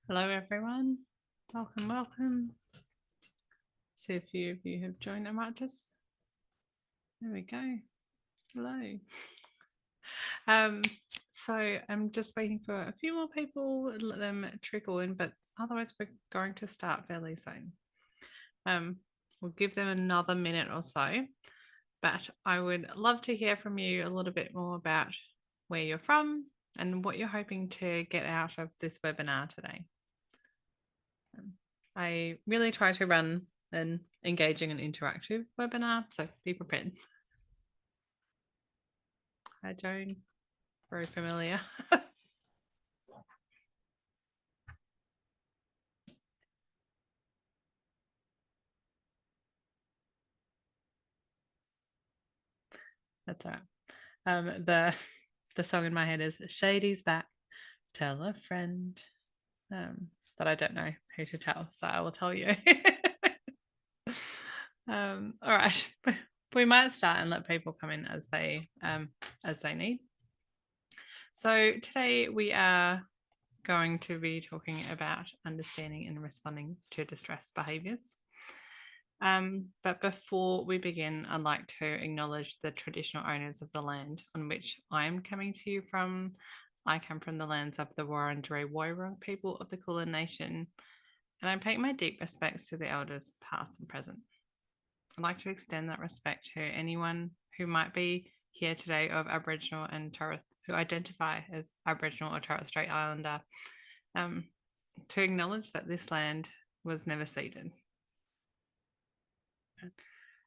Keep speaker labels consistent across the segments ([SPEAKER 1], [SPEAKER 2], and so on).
[SPEAKER 1] Hello everyone, welcome. See a few of you have joined. I might just, there we go. Hello. So I'm just waiting for a few more people, let them trickle in, but otherwise we're going to start fairly soon. We'll give them another minute or so, but I would love to hear from you a little bit more about where you're from and what you're hoping to get out of this webinar today. I really try to run an engaging and interactive webinar, so be prepared. Hi, Joan. Very familiar. That's all right. The song in my head is Shady's back, tell a friend. But I don't know who to tell, so I will tell you. All right. We might start and let people come in as they need. So today we are going to be talking about understanding and responding to distress behaviours. But before we begin, I'd like to acknowledge the traditional owners of the land on which I am coming to you from. I come from the lands of the Wurundjeri Woiwurrung people of the Kulin Nation, and I pay my deep respects to the elders past and present. I'd like to extend that respect to anyone who might be here today of Aboriginal and Torres, who identify as Aboriginal or Torres Strait Islander, to acknowledge that this land was never ceded.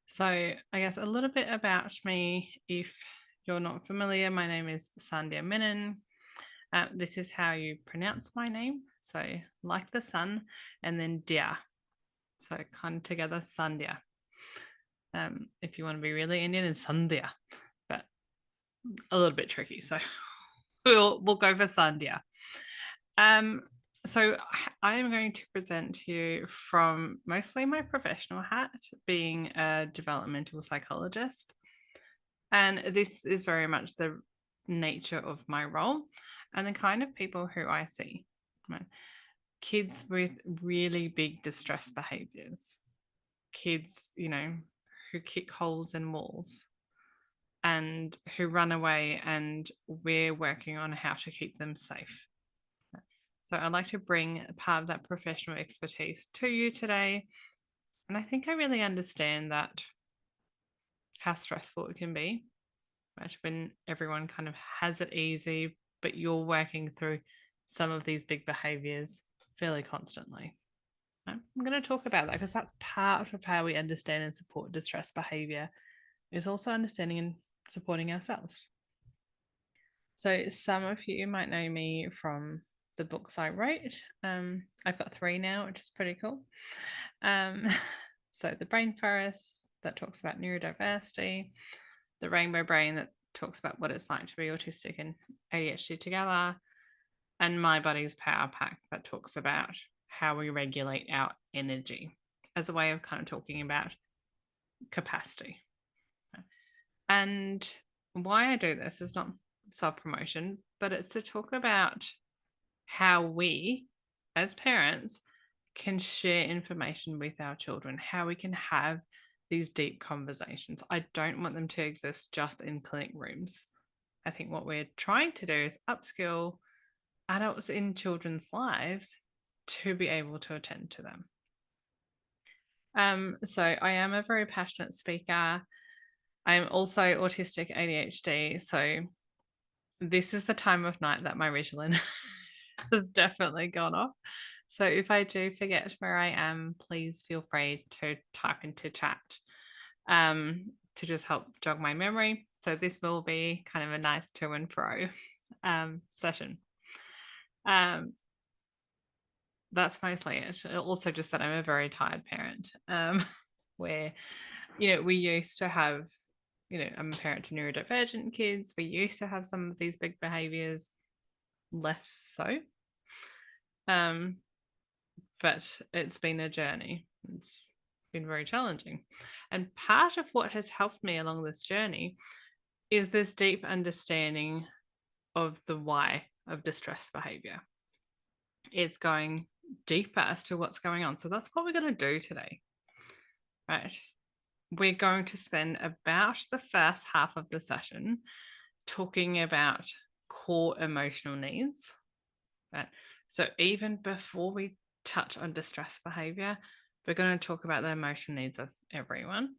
[SPEAKER 1] So I guess a little bit about me, if you're not familiar, my name is Sandhya Webinar. This is how you pronounce my name. So like the sun and then dia. So kind of together, Sandhya. If you want to be really Indian, it's Sandhya, but a little bit tricky. So we'll go for Sandhya. So I am going to present to you from mostly my professional hat, being a developmental psychologist. And this is very much the nature of my role and the kind of people who I see. Right? Kids with really big distress behaviors, kids, who kick holes in walls and who run away, and we're working on how to keep them safe. So I'd like to bring part of that professional expertise to you today. And I think I really understand that how stressful it can be, right? When everyone kind of has it easy, but you're working through some of these big behaviors fairly constantly. I'm going to talk about that because that's part of how we understand and support distress behavior, is also understanding and supporting ourselves. So some of you might know me from the books I wrote. I've got 3 now, which is pretty cool. So the Brain Forest, that talks about neurodiversity, the Rainbow Brain, that talks about what it's like to be autistic and ADHD together, and My Body's Power Pack, that talks about how we regulate our energy as a way of kind of talking about capacity. And why I do this is not self-promotion, but it's to talk about how we, as parents, can share information with our children, how we can have these deep conversations. I don't want them to exist just in clinic rooms. I think what we're trying to do is upskill adults in children's lives to be able to attend to them. So I am a very passionate speaker. I'm also autistic ADHD. So this is the time of night that my Ritalin has definitely gone off. So if I do forget where I am, please feel free to type into chat to just help jog my memory. So this will be kind of a nice to and fro session. That's mostly it. Also just that I'm a very tired parent, where, we used to have, I'm a parent to neurodivergent kids. We used to have some of these big behaviors, less so. But it's been a journey. It's been very challenging. And part of what has helped me along this journey is this deep understanding of the why of distress behavior. It's going deeper as to what's going on. So that's what we're going to do today, right? We're going to spend about the first half of the session talking about core emotional needs, right? So even before we touch on distress behavior, we're going to talk about the emotional needs of everyone.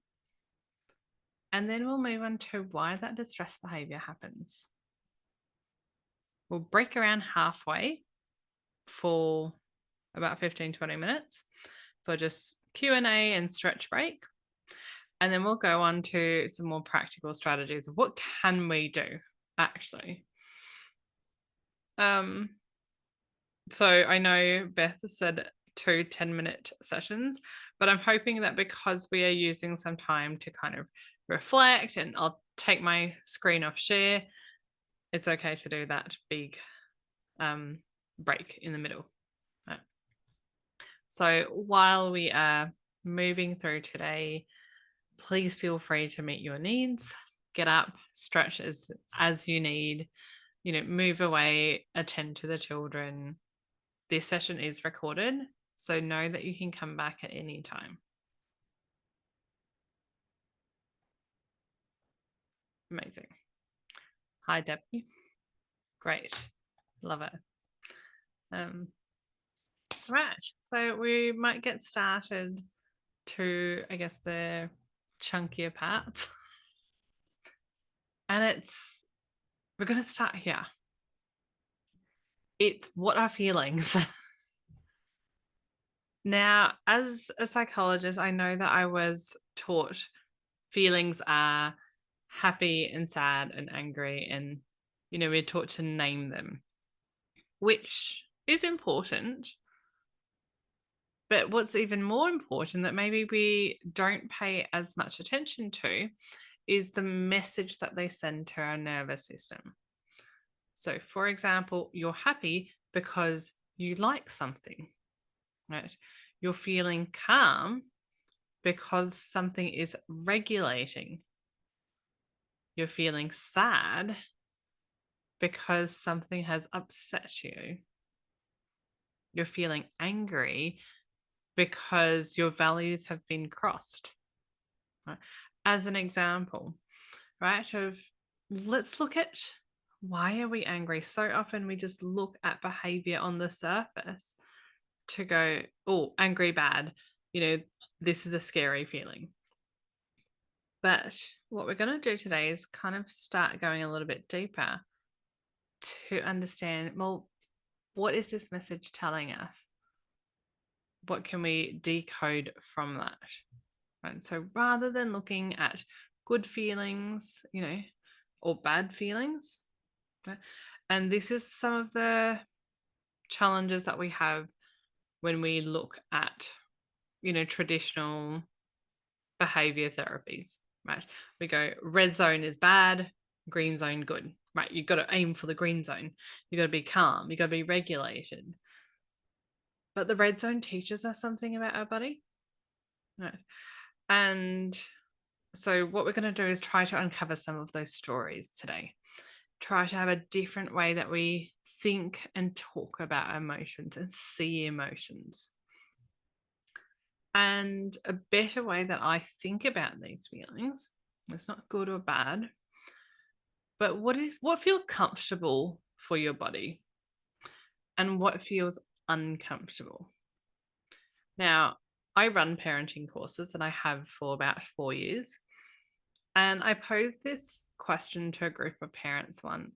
[SPEAKER 1] And then we'll move on to why that distress behavior happens. We'll break around halfway for about 15-20 minutes for just Q&A and stretch break. And then we'll go on to some more practical strategies of what can we do actually. So I know Beth said 2 10-minute sessions, but I'm hoping that because we are using some time to kind of reflect, and I'll take my screen off share, it's okay to do that big break in the middle. Right. So while we are moving through today, please feel free to meet your needs. Get up, stretch as you need, move away, attend to the children. This session is recorded, so know that you can come back at any time. Amazing. Hi, Debbie. Great. Love it. Right. So we might get started to, I guess, the chunkier parts. And we're going to start here. It's what are feelings? Now, as a psychologist, I know that I was taught feelings are happy and sad and angry, and, we're taught to name them, which is important. But what's even more important that maybe we don't pay as much attention to is the message that they send to our nervous system. So, for example, you're happy because you like something, right? You're feeling calm because something is regulating. You're feeling sad because something has upset you. You're feeling angry because your values have been crossed. Right? As an example, right, let's look at why are we angry? So often we just look at behavior on the surface to go, oh, angry, bad. This is a scary feeling. But what we're going to do today is kind of start going a little bit deeper to understand, well, what is this message telling us? What can we decode from that? Right. So rather than looking at good feelings, or bad feelings, right? And this is some of the challenges that we have when we look at, traditional behavior therapies, right? We go, red zone is bad, green zone good, right? You've got to aim for the green zone. You've got to be calm. You've got to be regulated. But the red zone teaches us something about our body, right? And so what we're going to do is try to uncover some of those stories today. Try to have a different way that we think and talk about emotions and see emotions. And a better way that I think about these feelings, it's not good or bad, but what feels comfortable for your body and what feels uncomfortable. Now, I run parenting courses and I have for about 4 years. And I posed this question to a group of parents once,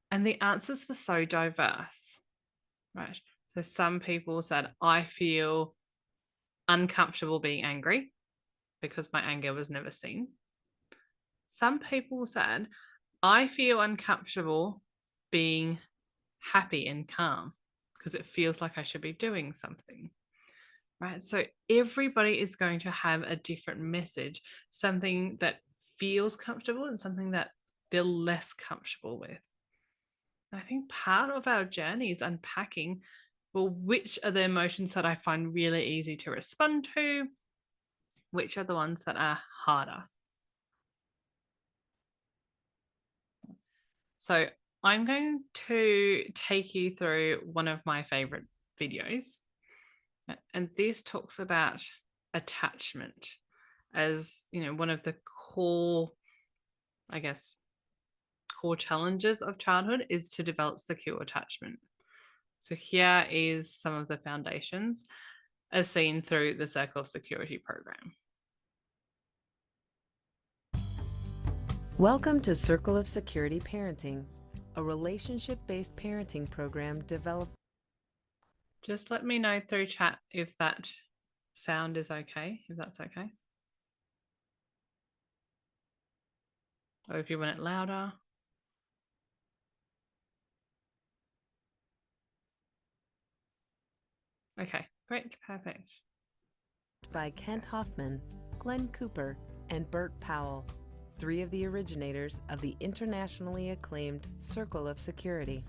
[SPEAKER 1] and the answers were so diverse, right? So some people said, I feel uncomfortable being angry because my anger was never seen. Some people said, I feel uncomfortable being happy and calm because it feels like I should be doing something, right? So everybody is going to have a different message, something that feels comfortable and something that they're less comfortable with. And I think part of our journey is unpacking, well, which are the emotions that I find really easy to respond to? Which are the ones that are harder? So I'm going to take you through one of my favorite videos. And this talks about attachment as, one of the core, I guess, core challenges of childhood is to develop secure attachment. So here is some of the foundations as seen through the Circle of Security program.
[SPEAKER 2] Welcome to Circle of Security Parenting, a relationship-based parenting program developed.
[SPEAKER 1] Just let me know through chat if that sound is okay, if that's okay. Or if you want it louder. Okay, great, perfect.
[SPEAKER 2] By Kent Hoffman, Glenn Cooper, and Bert Powell, 3 of the originators of the internationally acclaimed Circle of Security.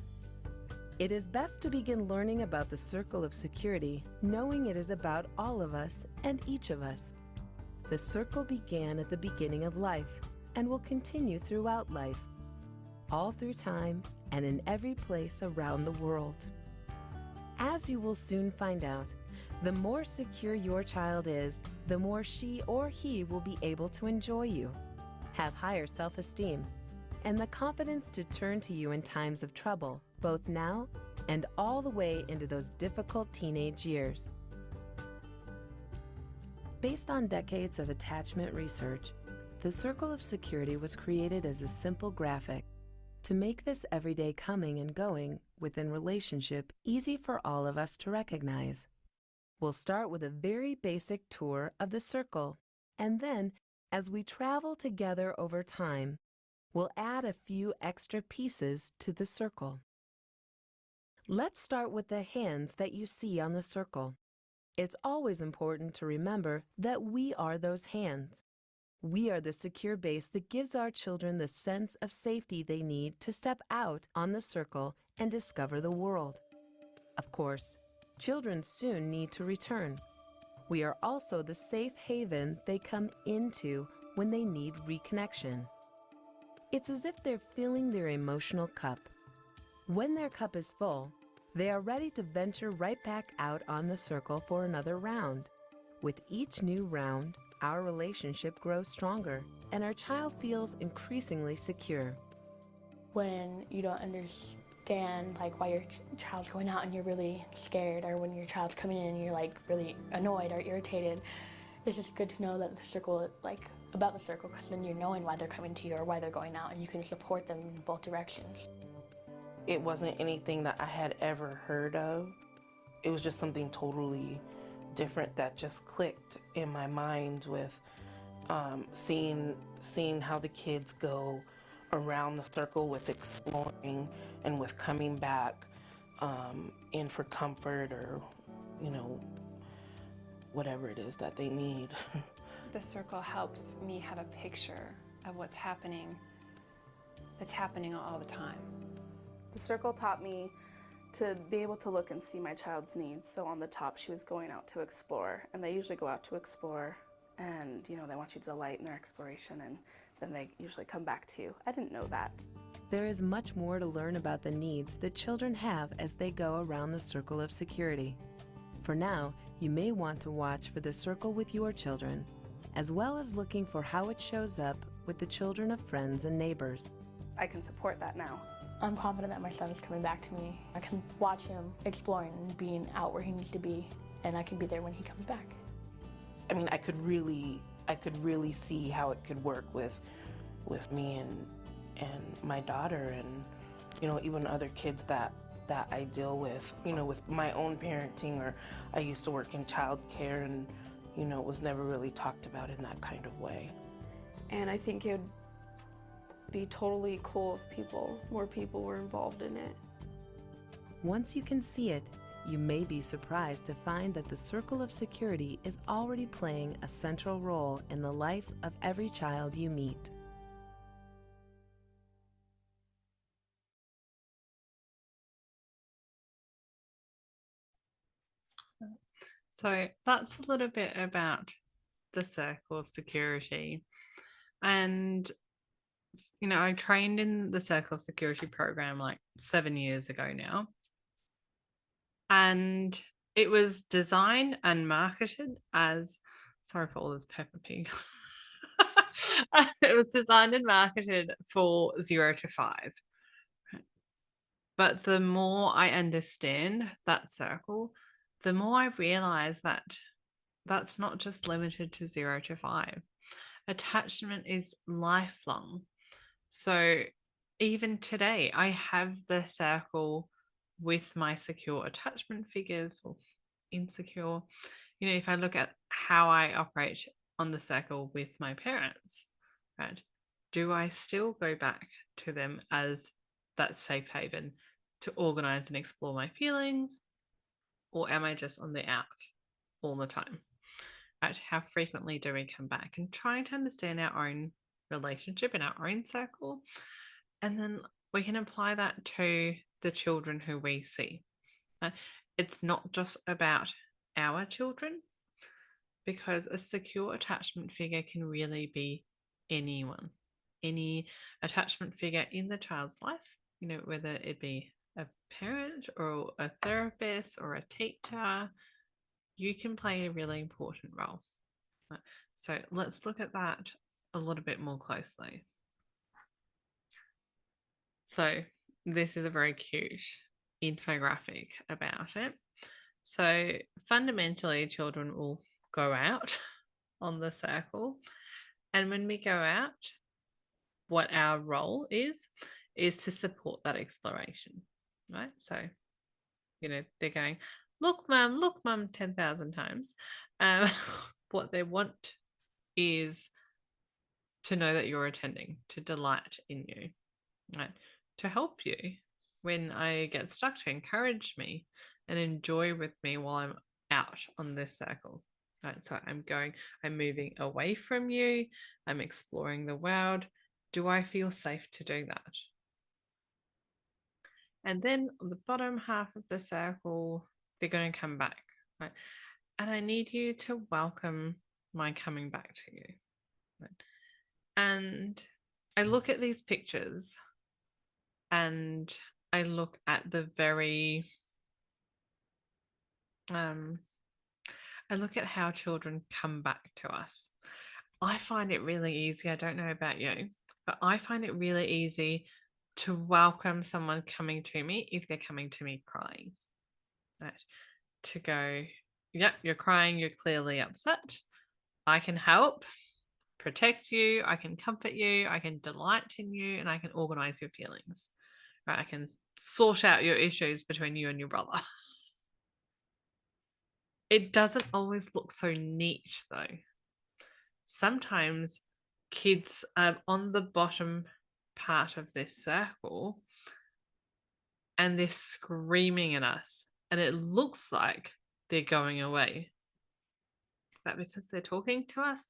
[SPEAKER 2] It is best to begin learning about the Circle of Security, knowing it is about all of us and each of us. The circle began at the beginning of life and will continue throughout life, all through time and in every place around the world. As you will soon find out, the more secure your child is, the more she or he will be able to enjoy you, have higher self-esteem, and the confidence to turn to you in times of trouble, both now and all the way into those difficult teenage years. Based on decades of attachment research, the Circle of Security was created as a simple graphic to make this everyday coming and going within relationship easy for all of us to recognize. We'll start with a very basic tour of the circle, and then, as we travel together over time, we'll add a few extra pieces to the circle. Let's start with the hands that you see on the circle. It's always important to remember that we are those hands. We are the secure base that gives our children the sense of safety they need to step out on the circle and discover the world. Of course, children soon need to return. We are also the safe haven they come into when they need reconnection. It's as if they're filling their emotional cup. When their cup is full, they are ready to venture right back out on the circle for another round. With each new round, our relationship grows stronger and our child feels increasingly secure.
[SPEAKER 3] When you don't understand why your child's going out and you're really scared, or when your child's coming in and you're really annoyed or irritated, it's just good to know that the circle, about the circle, because then you're knowing why they're coming to you or why they're going out, and you can support them in both directions.
[SPEAKER 4] It wasn't anything that I had ever heard of. It was just something totally different that just clicked in my mind with seeing how the kids go around the circle with exploring and with coming back in for comfort or, whatever it is that they need.
[SPEAKER 5] The circle helps me have a picture of what's happening, that's happening all the time.
[SPEAKER 6] The circle taught me to be able to look and see my child's needs. So on the top, she was going out to explore, and they usually go out to explore, and they want you to delight in their exploration, and then they usually come back to you. I didn't know that.
[SPEAKER 2] There is much more to learn about the needs that children have as they go around the circle of security. For now, you may want to watch for the circle with your children, as well as looking for how it shows up with the children of friends and neighbors.
[SPEAKER 6] I can support that now.
[SPEAKER 3] I'm confident that my son is coming back to me. I can watch him exploring and being out where he needs to be, and I can be there when he comes back.
[SPEAKER 4] I mean, I could really see how it could work with me and my daughter, and even other kids that I deal with, with my own parenting, or I used to work in childcare, and it was never really talked about in that kind of way.
[SPEAKER 7] And I think it would be totally cool if more people were involved in it.
[SPEAKER 2] Once you can see it, you may be surprised to find that the Circle of Security is already playing a central role in the life of every child you meet.
[SPEAKER 1] So that's a little bit about the Circle of Security. And I trained in the Circle of Security program like 7 years ago now. And it was designed and marketed as, sorry for all this Peppa Pig. It was designed and marketed for 0 to 5. But the more I understand that circle, the more I realize that that's not just limited to 0 to 5. Attachment is lifelong. So even today, I have the circle with my secure attachment figures or insecure. If I look at how I operate on the circle with my parents, right? Do I still go back to them as that safe haven to organize and explore my feelings? Or am I just on the out all the time? Right? How frequently do we come back? And trying to understand our own relationship in our own circle. And then we can apply that to the children who we see. It's not just about our children, because a secure attachment figure can really be anyone, any attachment figure in the child's life, whether it be a parent or a therapist or a teacher, you can play a really important role. So let's look at that a little bit more closely. So this is a very cute infographic about it. So fundamentally, children will go out on the circle. And when we go out, what our role is to support that exploration, right? So, they're going, look, mum, 10,000 times. What they want is to know that you're attending, to delight in you, right? To help you when I get stuck, to encourage me and enjoy with me while I'm out on this circle. Right, so I'm moving away from you, I'm exploring the world. Do I feel safe to do that? And then on the bottom half of the circle, they're going to come back, right? And I need you to welcome my coming back to you. Right? And I look at these pictures and I look at the very I look at how children come back to us. I find it really easy. I don't know about you, but I find it really easy to welcome someone coming to me if they're coming to me crying. Right? To go, yep, you're crying, you're clearly upset. I can help protect you, I can comfort you, I can delight in you, and I can organize your feelings. Right? I can sort out your issues between you and your brother. It doesn't always look so neat though. Sometimes kids are on the bottom part of this circle and they're screaming at us, and it looks like they're going away. But because they're talking to us,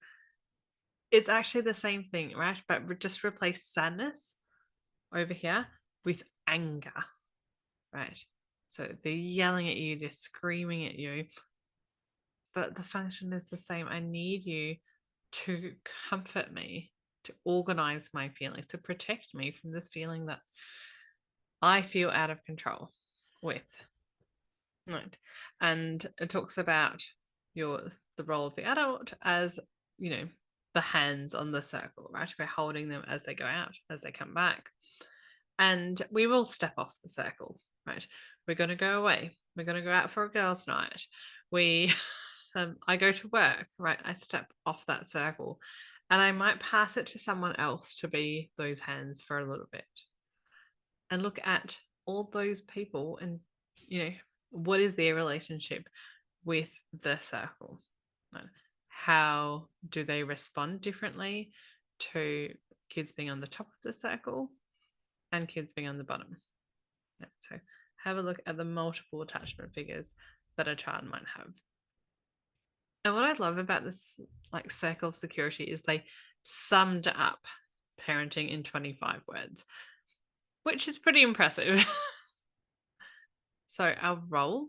[SPEAKER 1] it's actually the same thing, right? But just replace sadness over here with anger, right? So they're yelling at you, they're screaming at you, but the function is the same. I need you to comfort me, to organize my feelings, to protect me from this feeling that I feel out of control with. Right. And it talks about the role of the adult as, the hands on the circle, right? We're holding them as they go out, as they come back. And we will step off the circle, right? We're going to go away. We're going to go out for a girls' night. I go to work, right? I step off that circle and I might pass it to someone else to be those hands for a little bit. And look at all those people and, what is their relationship with the circle? How do they respond differently to kids being on the top of the circle and kids being on the bottom? So have a look at the multiple attachment figures that a child might have. And what I love about this circle of security is they summed up parenting in 25 words, which is pretty impressive. So our role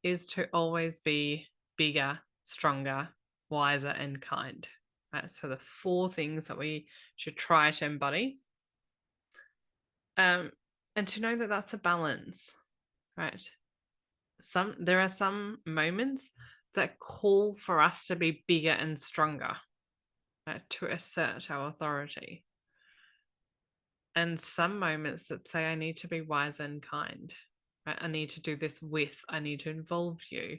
[SPEAKER 1] is to always be bigger, stronger, wiser, and kind. Right? So the 4 things that we should try to embody. And to know that that's a balance, right? There are some moments that call for us to be bigger and stronger, right, to assert our authority. And some moments that say, I need to be wise and kind. Right? I need to do this with, I need to involve you.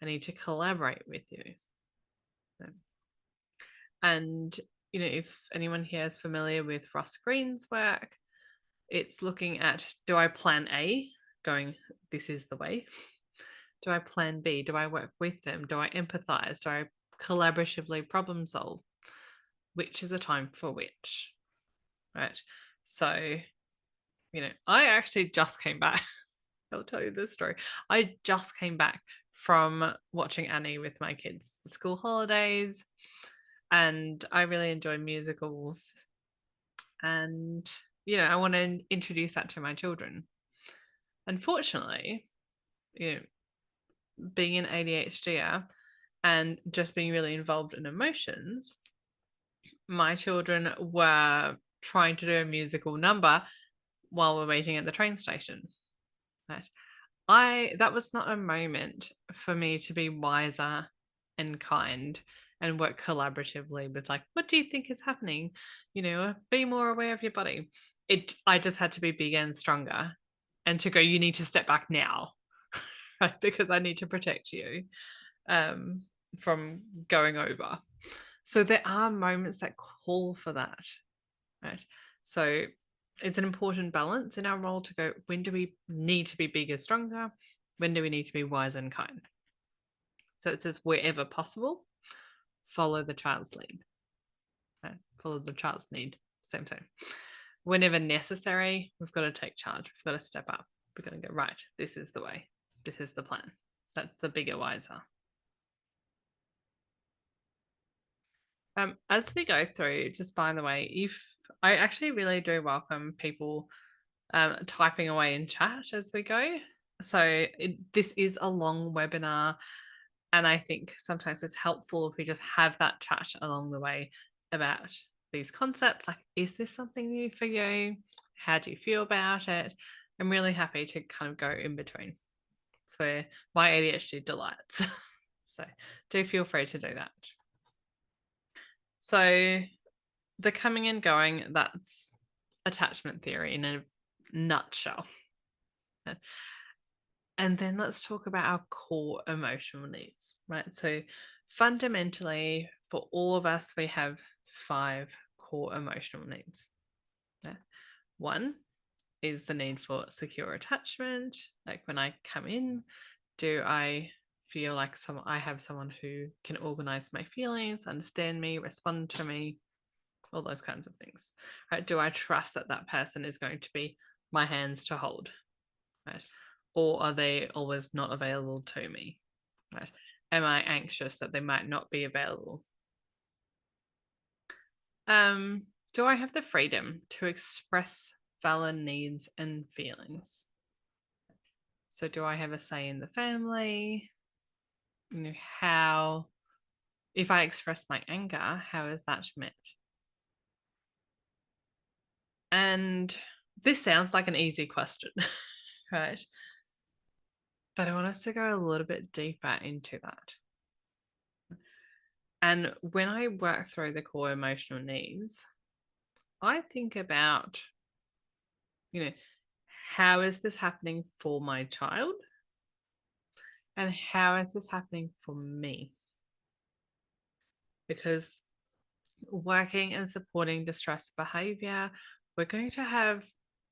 [SPEAKER 1] I need to collaborate with you. And, if anyone here is familiar with Ross Green's work, it's looking at, do I plan A, going, this is the way? Do I plan B? Do I work with them? Do I empathize? Do I collaboratively problem solve? Which is a time for which? Right. So, I actually just came back. I'll tell you this story. I just came back from watching Annie with my kids, the school holidays, and I really enjoy musicals. And, I want to introduce that to my children. Unfortunately, being an ADHDer and just being really involved in emotions, my children were trying to do a musical number while we're waiting at the train station. Right? That was not a moment for me to be wiser and kind and work collaboratively with, like, what do you think is happening? Be more aware of your body. I just had to be bigger and stronger and to go, you need to step back now, right? Because I need to protect you from going over. So there are moments that call for that, right? So it's an important balance in our role to go, when do we need to be bigger, stronger? When do we need to be wise and kind? So it says, wherever possible, follow the child's lead. Okay? Follow the child's need. Same. Whenever necessary, we've got to take charge. We've got to step up. We've got to go, right, this is the way. This is the plan. That's the bigger, wiser. As we go through, just by the way, if I actually really do welcome people typing away in chat as we go. So this is a long webinar, and I think sometimes it's helpful if we just have that chat along the way about these concepts. Like, is this something new for you? How do you feel about it? I'm really happy to kind of go in between. It's where my ADHD delights. So do feel free to do that. So the coming and going, that's attachment theory in a nutshell. And then let's talk about our core emotional needs, right? So fundamentally, for all of us, we have 5 core emotional needs. Yeah. 1 is the need for secure attachment. Like, when I come in, do I feel like I have someone who can organize my feelings, understand me, respond to me, all those kinds of things, right? Do I trust that that person is going to be my hands to hold, right? Or are they always not available to me, right? Am I anxious that they might not be available? Do I have the freedom to express valid needs and feelings? So do I have a say in the family? How, if I express my anger, how is that met? And this sounds like an easy question, right? But I want us to go a little bit deeper into that. And when I work through the core emotional needs, I think about, how is this happening for my child? And how is this happening for me? Because working and supporting distress behavior, we're going to have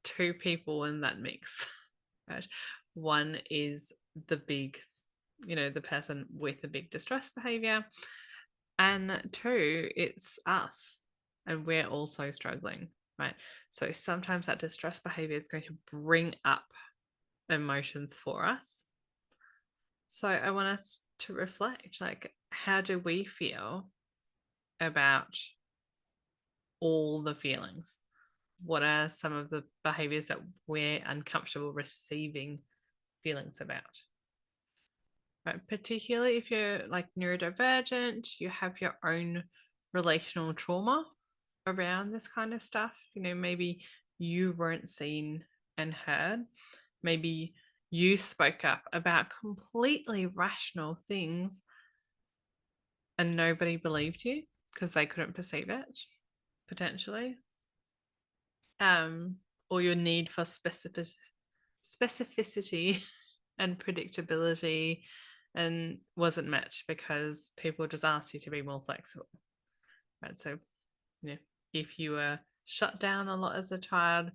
[SPEAKER 1] 2 people in that mix, right? One is the big, the person with the big distress behavior. And 2, it's us. And we're also struggling, right? So sometimes that distress behavior is going to bring up emotions for us. So I want us to reflect, like, how do we feel about all the feelings? What are some of the behaviors that we're uncomfortable receiving feelings about? Right? Particularly if you're like neurodivergent, you have your own relational trauma around this kind of stuff. Maybe you weren't seen and heard. Maybe you spoke up about completely rational things and nobody believed you because they couldn't perceive it, potentially. Or your need for specificity and predictability and wasn't met because people just asked you to be more flexible. Right. So, if you were shut down a lot as a child,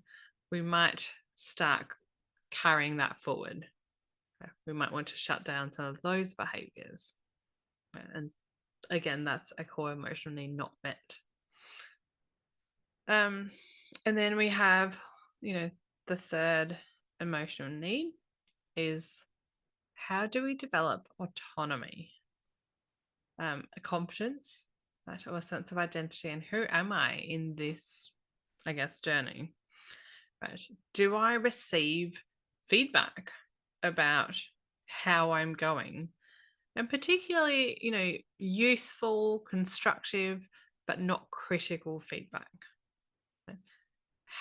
[SPEAKER 1] we might start carrying that forward. Okay? We might want to shut down some of those behaviors. Right? And again, that's a core emotional need not met. And then we have, the third emotional need is, how do we develop autonomy, a competence, right, or a sense of identity, and who am I in this, I guess, journey? Right? Do I receive feedback about how I'm going? And particularly, useful, constructive, but not critical feedback.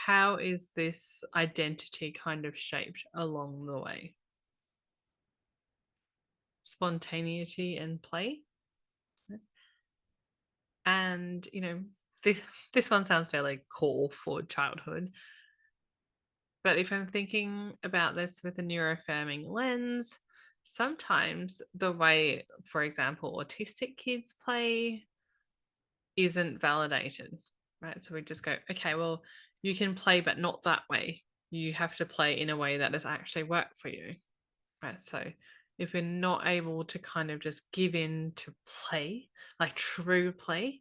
[SPEAKER 1] How is this identity kind of shaped along the way? Spontaneity and play. And, this one sounds fairly core for childhood. But if I'm thinking about this with a neuroaffirming lens, sometimes the way, for example, autistic kids play isn't validated, right? So we just go, okay, well, you can play, but not that way. You have to play in a way that does actually work for you, right? So if we're not able to kind of just give in to play, like true play,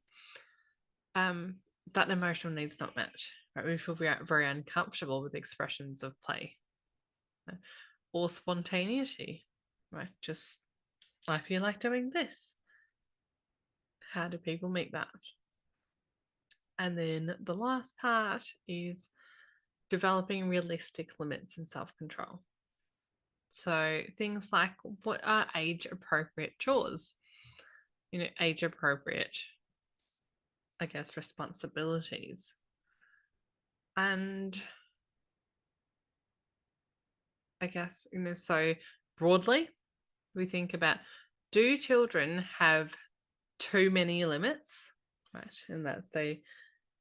[SPEAKER 1] that emotional need's not met, right? We feel very, very uncomfortable with expressions of play, right? Or spontaneity, right? Just, I feel like doing this. How do people meet that? And then the last part is developing realistic limits and self-control. So things like, what are age-appropriate chores? Age-appropriate, I guess, responsibilities. And I guess, so broadly, we think about, do children have too many limits, right? And that they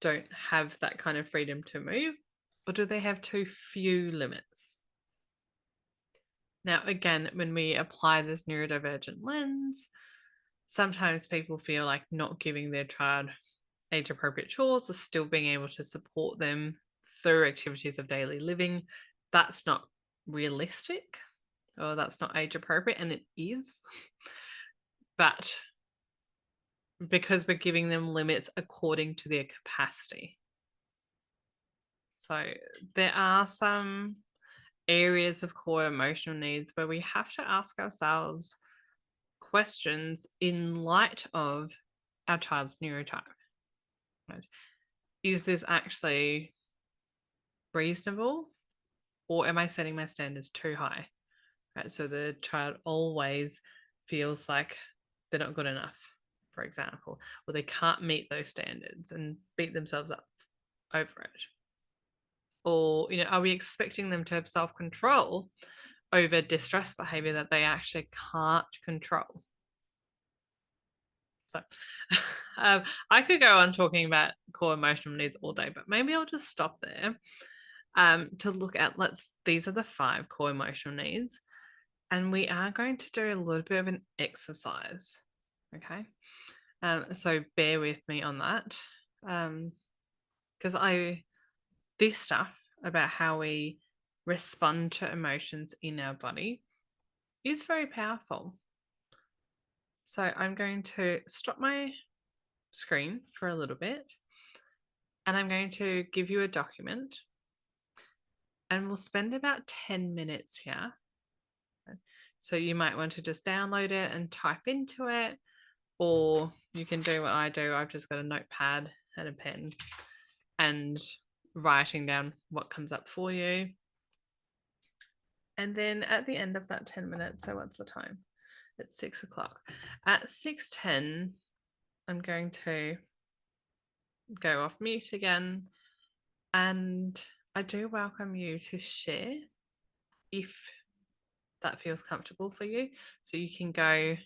[SPEAKER 1] don't have that kind of freedom to move, or do they have too few limits? Now, again, when we apply this neurodivergent lens, sometimes people feel like not giving their child age-appropriate chores or still being able to support them through activities of daily living, that's not realistic, or that's not age-appropriate, and it is. But because we're giving them limits according to their capacity. So there are some areas of core emotional needs where we have to ask ourselves questions in light of our child's neurotype. Right? Is this actually reasonable, or am I setting my standards too high? Right? So the child always feels like they're not good enough, for example, or they can't meet those standards and beat themselves up over it. Or, are we expecting them to have self-control over distress behavior that they actually can't control? So I could go on talking about core emotional needs all day, but maybe I'll just stop there to look at, these are the 5 core emotional needs. And we are going to do a little bit of an exercise, okay? So bear with me on that, because this stuff about how we respond to emotions in our body is very powerful. So I'm going to stop my screen for a little bit, and I'm going to give you a document, and we'll spend about 10 minutes here. So you might want to just download it and type into it, or you can do what I do. I've just got a notepad and a pen and writing down what comes up for you. And then at the end of that 10 minutes, so what's the time? It's 6 o'clock. At 6:10, I'm going to go off mute again. And I do welcome you to share if that feels comfortable for you. So you can go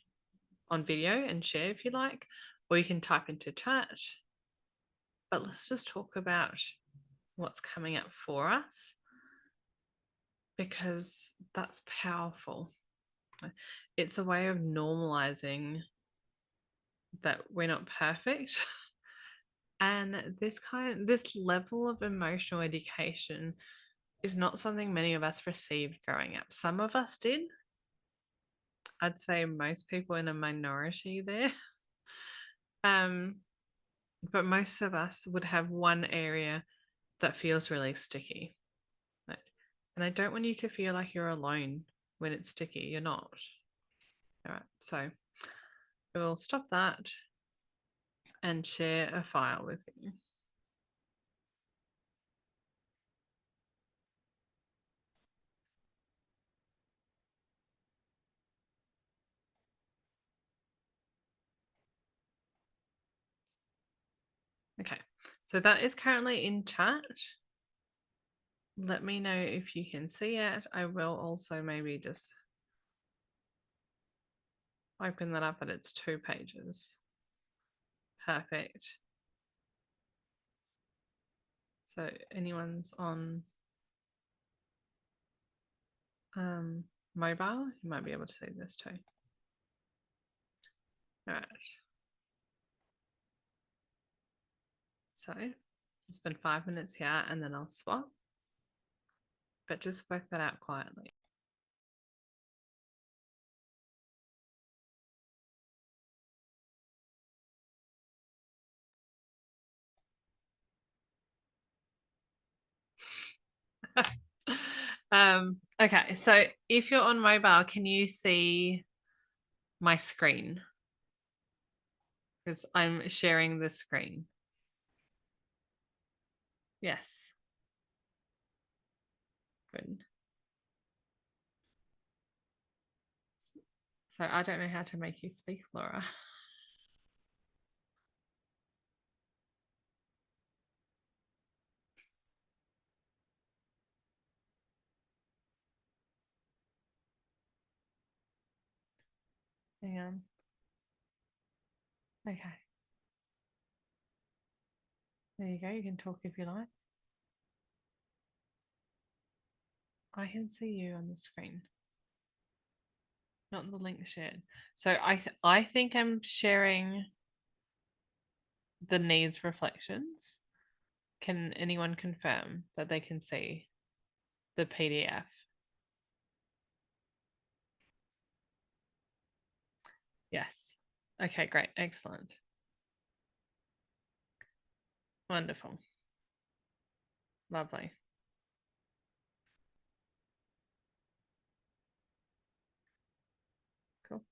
[SPEAKER 1] on video and share if you like, or you can type into chat. But let's just talk about what's coming up for us, because that's powerful. It's a way of normalizing that we're not perfect. And this level of emotional education is not something many of us received growing up. Some of us did. I'd say most people in a minority there. But most of us would have one area that feels really sticky. And I don't want you to feel like you're alone when it's sticky. You're not. All right. So we'll stop that and share a file with you. Okay, so that is currently in chat. Let me know if you can see it. I will also maybe just open that up, but it's 2 pages. Perfect. So anyone's on mobile, you might be able to see this too. All right. So I'll spend 5 minutes here and then I'll swap, but just work that out quietly. Okay, so if you're on mobile, can you see my screen? Because I'm sharing the screen. Yes. Good. So I don't know how to make you speak, Laura. Hang on. Okay. There you go. You can talk if you like. I can see you on the screen, not the link shared. So I think I'm sharing the needs reflections. Can anyone confirm that they can see the PDF? Yes. Okay, great. Excellent. Wonderful. Lovely. Cool.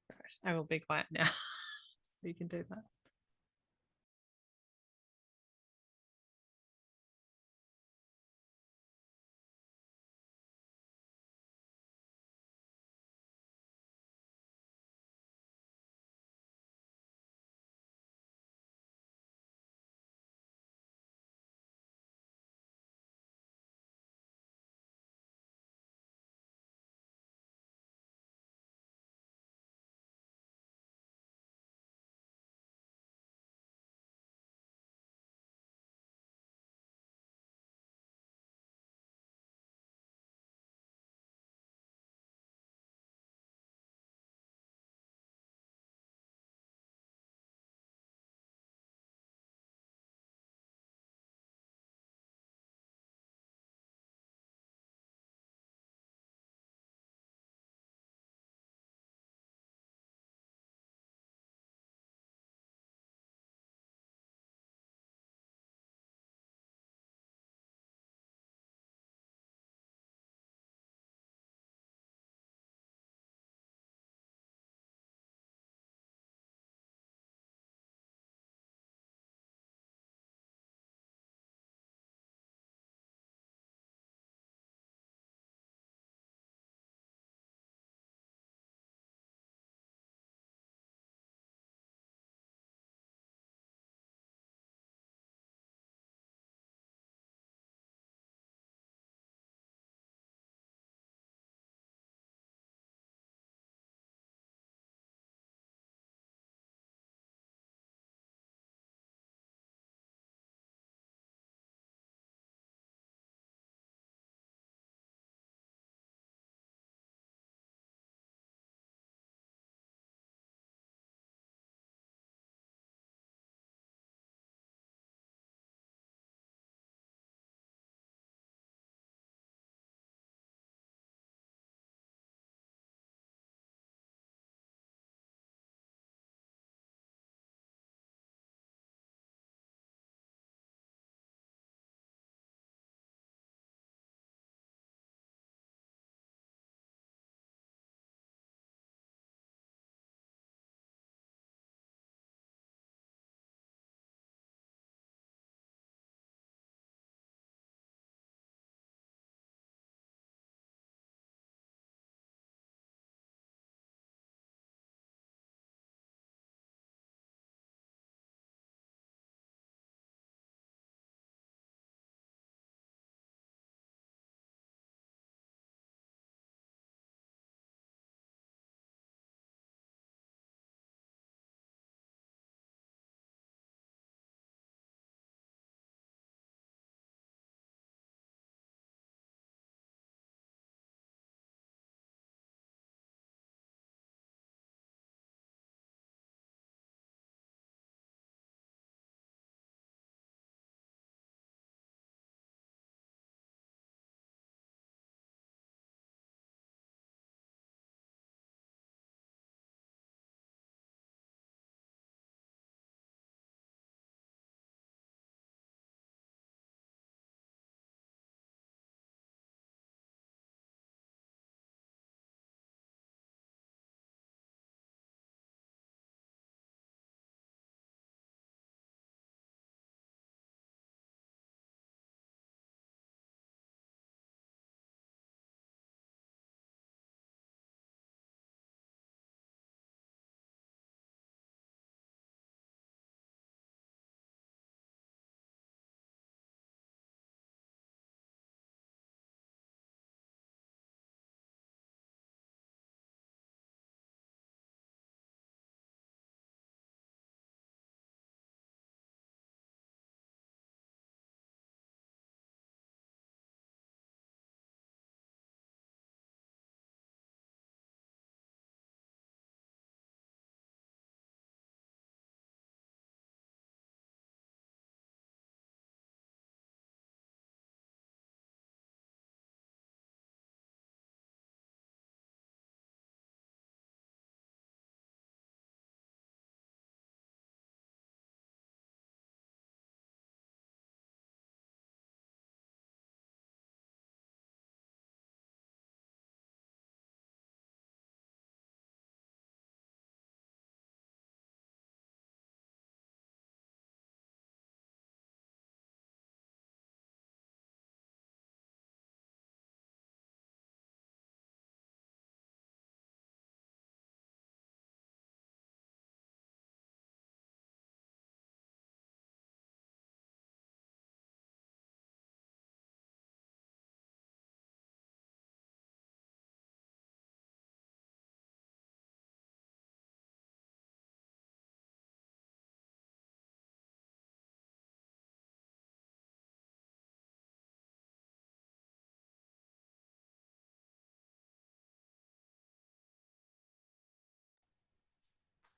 [SPEAKER 1] Right. I will be quiet now so you can do that.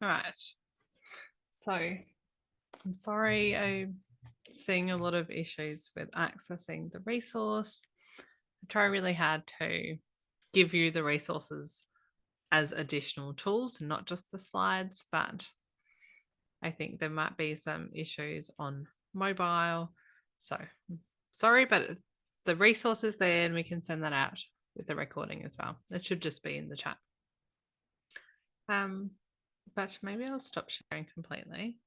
[SPEAKER 1] All right. So I'm sorry I'm seeing a lot of issues with accessing the resource. I try really hard to give you the resources as additional tools, not just the slides, but I think there might be some issues on mobile. So sorry, but the resource is there and we can send that out with the recording as well. It should just be in the chat. But maybe I'll stop sharing completely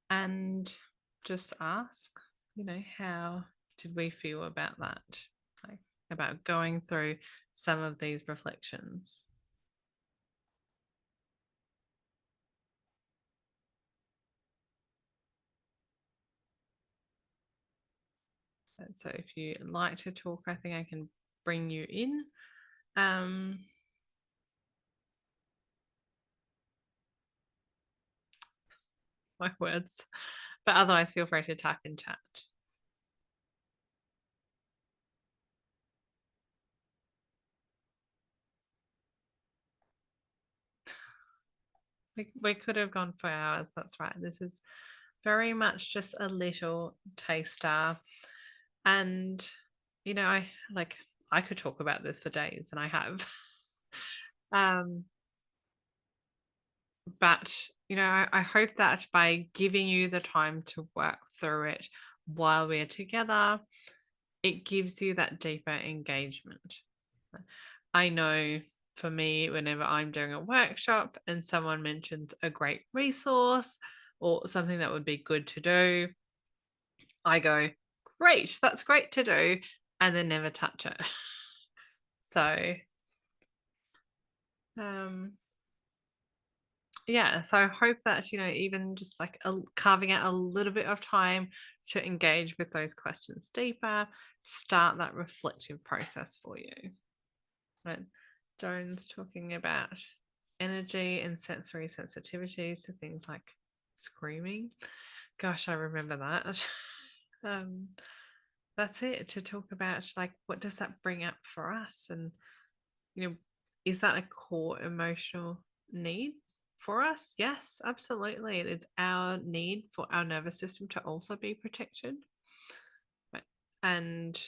[SPEAKER 1] and just ask, how did we feel about that? Like, about going through some of these reflections. So if you like to talk, I think I can bring you in. My words. But otherwise, feel free to type in chat. We could have gone for hours. That's right. This is very much just a little taster. And, I could talk about this for days, and I have. But, I hope that by giving you the time to work through it while we're together, it gives you that deeper engagement. I know for me, whenever I'm doing a workshop and someone mentions a great resource or something that would be good to do, I go, great, that's great to do, and then never touch it. So, yeah, so I hope that, even just like carving out a little bit of time to engage with those questions deeper, start that reflective process for you. Right. Joan's talking about energy and sensory sensitivities to things like screaming. Gosh, I remember that. That's it, to talk about like what does that bring up for us, and is that a core emotional need for us? Yes, absolutely. It's our need for our nervous system to also be protected. Right. And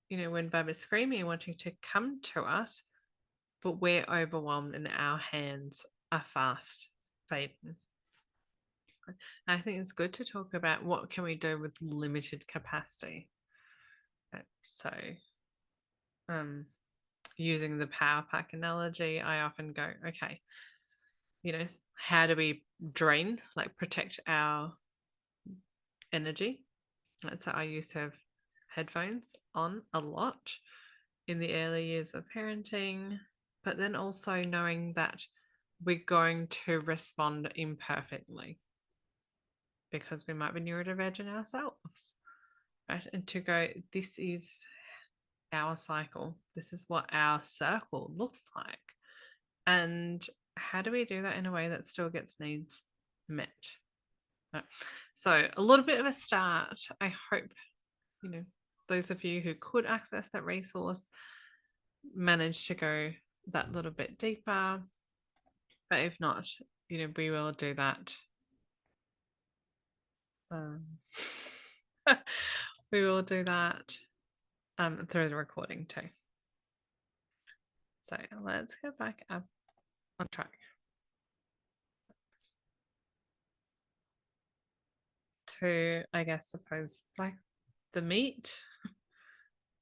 [SPEAKER 1] when Bub is screaming and wanting to come to us, but we're overwhelmed and our hands are fast fading. I think it's good to talk about what can we do with limited capacity. So, using the power pack analogy, I often go, okay, how do we drain, like protect our energy? And so I used to have headphones on a lot in the early years of parenting, but then also knowing that we're going to respond imperfectly because we might be neurodivergent ourselves, right? And to go, this is our cycle. This is what our circle looks like. And how do we do that in a way that still gets needs met? Right. So a little bit of a start. I hope, those of you who could access that resource manage to go that little bit deeper. But if not, we will do that. We will do that through the recording too. So let's get back up on track. To, I guess, suppose like the meat.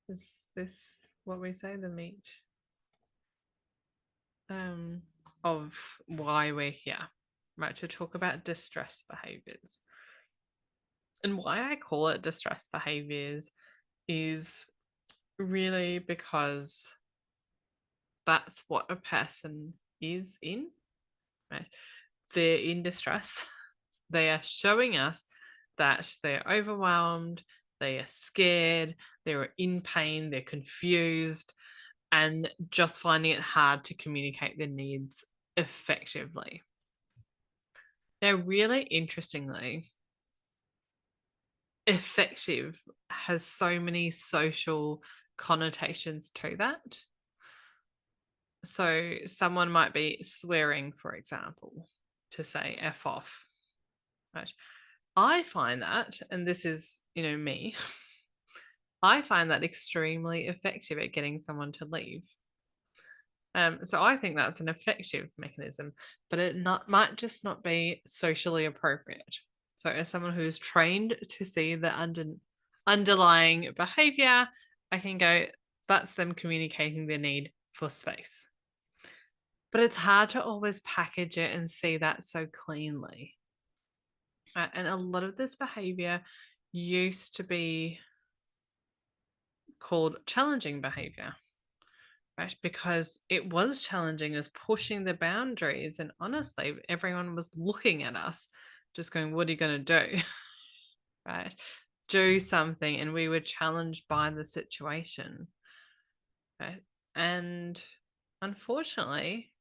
[SPEAKER 1] Is this what we say? The meat of why we're here, right? To talk about distress behaviors. And why I call it distress behaviors is really because that's what a person is in, right? They're in distress. They are showing us that they're overwhelmed, they are scared, they're in pain, they're confused, and just finding it hard to communicate their needs effectively. Now, really interestingly, effective has so many social connotations to that. So someone might be swearing, for example, to say F off. Right. I find that, and this is, me, I find that extremely effective at getting someone to leave. So I think that's an effective mechanism, but it might just not be socially appropriate. So as someone who's trained to see the underlying behavior, I can go, that's them communicating their need for space. But it's hard to always package it and see that so cleanly. And a lot of this behavior used to be called challenging behavior, right? Because it was challenging as pushing the boundaries. And honestly, everyone was looking at us, just going, what are you going to do? Right? Do something. And we were challenged by the situation. Right? And unfortunately,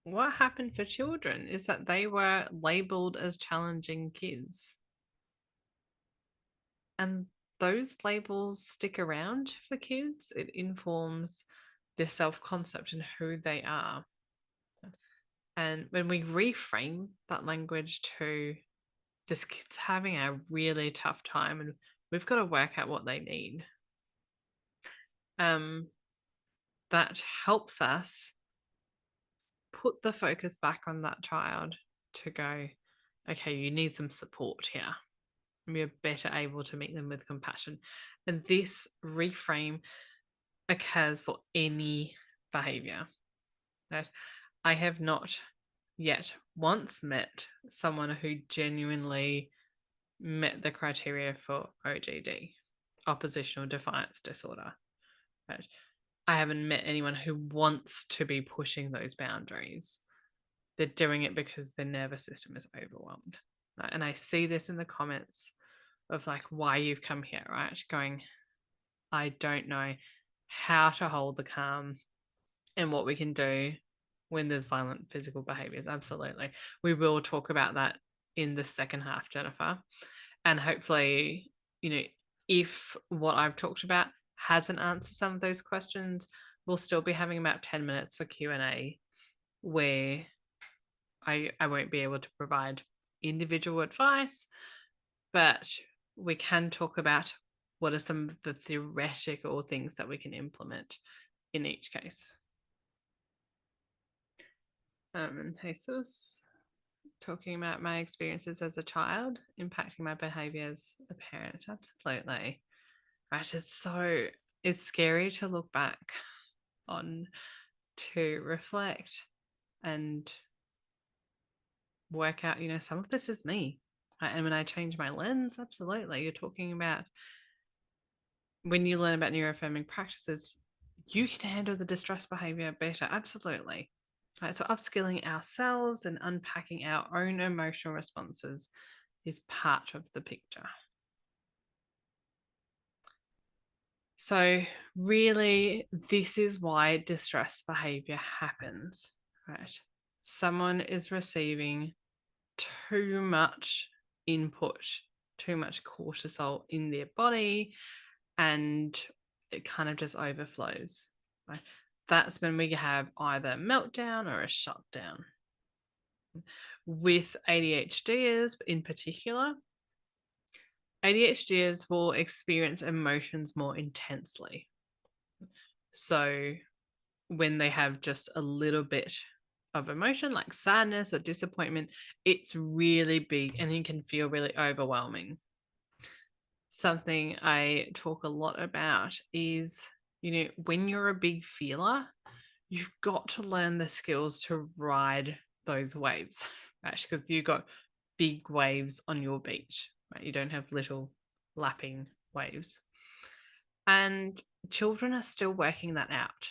[SPEAKER 1] what happened for children is that they were labeled as challenging kids. And those labels stick around for kids. It informs their self-concept and who they are. And when we reframe that language to this kid's having a really tough time and we've got to work out what they need, that helps us put the focus back on that child to go, okay, you need some support here. And we're better able to meet them with compassion. And this reframe occurs for any behavior. That I have not yet once met someone who genuinely met the criteria for ODD, oppositional defiance disorder. Right? I haven't met anyone who wants to be pushing those boundaries. They're doing it because their nervous system is overwhelmed. Right? And I see this in the comments of like why you've come here, right? Going, I don't know how to hold the calm and what we can do when there's violent physical behaviors. Absolutely. We will talk about that in the second half, Jennifer. And hopefully, if what I've talked about hasn't answered some of those questions, we'll still be having about 10 minutes for Q&A where I won't be able to provide individual advice, but we can talk about what are some of the theoretical things that we can implement in each case. And Jesus, talking about my experiences as a child impacting my behavior as a parent. Absolutely. Right. It's scary to look back on, to reflect and work out, some of this is me. Right? And when I change my lens, absolutely. You're talking about when you learn about neuroaffirming practices, you can handle the distress behavior better. Absolutely. Right, so upskilling ourselves and unpacking our own emotional responses is part of the picture. So really, this is why distress behavior happens, right? Someone is receiving too much input, too much cortisol in their body, and it kind of just overflows, right? That's when we have either a meltdown or a shutdown. With ADHDers in particular, ADHDers will experience emotions more intensely. So when they have just a little bit of emotion, like sadness or disappointment, it's really big and it can feel really overwhelming. Something I talk a lot about is, when you're a big feeler, you've got to learn the skills to ride those waves, right? Because you've got big waves on your beach, right? You don't have little lapping waves. And children are still working that out,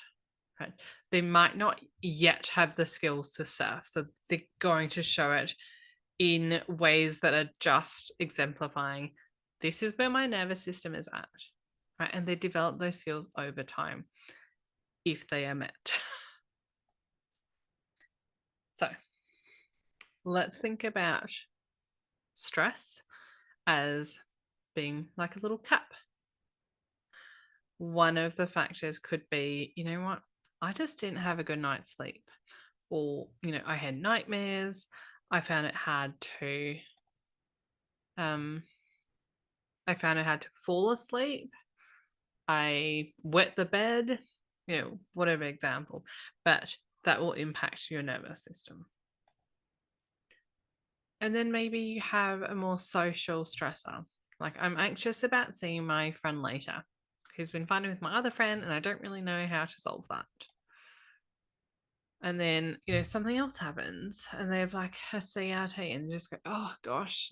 [SPEAKER 1] right? They might not yet have the skills to surf, so they're going to show it in ways that are just exemplifying, this is where my nervous system is at, right? And they develop those skills over time if they are met. So let's think about stress as being like a little cup. One of the factors could be, I just didn't have a good night's sleep, or, I had nightmares, I found it hard to fall asleep. I wet the bed, whatever example, but that will impact your nervous system. And then maybe you have a more social stressor. Like, I'm anxious about seeing my friend later, who's been fighting with my other friend, and I don't really know how to solve that. And then, something else happens and they have like a CRT and you just go, oh gosh,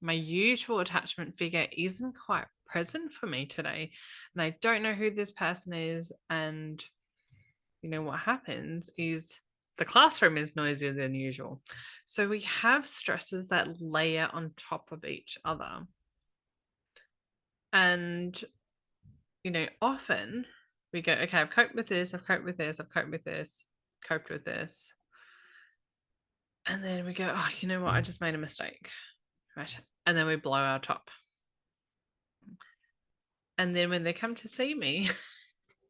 [SPEAKER 1] my usual attachment figure isn't quite present for me today. And I don't know who this person is. And, what happens is the classroom is noisier than usual. So we have stresses that layer on top of each other. And, often we go, okay, I've coped with this, I've coped with this, I've coped with this, coped with this. And then we go, oh, you know what? I just made a mistake. Right. And then we blow our top. And then when they come to see me,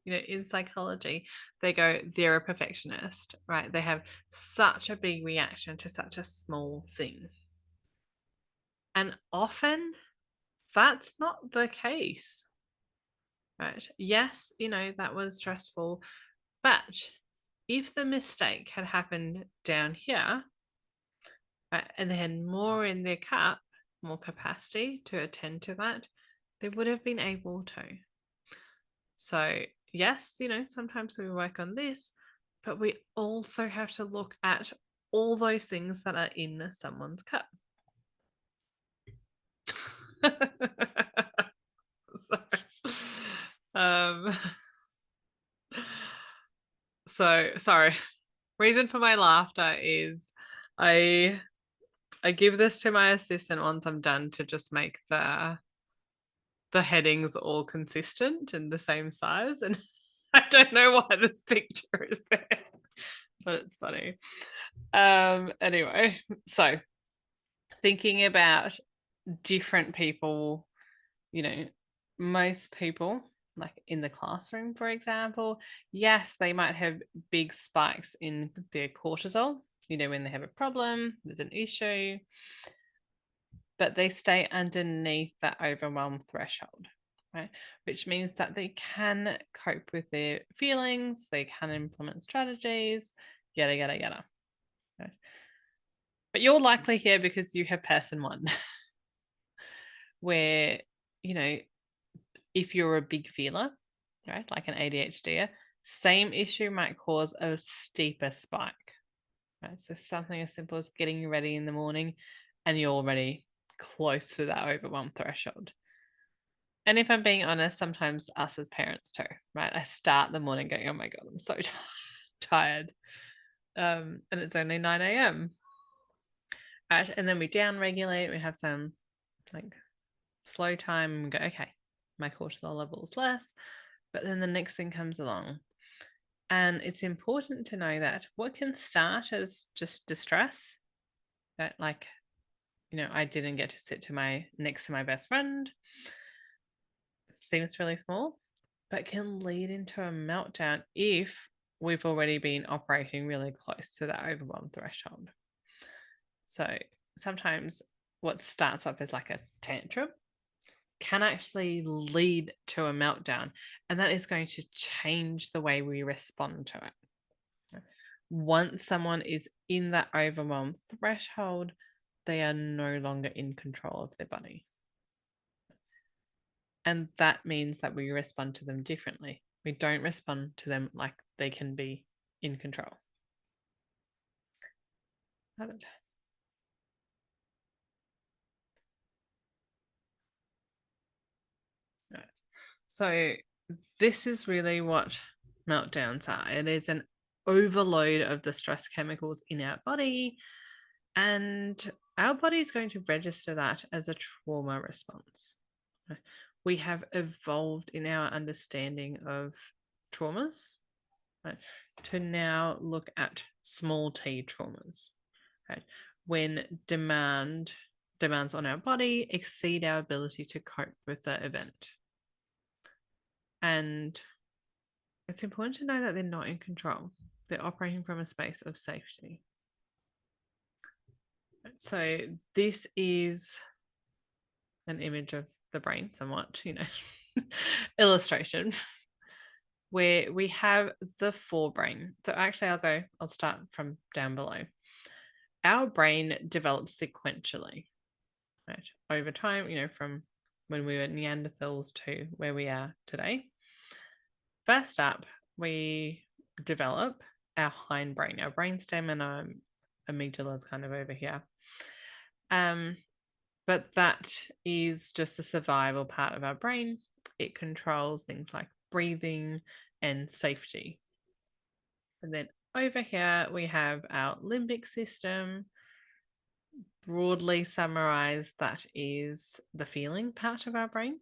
[SPEAKER 1] in psychology, they go, they're a perfectionist, right? They have such a big reaction to such a small thing. And often that's not the case, right? Yes, that was stressful. But if the mistake had happened down here, right, and they had more in their cup, more capacity to attend to that, they would have been able to. So, yes, sometimes we work on this, but we also have to look at all those things that are in someone's cup. So sorry. Reason for my laughter is I give this to my assistant once I'm done to just make the headings all consistent and the same size, and I don't know why this picture is there, but it's funny. Anyway, so thinking about different people, most people, like in the classroom, for example, yes, they might have big spikes in their cortisol, when they have a problem, there's an issue, but they stay underneath that overwhelm threshold, right? Which means that they can cope with their feelings, they can implement strategies, yada, yada, yada. Right? But you're likely here because you have person one, where, if you're a big feeler, right, like an ADHD, same issue might cause a steeper spike, right? So something as simple as getting you ready in the morning and you're already close to that overwhelm threshold. And if I'm being honest, sometimes us as parents too, right? I start the morning going, oh my God, I'm so tired. And it's only 9 a.m. Right? And then we down regulate, we have some like slow time and go, okay, my cortisol level is less. But then the next thing comes along. And it's important to know that what can start as just distress, that like, I didn't get to sit next to my best friend, seems really small, but can lead into a meltdown if we've already been operating really close to that overwhelm threshold. So sometimes what starts off as like a tantrum can actually lead to a meltdown, and that is going to change the way we respond to it. Once someone is in that overwhelm threshold, they are no longer in control of their body. And that means that we respond to them differently. We don't respond to them like they can be in control. Right. So this is really what meltdowns are. It is an overload of the stress chemicals in our body, and our body is going to register that as a trauma response. We have evolved in our understanding of traumas, right, to now look at small t traumas, right, when demands on our body exceed our ability to cope with the event. And it's important to know that they're not in control. They're operating from a space of safety. So this is an image of the brain, somewhat, illustration, where we have the forebrain. So actually I'll start from down below. Our brain develops sequentially, right? Over time, from when we were Neanderthals to where we are today. First up, we develop our hindbrain, our brainstem, and our amygdala is kind of over here. But that is just the survival part of our brain. It controls things like breathing and safety. And then over here, we have our limbic system. Broadly summarized, that is the feeling part of our brain,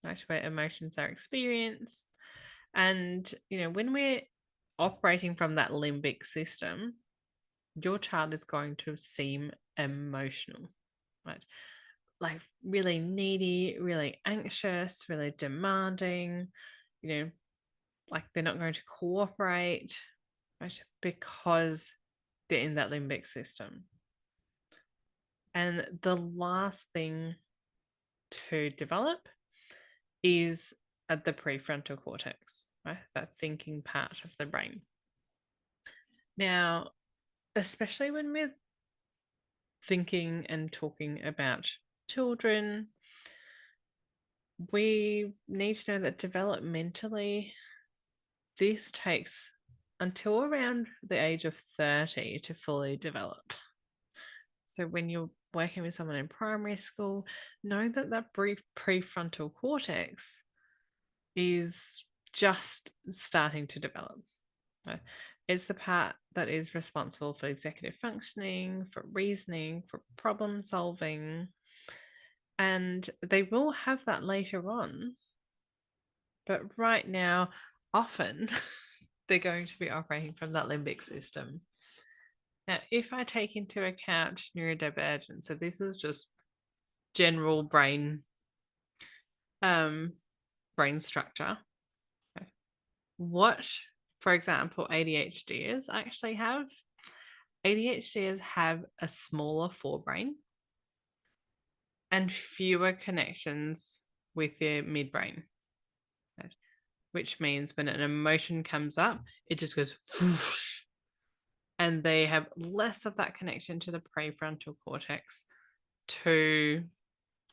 [SPEAKER 1] right, where emotions are experienced. And, when we're operating from that limbic system, your child is going to seem emotional, right? Like really needy, really anxious, really demanding, like they're not going to cooperate, right? Because they're in that limbic system. And the last thing to develop is at the prefrontal cortex, right? That thinking part of the brain. Now, especially when we're thinking and talking about children, we need to know that developmentally, this takes until around the age of 30 to fully develop. So when you're working with someone in primary school, know that that prefrontal cortex is just starting to develop. It's the part that is responsible for executive functioning, for reasoning, for problem solving. And they will have that later on. But right now, often they're going to be operating from that limbic system. Now, if I take into account neurodivergence, so this is just general brain structure. Okay. What, for example, ADHDers actually have? ADHDers have a smaller forebrain and fewer connections with their midbrain, right? Which means when an emotion comes up, it just goes whoosh, and they have less of that connection to the prefrontal cortex to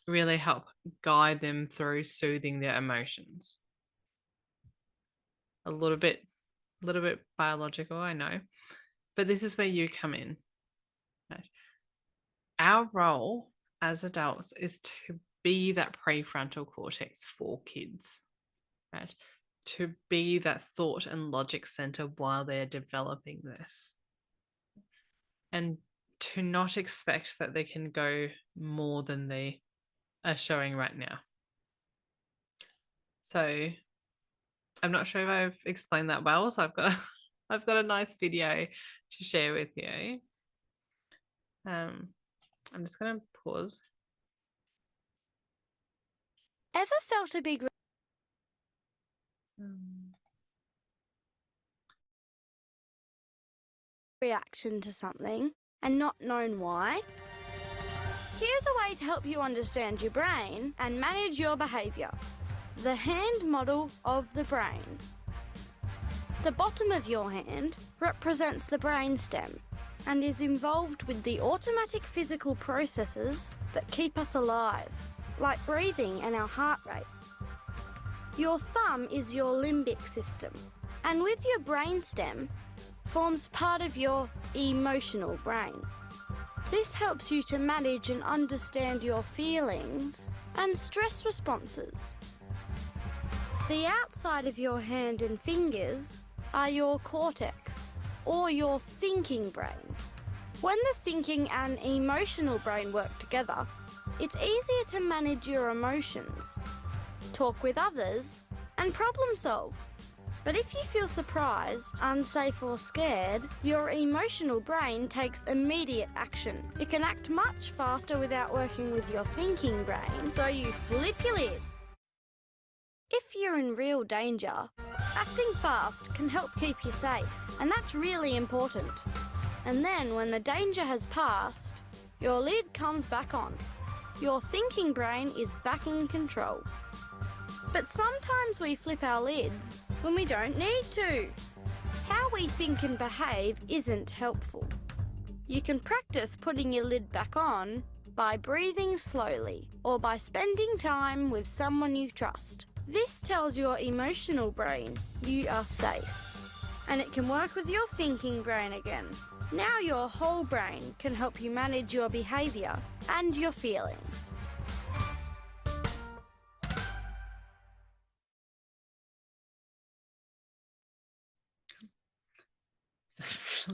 [SPEAKER 1] really help guide them through soothing their emotions. A little bit biological, I know, but this is where you come in. Right? Our role as adults is to be that prefrontal cortex for kids, right? To be that thought and logic center while they're developing this. And to not expect that they can go more than they are showing right now. So I'm not sure if I've explained that well, so I've got a nice video to share with you. I'm just going to pause.
[SPEAKER 8] Ever felt a big reaction to something and not known why? Here's a way to help you understand your brain and manage your behaviour. The hand model of the brain. The bottom of your hand represents the brainstem and is involved with the automatic physical processes that keep us alive, like breathing and our heart rate. Your thumb is your limbic system, and with your brainstem forms part of your emotional brain. This helps you to manage and understand your feelings and stress responses. The outside of your hand and fingers are your cortex, or your thinking brain. When the thinking and emotional brain work together, it's easier to manage your emotions, talk with others, and problem solve. But if you feel surprised, unsafe or scared, your emotional brain takes immediate action. It can act much faster without working with your thinking brain, so you flip your lid. If you're in real danger, acting fast can help keep you safe, and that's really important. And then when the danger has passed, Your lid comes back on. Your thinking brain is back in control. But sometimes we flip our lids when we don't need to. How we think and behave isn't helpful. You can practice putting your lid back on by breathing slowly or by spending time with someone you trust. This tells your emotional brain you are safe, and it can work with your thinking brain again. Now your whole brain can help you manage your behaviour and your feelings.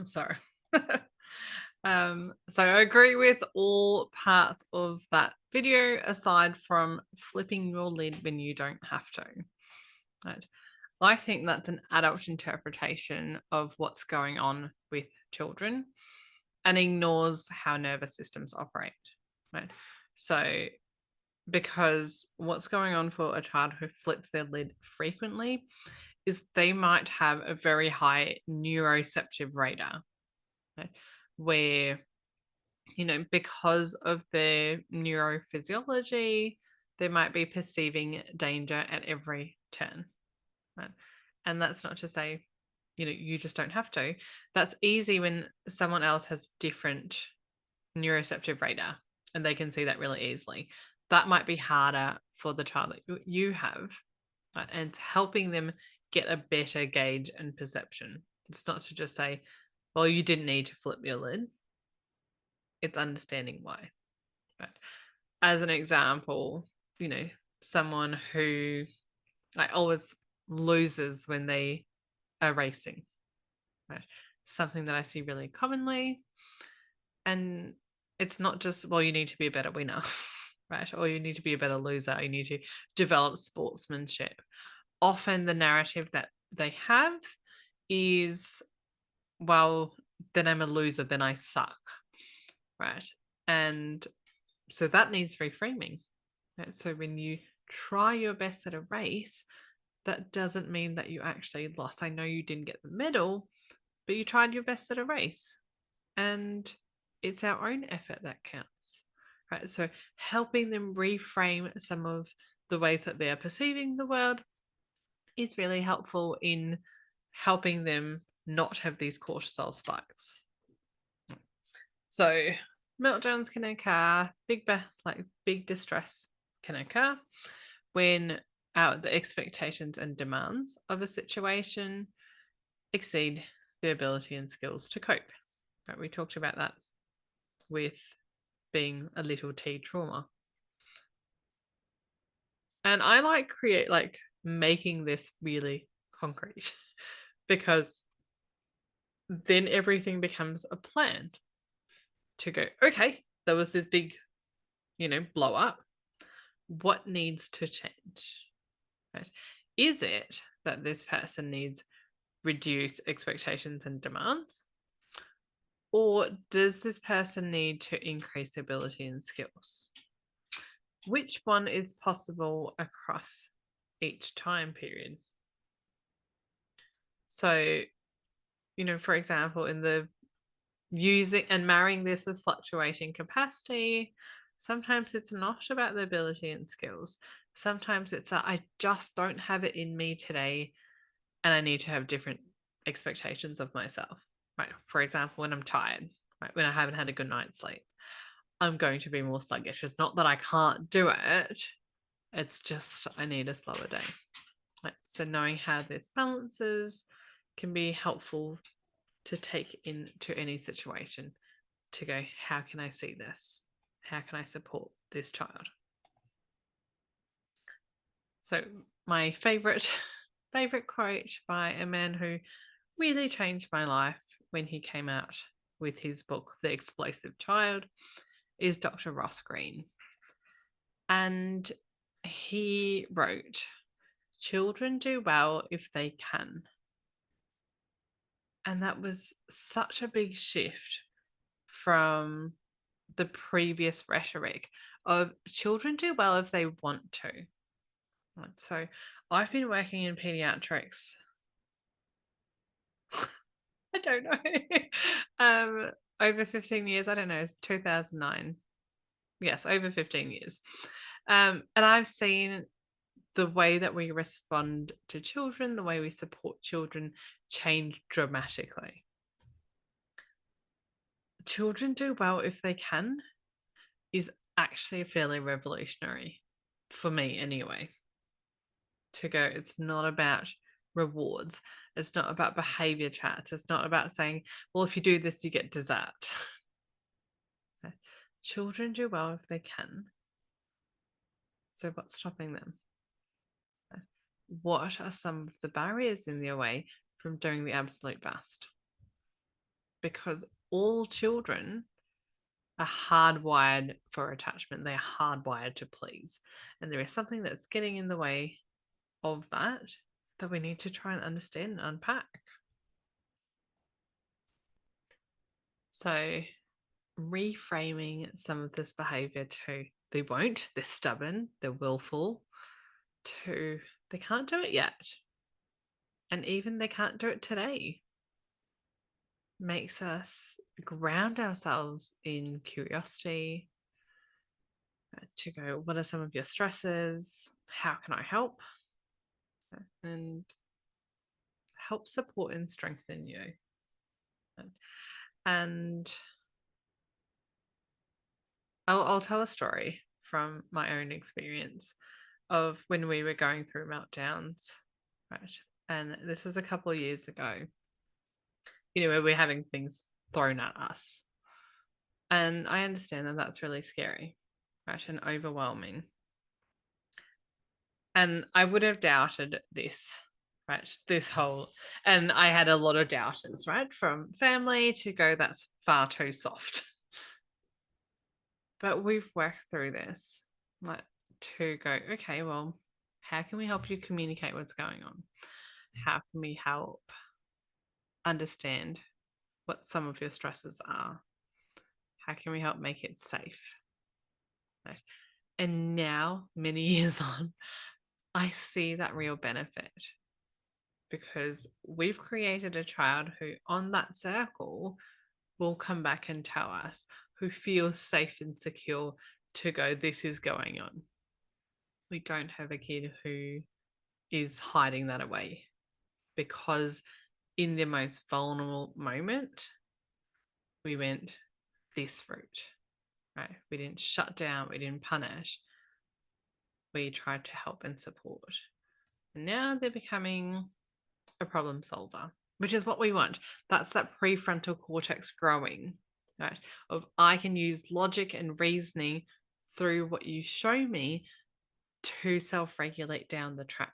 [SPEAKER 1] Sorry. So I agree with all parts of that video aside from flipping your lid when you don't have to. Right. I think that's an adult interpretation of what's going on with children and ignores how nervous systems operate. Right. So because what's going on for a child who flips their lid frequently is they might have a very high neuroceptive radar, right? Where, because of their neurophysiology, they might be perceiving danger at every turn, right? And that's not to say, you just don't have to. That's easy when someone else has different neuroceptive radar and they can see that really easily. That might be harder for the child that you have, right? And it's helping them get a better gauge and perception. It's not to just say, well, you didn't need to flip your lid. It's understanding why. Right. As an example, someone who always loses when they are racing. Right. Something that I see really commonly. And it's not just, well, you need to be a better winner, right? Or you need to be a better loser. You need to develop sportsmanship. Often the narrative that they have is, well, then I'm a loser, then I suck, right? And so that needs reframing. Right? So when you try your best at a race, that doesn't mean that you actually lost. I know you didn't get the medal, but you tried your best at a race. And it's our own effort that counts, right? So helping them reframe some of the ways that they are perceiving the world is really helpful in helping them not have these cortisol spikes. So meltdowns can occur, big distress can occur when the expectations and demands of a situation exceed the ability and skills to cope. Right? We talked about that with being a little T trauma. And I making this really concrete because then everything becomes a plan to go, okay, there was this big, blow up. What needs to change? Right? Is it that this person needs reduced expectations and demands? Or does this person need to increase ability and skills? Which one is possible across each time period? So, for example, in the using and marrying this with fluctuating capacity, sometimes it's not about the ability and skills. Sometimes it's I just don't have it in me today and I need to have different expectations of myself, right? For example, when I'm tired, right? When I haven't had a good night's sleep, I'm going to be more sluggish. It's not that I can't do it. It's just I need a slower day. Right? So knowing how this balances can be helpful to take into any situation to go, how can I see this? How can I support this child? So my favorite quote by a man who really changed my life when he came out with his book, The Explosive Child, is Dr. Ross Greene. And he wrote, "Children do well if they can." And that was such a big shift from the previous rhetoric of children do well if they want to. Right, so I've been working in pediatrics. I don't know. over 15 years. I don't know, it's 2009. Yes, over 15 years. And I've seen the way that we respond to children, the way we support children change dramatically. Children do well if they can is actually fairly revolutionary for me anyway. To go, it's not about rewards. It's not about behavior chats. It's not about saying, well, if you do this, you get dessert. Children do well if they can. So what's stopping them? What are some of the barriers in their way from doing the absolute best? Because all children are hardwired for attachment. They're hardwired to please. And there is something that's getting in the way of that we need to try and understand and unpack. So reframing some of this behavior to they won't, they're stubborn, they're willful, to they can't do it yet. And even they can't do it today. Makes us ground ourselves in curiosity, to go, what are some of your stresses? How can I help? And help support and strengthen you. And I'll tell a story from my own experience of when we were going through meltdowns, right? And this was a couple of years ago, where we're having things thrown at us. And I understand that that's really scary, right? And overwhelming. And I would have doubted this, right? And I had a lot of doubters, right? From family to go, that's far too soft. But we've worked through this, like, to go, okay, well, how can we help you communicate what's going on? How can we help understand what some of your stresses are? How can we help make it safe? Right? And now, many years on, I see that real benefit, because we've created a child who, on that circle, will come back and tell us, who feels safe and secure to go, this is going on. We don't have a kid who is hiding that away, because in the most vulnerable moment, we went this route, right? We didn't shut down, we didn't punish, we tried to help and support. And now they're becoming a problem solver, which is what we want. That's that prefrontal cortex growing, right? Of I can use logic and reasoning through what you show me to self-regulate down the track.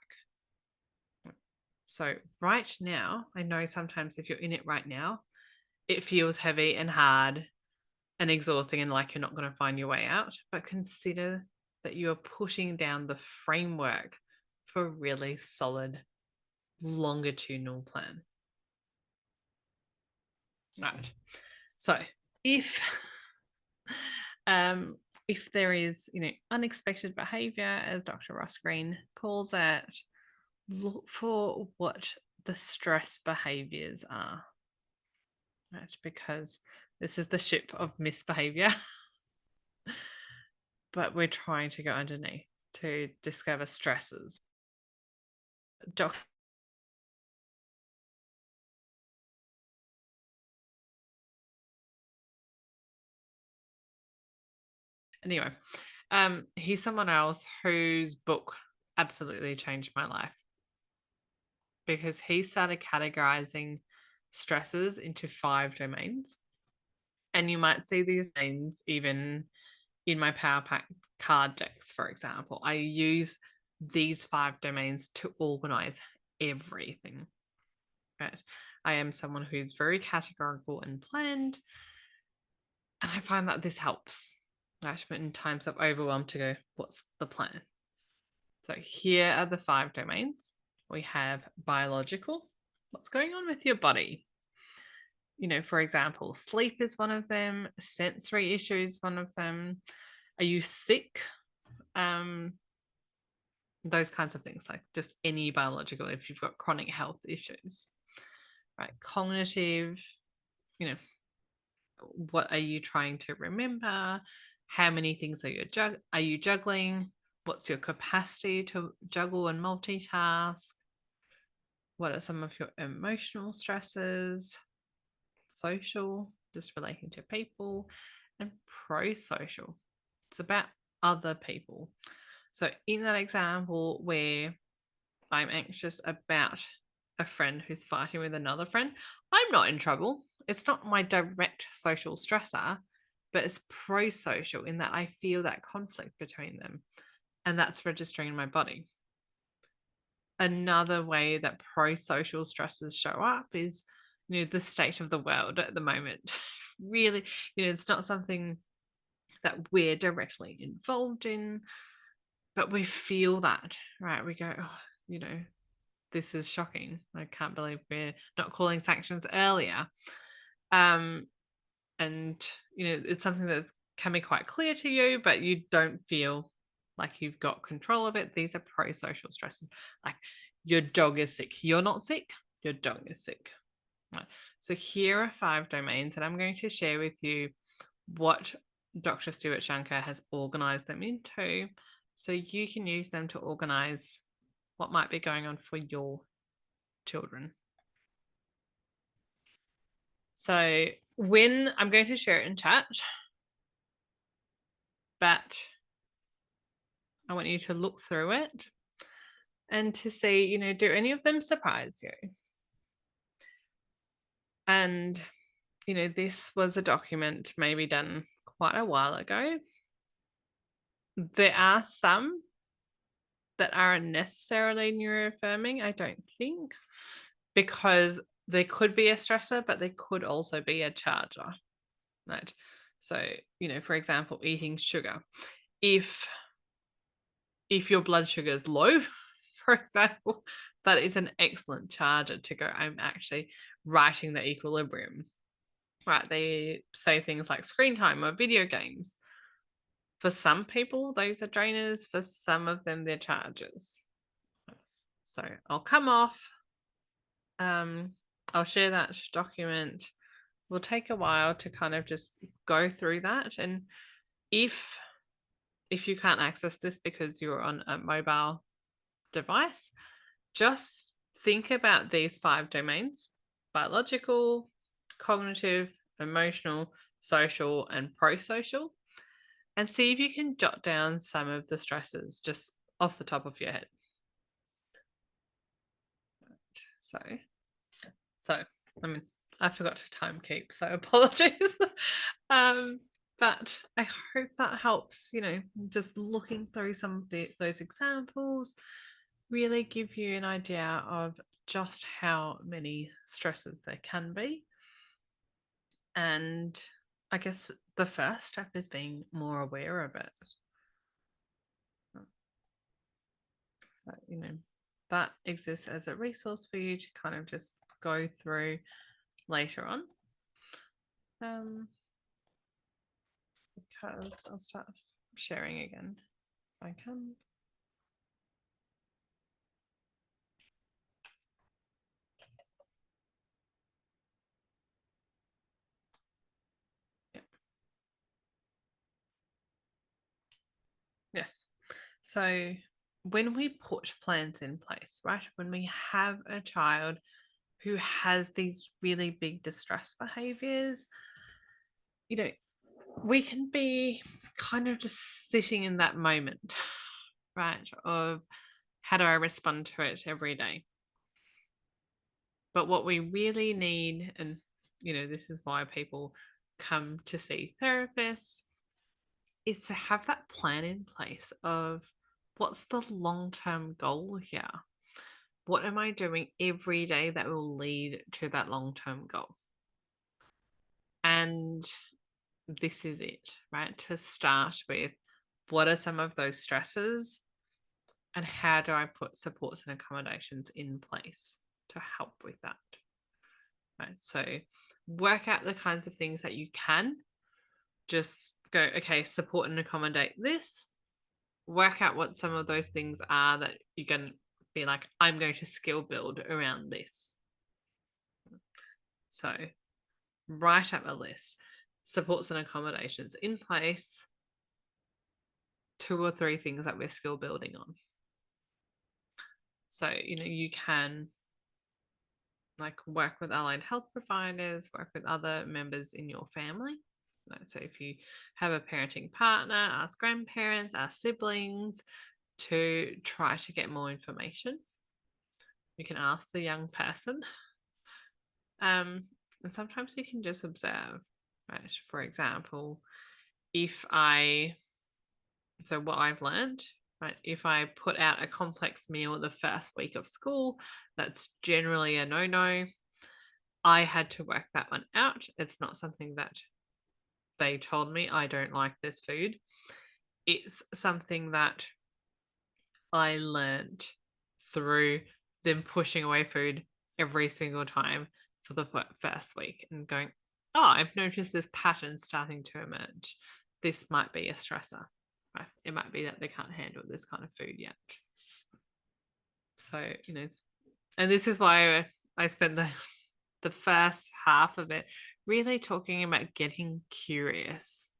[SPEAKER 1] So right now, I know sometimes if you're in it right now, it feels heavy and hard and exhausting and like you're not going to find your way out, but consider that you are pushing down the framework for a really solid longitudinal plan. Right. So if there is, unexpected behavior, as Dr. Ross Green calls it, look for what the stress behaviors are. Right, because this is the ship of misbehavior. But we're trying to go underneath to discover stresses. Anyway, he's someone else whose book absolutely changed my life, because he started categorizing stresses into 5 domains. And you might see these domains even in my Power Pack card decks, for example. I use these 5 domains to organize everything. Right? I am someone who's very categorical and planned, and I find that this helps, right? But in times of overwhelm, to go, what's the plan? So here are the 5 domains. We have biological. What's going on with your body? For example, sleep is one of them. Sensory issues, one of them. Are you sick? Those kinds of things, like just any biological, if you've got chronic health issues, right? Cognitive, what are you trying to remember? How many things are you juggling? What's your capacity to juggle and multitask? What are some of your emotional stresses? Social, just relating to people, and pro-social. It's about other people. So in that example where I'm anxious about a friend who's fighting with another friend, I'm not in trouble. It's not my direct social stressor, but it's pro-social in that I feel that conflict between them, and that's registering in my body. Another way that pro-social stresses show up is, the state of the world at the moment. Really, it's not something that we're directly involved in, but we feel that, right? We go, oh, this is shocking. I can't believe we're not calling sanctions earlier. And it's something that can be quite clear to you, but you don't feel like you've got control of it. These are pro-social stresses. Like your dog is sick. You're not sick. Your dog is sick. Right. So here are 5 domains, and I'm going to share with you what Dr. Stuart Shankar has organized them into, so you can use them to organize what might be going on for your children. So when I'm going to share it in chat, but I want you to look through it and to see, do any of them surprise you? And, this was a document maybe done quite a while ago. There are some that aren't necessarily neuroaffirming, I don't think, because there could be a stressor, but there could also be a charger, right? So, for example, eating sugar. If your blood sugar is low, for example, that is an excellent charger to go, I'm actually righting the equilibrium, right? They say things like screen time or video games. For some people, those are drainers. For some of them, they're chargers. So I'll come off. I'll share that document. Will take a while to kind of just go through that. And if you can't access this because you're on a mobile device, just think about these 5 domains: biological, cognitive, emotional, social, and pro-social, and see if you can jot down some of the stresses just off the top of your head. So I forgot to time keep, so apologies. But I hope that helps, just looking through some of those examples really give you an idea of just how many stresses there can be. And I guess the first step is being more aware of it. So, that exists as a resource for you to kind of just go through later on. Because I'll start sharing again if I can. Yeah. Yes. So when we put plans in place, right, when we have a child who has these really big distress behaviors, we can be kind of just sitting in that moment, right, of how do I respond to it every day? But what we really need, and this is why people come to see therapists, is to have that plan in place of what's the long-term goal here? What am I doing every day that will lead to that long-term goal? And this is it, right? To start with, what are some of those stresses and how do I put supports and accommodations in place to help with that? Right. So work out the kinds of things that you can. Just go, okay, support and accommodate this. Work out what some of those things are that you're going to be like, I'm going to skill build around this. So write up a list. supports and accommodations in place, 2 or 3 things that we're skill building on. So, you can work with allied health providers, work with other members in your family. So if you have a parenting partner, ask grandparents, ask siblings to try to get more information. You can ask the young person. And sometimes you can just observe, right? For example, so what I've learned, right? If I put out a complex meal the first week of school, that's generally a no-no. I had to work that one out. It's not something that they told me, I don't like this food. It's something that I learned through them pushing away food every single time for the first week and going, oh, I've noticed this pattern starting to emerge. This might be a stressor. Right? It might be that they can't handle this kind of food yet. So, and this is why I spent the first half of it really talking about getting curious,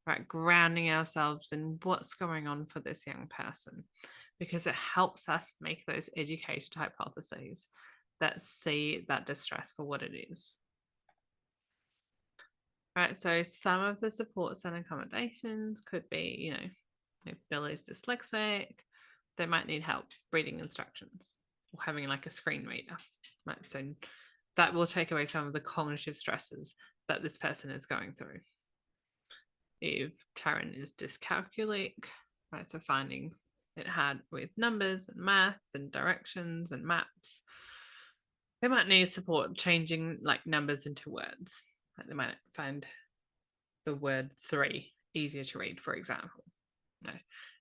[SPEAKER 1] right? Grounding ourselves in what's going on for this young person, because it helps us make those educated hypotheses that see that distress for what it is. Right, so some of the supports and accommodations could be, if Billy's dyslexic, they might need help reading instructions or having a screen reader, right? So that will take away some of the cognitive stresses that this person is going through. If Taryn is dyscalculic, right, so finding it hard with numbers and math and directions and maps, they might need support changing numbers into words. They might find the word 3 easier to read, for example.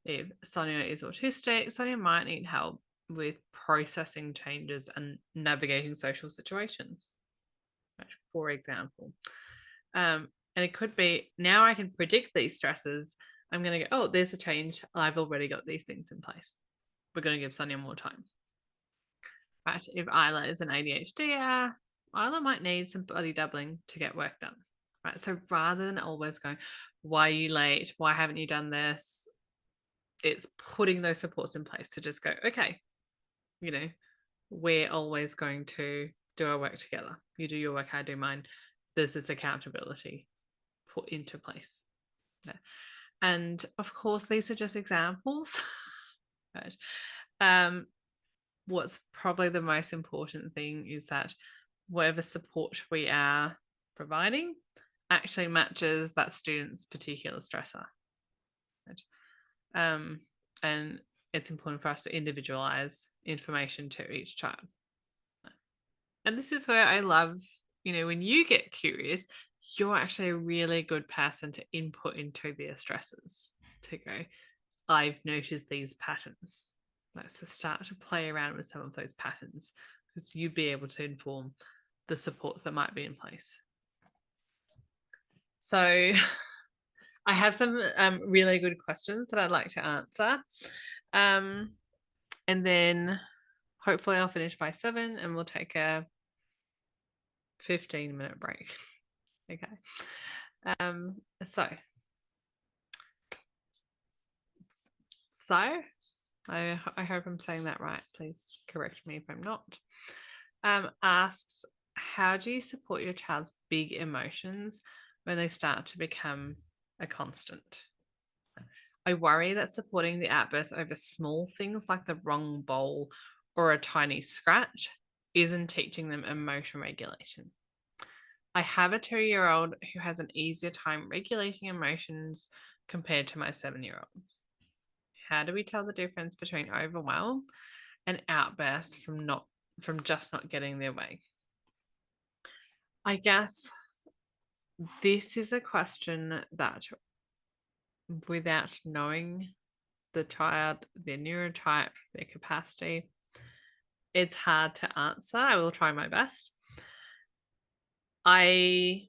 [SPEAKER 1] If Sonia is autistic, Sonia might need help with processing changes and navigating social situations, right, for example. And it could be, now I can predict these stresses. I'm going to go, oh, there's a change. I've already got these things in place. We're going to give Sonia more time. Right? If Isla is an ADHDer, Isla might need some body doubling to get work done. Right? So rather than always going, why are you late? Why haven't you done this? It's putting those supports in place to just go, okay, we're always going to do our work together. You do your work, I do mine. There's this accountability put into place. And of course, these are just examples. Right? What's probably the most important thing is that whatever support we are providing actually matches that student's particular stressor. Right? And it's important for us to individualize information to each child. And this is where I love, when you get curious, you're actually a really good person to input into their stresses, to go, I've noticed these patterns. Let's just start to play around with some of those patterns, because you'd be able to inform the supports that might be in place. So I have some really good questions that I'd like to answer. And then hopefully I'll finish by 7 and we'll take a 15-minute break. Okay. So I hope I'm saying that right. Please correct me if I'm not. Asks, how do you support your child's big emotions when they start to become a constant? I worry that supporting the outbursts over small things like the wrong bowl or a tiny scratch isn't teaching them emotion regulation. I have a 2-year-old who has an easier time regulating emotions compared to my 7-year-old. How do we tell the difference between overwhelm and outbursts from just not getting their way? I guess this is a question that, without knowing the child, their neurotype, their capacity, it's hard to answer. I will try my best. I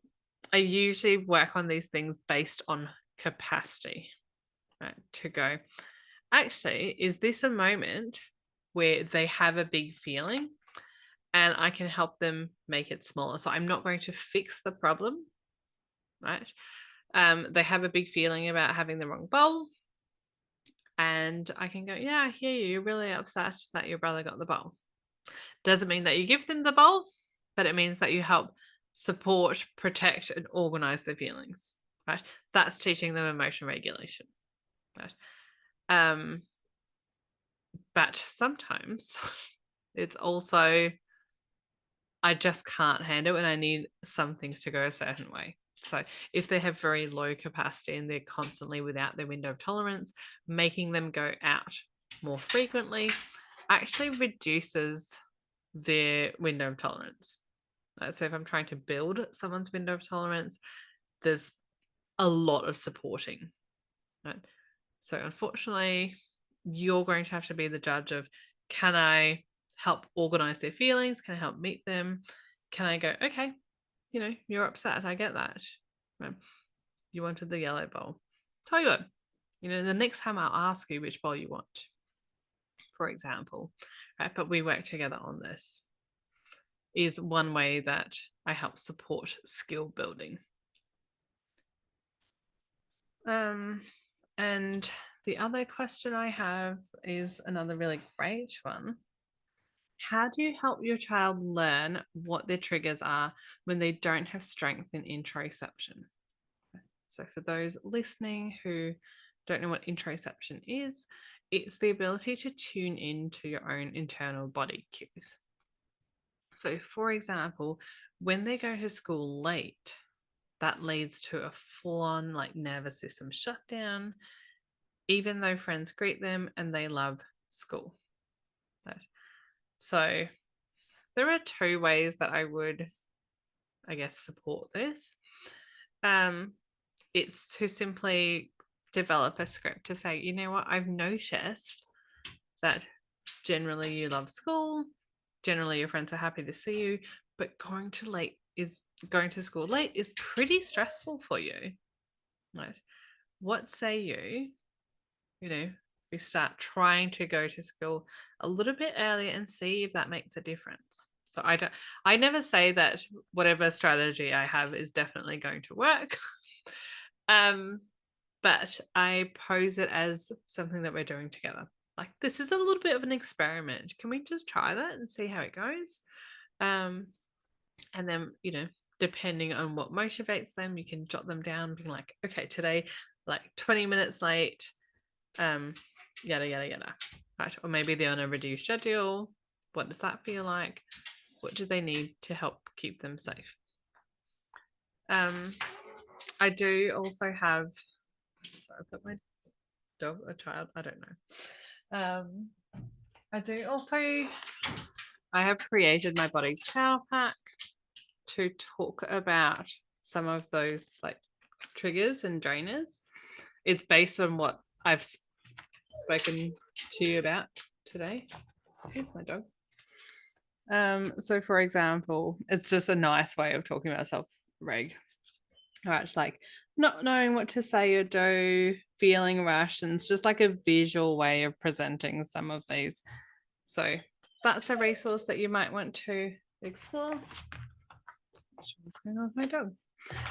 [SPEAKER 1] usually work on these things based on capacity, right? To go, actually, is this a moment where they have a big feeling and I can help them make it smaller? So I'm not going to fix the problem. right? They have a big feeling about having the wrong bowl, and I can go, yeah, I hear you. You're really upset that your brother got the bowl. Doesn't mean that you give them the bowl, but it means that you help support, protect, and organize their feelings, right? That's teaching them emotion regulation, right? But sometimes it's also, I just can't handle it and I need some things to go a certain way. So if they have very low capacity and they're constantly without their window of tolerance, making them go out more frequently actually reduces their window of tolerance. So if I'm trying to build someone's window of tolerance, there's a lot of supporting, right? So unfortunately, you're going to have to be the judge of, can I help organize their feelings? Can I help meet them? Can I go, okay, you're upset. I get that. Right? You wanted the yellow bowl. Tell you what, the next time I'll ask you which bowl you want, for example, right? But we work together on this is one way that I help support skill building. And the other question I have is another really great one. How do you help your child learn what their triggers are when they don't have strength in interoception? So for those listening who don't know what interoception is, it's the ability to tune in to your own internal body cues. So for example, when they go to school late, that leads to a full-on nervous system shutdown, even though friends greet them and they love school. Right? So there are two ways that I would, I guess, support this. It's to simply develop a script to say, you know what, I've noticed that generally you love school, generally your friends are happy to see you, but going to school late is pretty stressful for you. Right? What say you, we start trying to go to school a little bit earlier and see if that makes a difference. So I never say that whatever strategy I have is definitely going to work. But I pose it as something that we're doing together. Like, this is a little bit of an experiment. Can we just try that and see how it goes? And then, depending on what motivates them, you can jot them down, being like, okay, today, 20 minutes late, yada, yada, yada. Right? Or maybe they're on a reduced schedule. What does that feel like? What do they need to help keep them safe? I do also have, sorry, I put my dog or child, I don't know. I do also, I have created my body's power pack to talk about some of those triggers and drainers. It's based on what I've spoken to you about today. Here's my dog. So for example, it's just a nice way of talking about self-reg. Right, it's like not knowing what to say or do, feeling rushed, and it's just like a visual way of presenting some of these. So that's a resource that you might want to explore. What's going on with my dog?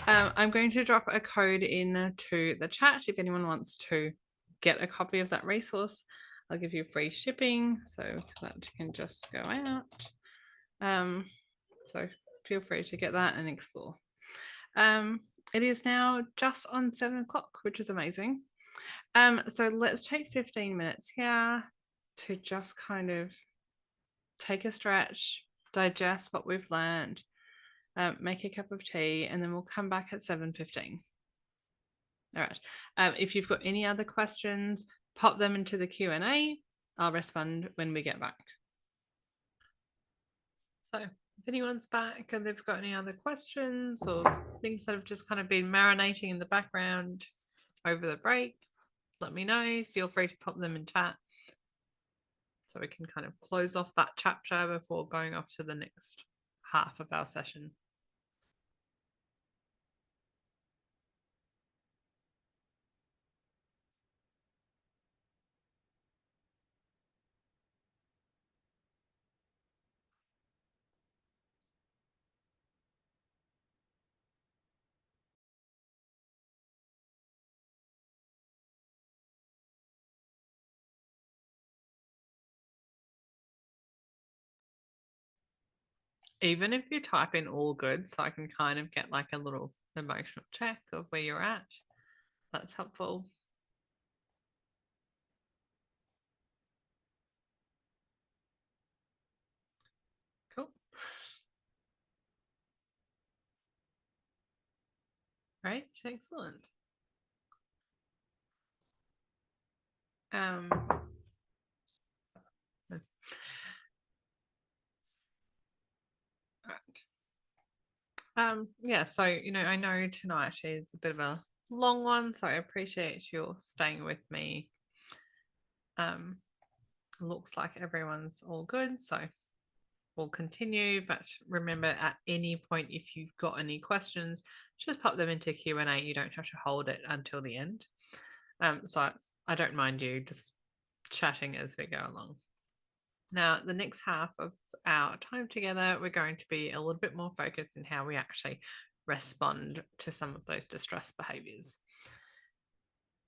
[SPEAKER 1] I'm going to drop a code into the chat if anyone wants to get a copy of that resource. I'll give you free shipping, so that can just go out. So feel free to get that and explore. It is now just on 7 o'clock, which is amazing. So let's take 15 minutes here to just kind of take a stretch, digest what we've learned, make a cup of tea, and then we'll come back at 7:15. All right. If you've got any other questions, pop them into the Q&A. I'll respond when we get back. So if anyone's back and they've got any other questions or things that have just kind of been marinating in the background over the break, let me know. Feel free to pop them in chat so we can kind of close off that chapter before going off to the next half of our session. even if you type in all good, so I can kind of get like a little emotional check of where you're at, that's helpful. Cool. Great, excellent. Yeah, so I know tonight is a bit of a long one, so I appreciate your staying with me. Looks like everyone's all good, so we'll continue, but remember, at any point, if you've got any questions, just pop them into Q&A. You don't have to hold it until the end. So I don't mind you just chatting as we go along. Now, the next half of our time together, we're going to be a little bit more focused in how we actually respond to some of those distress behaviors.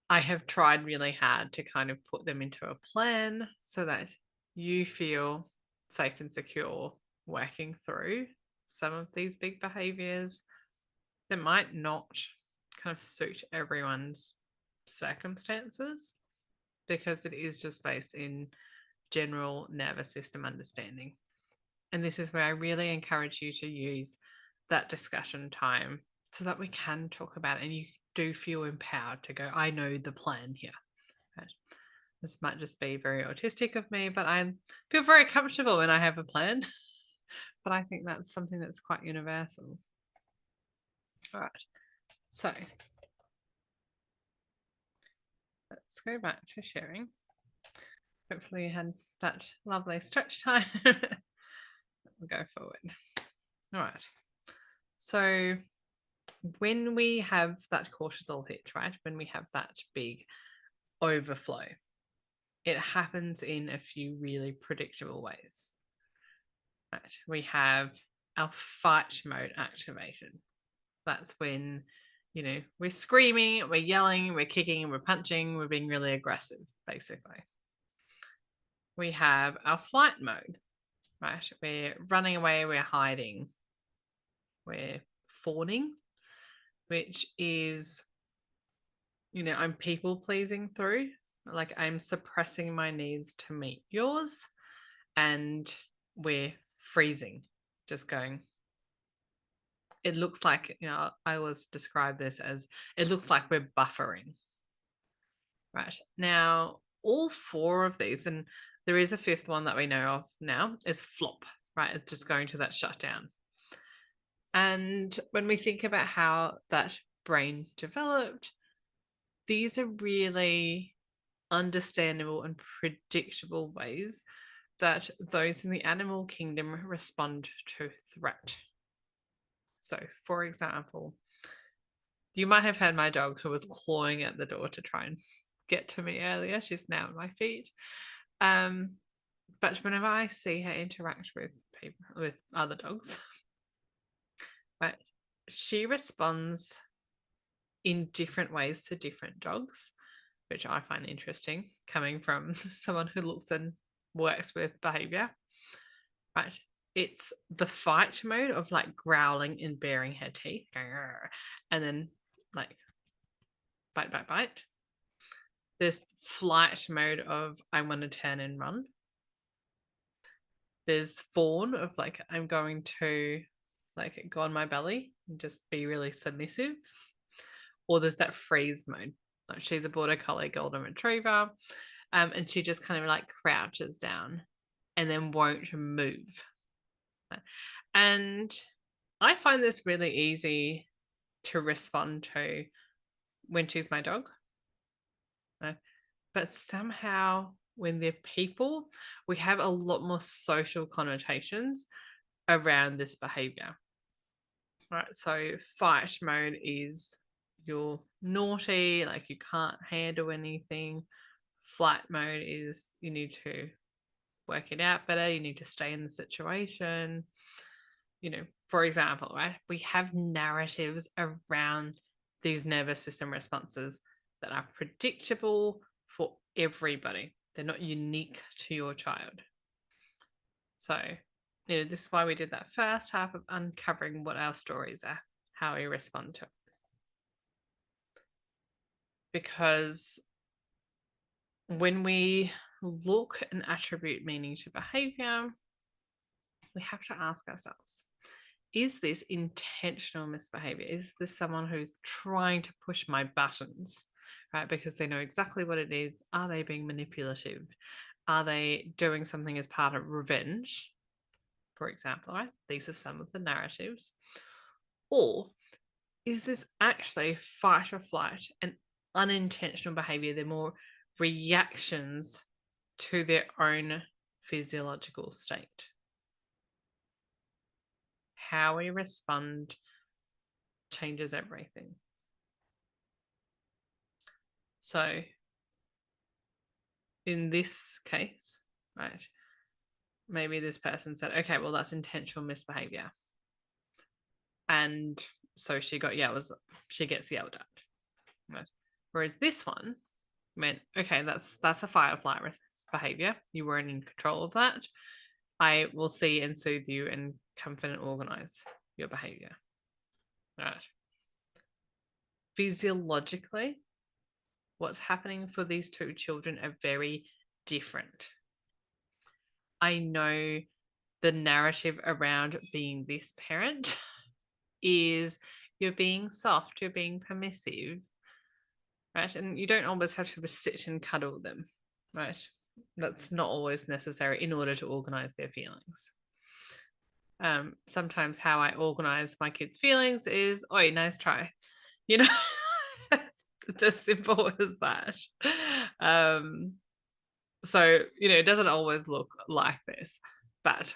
[SPEAKER 1] I have tried really hard to kind of put them into a plan so that you feel safe and secure working through some of these big behaviors that might not kind of suit everyone's circumstances, because it is just based in general nervous system understanding. And this is where I really encourage you to use that discussion time so that we can talk about it and you do feel empowered to go, I know the plan here. Right? This might just be very autistic of me, but I feel very comfortable when I have a plan. But I think that's something that's quite universal. All right. So let's go back to sharing. Hopefully you had that lovely stretch time. We'll go forward. All right. So when we have that cortisol hit, right, when we have that big overflow, it happens in a few really predictable ways. Right. We have our fight mode activated. That's when, we're screaming, we're yelling, we're kicking, we're punching, we're being really aggressive, basically. We have our flight mode, right? We're running away, we're hiding, we're fawning, which is, I'm people pleasing through, like I'm suppressing my needs to meet yours, and we're freezing, just going. It looks like, I always describe this as, it looks like we're buffering. Right. Now, all four of these, and there is a fifth one that we know of now, is flop, right? It's just going to that shutdown. And when we think about how that brain developed, these are really understandable and predictable ways that those in the animal kingdom respond to threat. So, for example, you might have had my dog who was clawing at the door to try and get to me earlier. She's now at my feet. But whenever I see her interact with people, with other dogs, right, she responds in different ways to different dogs, which I find interesting, coming from someone who looks and works with behavior. Right. It's the fight mode of like growling and baring her teeth, and then like bite, bite, bite. There's flight mode of I want to turn and run. There's fawn of like I'm going to like go on my belly and just be really submissive. Or there's that freeze mode. Like she's a border collie golden retriever, and she just kind of like crouches down and then won't move. And I find this really easy to respond to when she's my dog. But somehow when they're people, we have a lot more social connotations around this behavior. Right. So fight mode is you're naughty, like you can't handle anything. Flight mode is you need to work it out better, you need to stay in the situation. For example, right, we have narratives around these nervous system responses that are predictable for everybody. They're not unique to your child. So this is why we did that first half of uncovering what our stories are, how we respond to it. Because when we look and attribute meaning to behavior, we have to ask ourselves, is this intentional misbehavior? Is this someone who's trying to push my buttons, right? Because they know exactly what it is. Are they being manipulative? Are they doing something as part of revenge, for example, right? These are some of the narratives. Or is this actually fight or flight and unintentional behavior? They're more reactions to their own physiological state. How we respond changes everything. So in this case, right, maybe this person said, okay, well, that's intentional misbehavior. And so she gets yelled at. Right? Whereas this one meant, okay, that's a fight or flight behavior. You weren't in control of that. I will see and soothe you and comfort and organize your behavior. Right. Physiologically, what's happening for these two children are very different. I know the narrative around being this parent is you're being soft, you're being permissive, right? And you don't always have to sit and cuddle them, right? That's not always necessary in order to organize their feelings. Sometimes how I organize my kids' feelings is, "Oi, nice try," you know. It's as simple as that. So it doesn't always look like this, but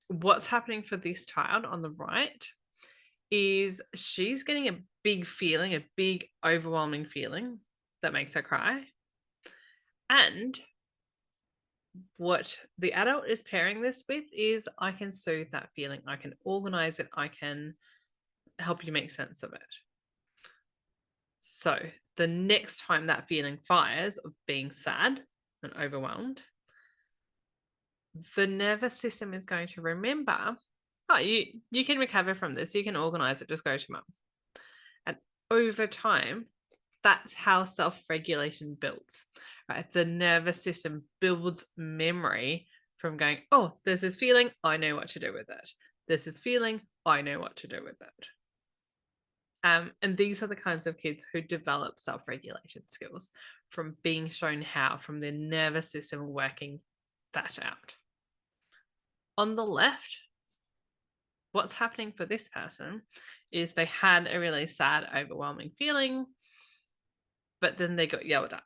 [SPEAKER 1] what's happening for this child on the right is she's getting a big feeling, a big overwhelming feeling that makes her cry. And what the adult is pairing this with is, I can soothe that feeling, I can organize it, I can help you make sense of it. So the next time that feeling fires of being sad and overwhelmed, the nervous system is going to remember, oh, you can recover from this, you can organize it, just go to mum. And over time, that's how self-regulation builds, right? The nervous system builds memory from going, oh, there's this feeling, I know what to do with it. There's this feeling, I know what to do with it. And these are the kinds of kids who develop self-regulation skills from being shown how, from their nervous system working that out. On the left, what's happening for this person is they had a really sad, overwhelming feeling, but then they got yelled at.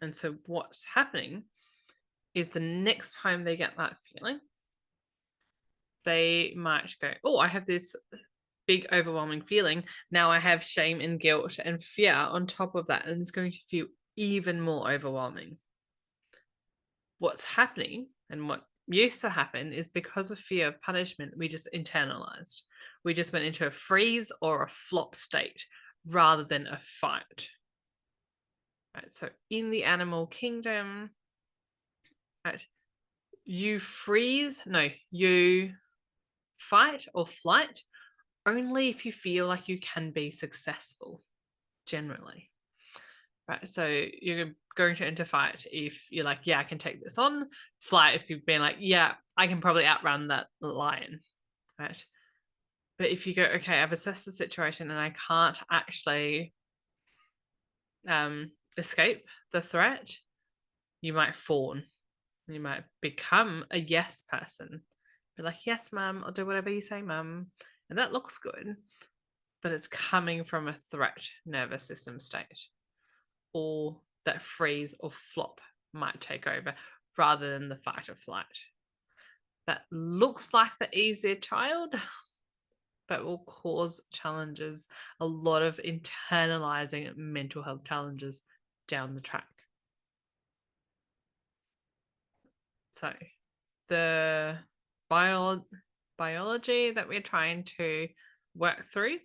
[SPEAKER 1] And so what's happening is the next time they get that feeling, they might go, oh, I have this big overwhelming feeling. Now I have shame and guilt and fear on top of that, and it's going to feel even more overwhelming. What's happening and what used to happen is, because of fear of punishment, we just internalized. We just went into a freeze or a flop state rather than a fight. Right, so in the animal kingdom, right, you fight or flight only if you feel like you can be successful, generally. Right, so you're going to enter fight if you're like, yeah, I can take this on. Flight if you've been like, yeah, I can probably outrun that lion, right? But if you go, okay, I've assessed the situation and I can't actually escape the threat, you might fawn. You might become a yes person. Be like, yes, mum, I'll do whatever you say, mum. And that looks good, but it's coming from a threat nervous system state. Or that freeze or flop might take over rather than the fight or flight. That looks like the easier child, but will cause challenges, a lot of internalizing mental health challenges down the track. So the biology that we're trying to work through,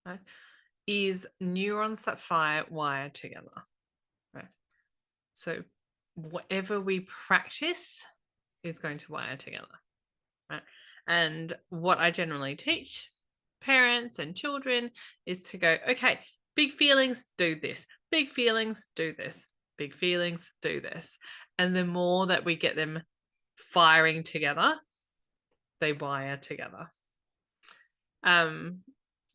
[SPEAKER 1] right, is neurons that fire wire together. Right? So whatever we practice is going to wire together, right? And what I generally teach parents and children is to go, okay, big feelings, do this. Big feelings, do this. Big feelings, do this. And the more that we get them firing together, they wire together.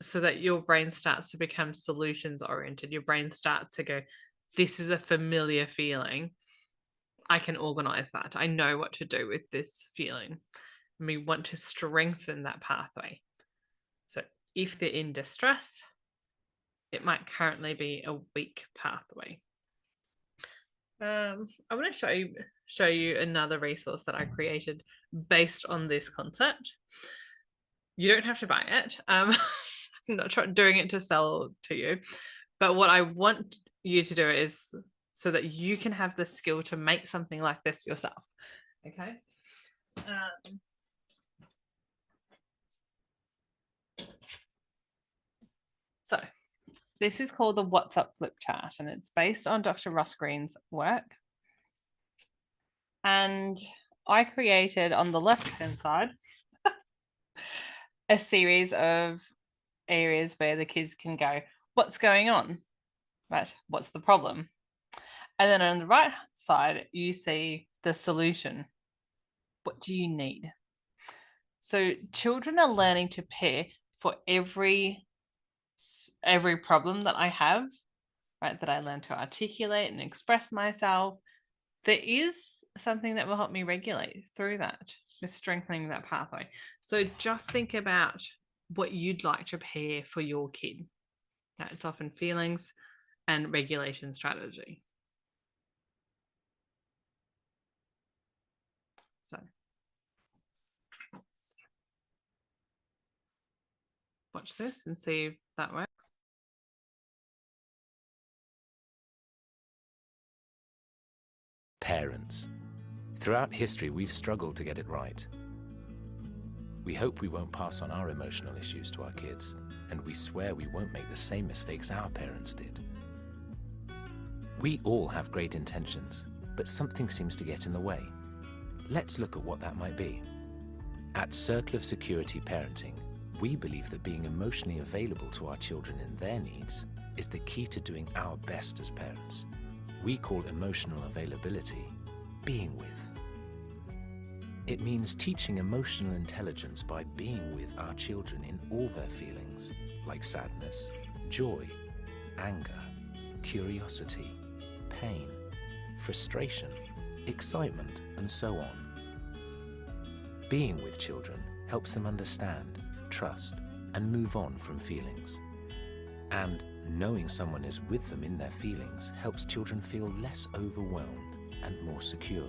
[SPEAKER 1] So that your brain starts to become solutions oriented. Your brain starts to go, this is a familiar feeling. I can organize that. I know what to do with this feeling. And we want to strengthen that pathway. So if they're in distress, it might currently be a weak pathway. I want to show you another resource that I created based on this concept. You don't have to buy it. I'm not doing it to sell to you, but what I want you to do is so that you can have the skill to make something like this yourself. Okay. So this is called the What's Up flip chart, and it's based on Dr. Ross Green's work. And I created on the left-hand side a series of areas where the kids can go, what's going on? Right? What's the problem? And then on the right side, you see the solution. What do you need? So children are learning to pair for every problem that I have, right? That I learn to articulate and express myself. There is something that will help me regulate through that, just strengthening that pathway. So just think about what you'd like to pair for your kid. Now, it's often feelings and regulation strategy. So let's watch this and see if that works.
[SPEAKER 9] Parents. Throughout history, we've struggled to get it right. We hope we won't pass on our emotional issues to our kids, and we swear we won't make the same mistakes our parents did. We all have great intentions, but something seems to get in the way. Let's look at what that might be. At Circle of Security Parenting, we believe that being emotionally available to our children and their needs is the key to doing our best as parents. We call emotional availability being with. It means teaching emotional intelligence by being with our children in all their feelings, like sadness, joy, anger, curiosity, pain, frustration, excitement, and so on. Being with children helps them understand, trust, and move on from feelings. And knowing someone is with them in their feelings helps children feel less overwhelmed and more secure.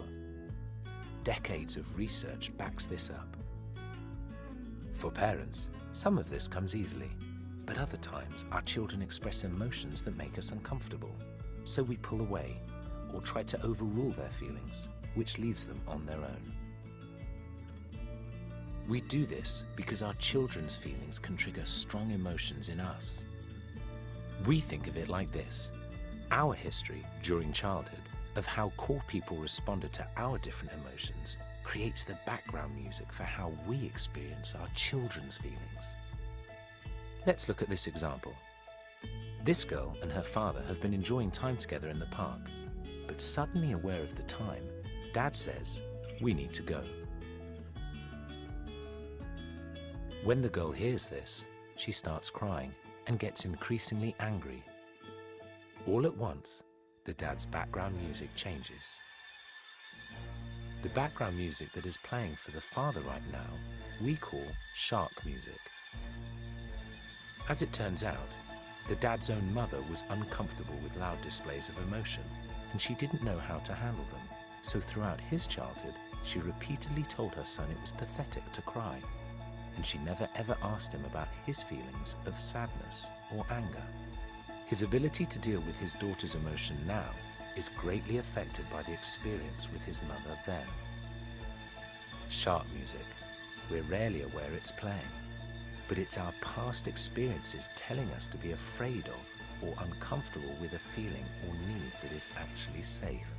[SPEAKER 9] Decades of research backs this up. For parents, some of this comes easily, but other times our children express emotions that make us uncomfortable, so we pull away or try to overrule their feelings, which leaves them on their own. We do this because our children's feelings can trigger strong emotions in us. We think of it like this: our history during childhood of how core people responded to our different emotions creates the background music for how we experience our children's feelings. Let's look at this example. This girl and her father have been enjoying time together in the park, but suddenly aware of the time, Dad says, "We need to go." When the girl hears this, she starts crying and gets increasingly angry. All at once, the dad's background music changes. The background music that is playing for the father right now, we call shark music. As it turns out, the dad's own mother was uncomfortable with loud displays of emotion, and she didn't know how to handle them. So throughout his childhood, she repeatedly told her son it was pathetic to cry, and she never ever asked him about his feelings of sadness or anger. His ability to deal with his daughter's emotion now is greatly affected by the experience with his mother then. Shark music, we're rarely aware it's playing, but it's our past experiences telling us to be afraid of or uncomfortable with a feeling or need that is actually safe.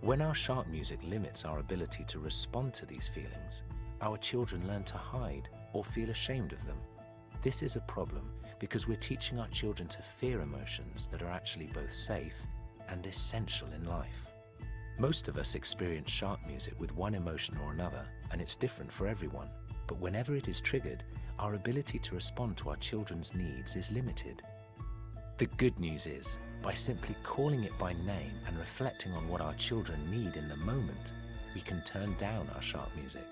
[SPEAKER 9] When our sharp music limits our ability to respond to these feelings, our children learn to hide or feel ashamed of them. This is a problem because we're teaching our children to fear emotions that are actually both safe and essential in life. Most of us experience sharp music with one emotion or another, and it's different for everyone. But whenever it is triggered, our ability to respond to our children's needs is limited. The good news is, by simply calling it by name and reflecting on what our children need in the moment, we can turn down our sharp music.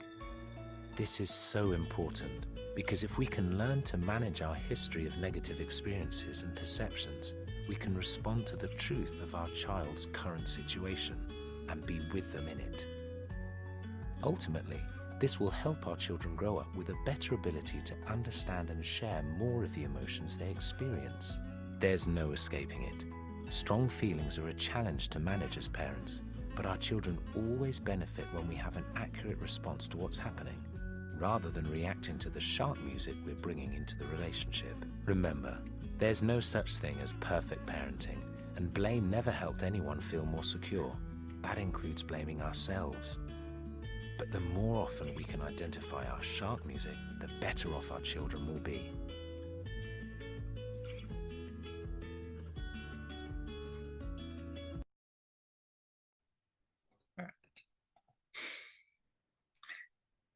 [SPEAKER 9] This is so important because if we can learn to manage our history of negative experiences and perceptions, we can respond to the truth of our child's current situation and be with them in it. Ultimately, this will help our children grow up with a better ability to understand and share more of the emotions they experience. There's no escaping it. Strong feelings are a challenge to manage as parents, but our children always benefit when we have an accurate response to what's happening, rather than reacting to the sharp music we're bringing into the relationship. Remember, there's no such thing as perfect parenting, and blame never helped anyone feel more secure. That includes blaming ourselves. But the more often we can identify our sharp music, the better off our children will be.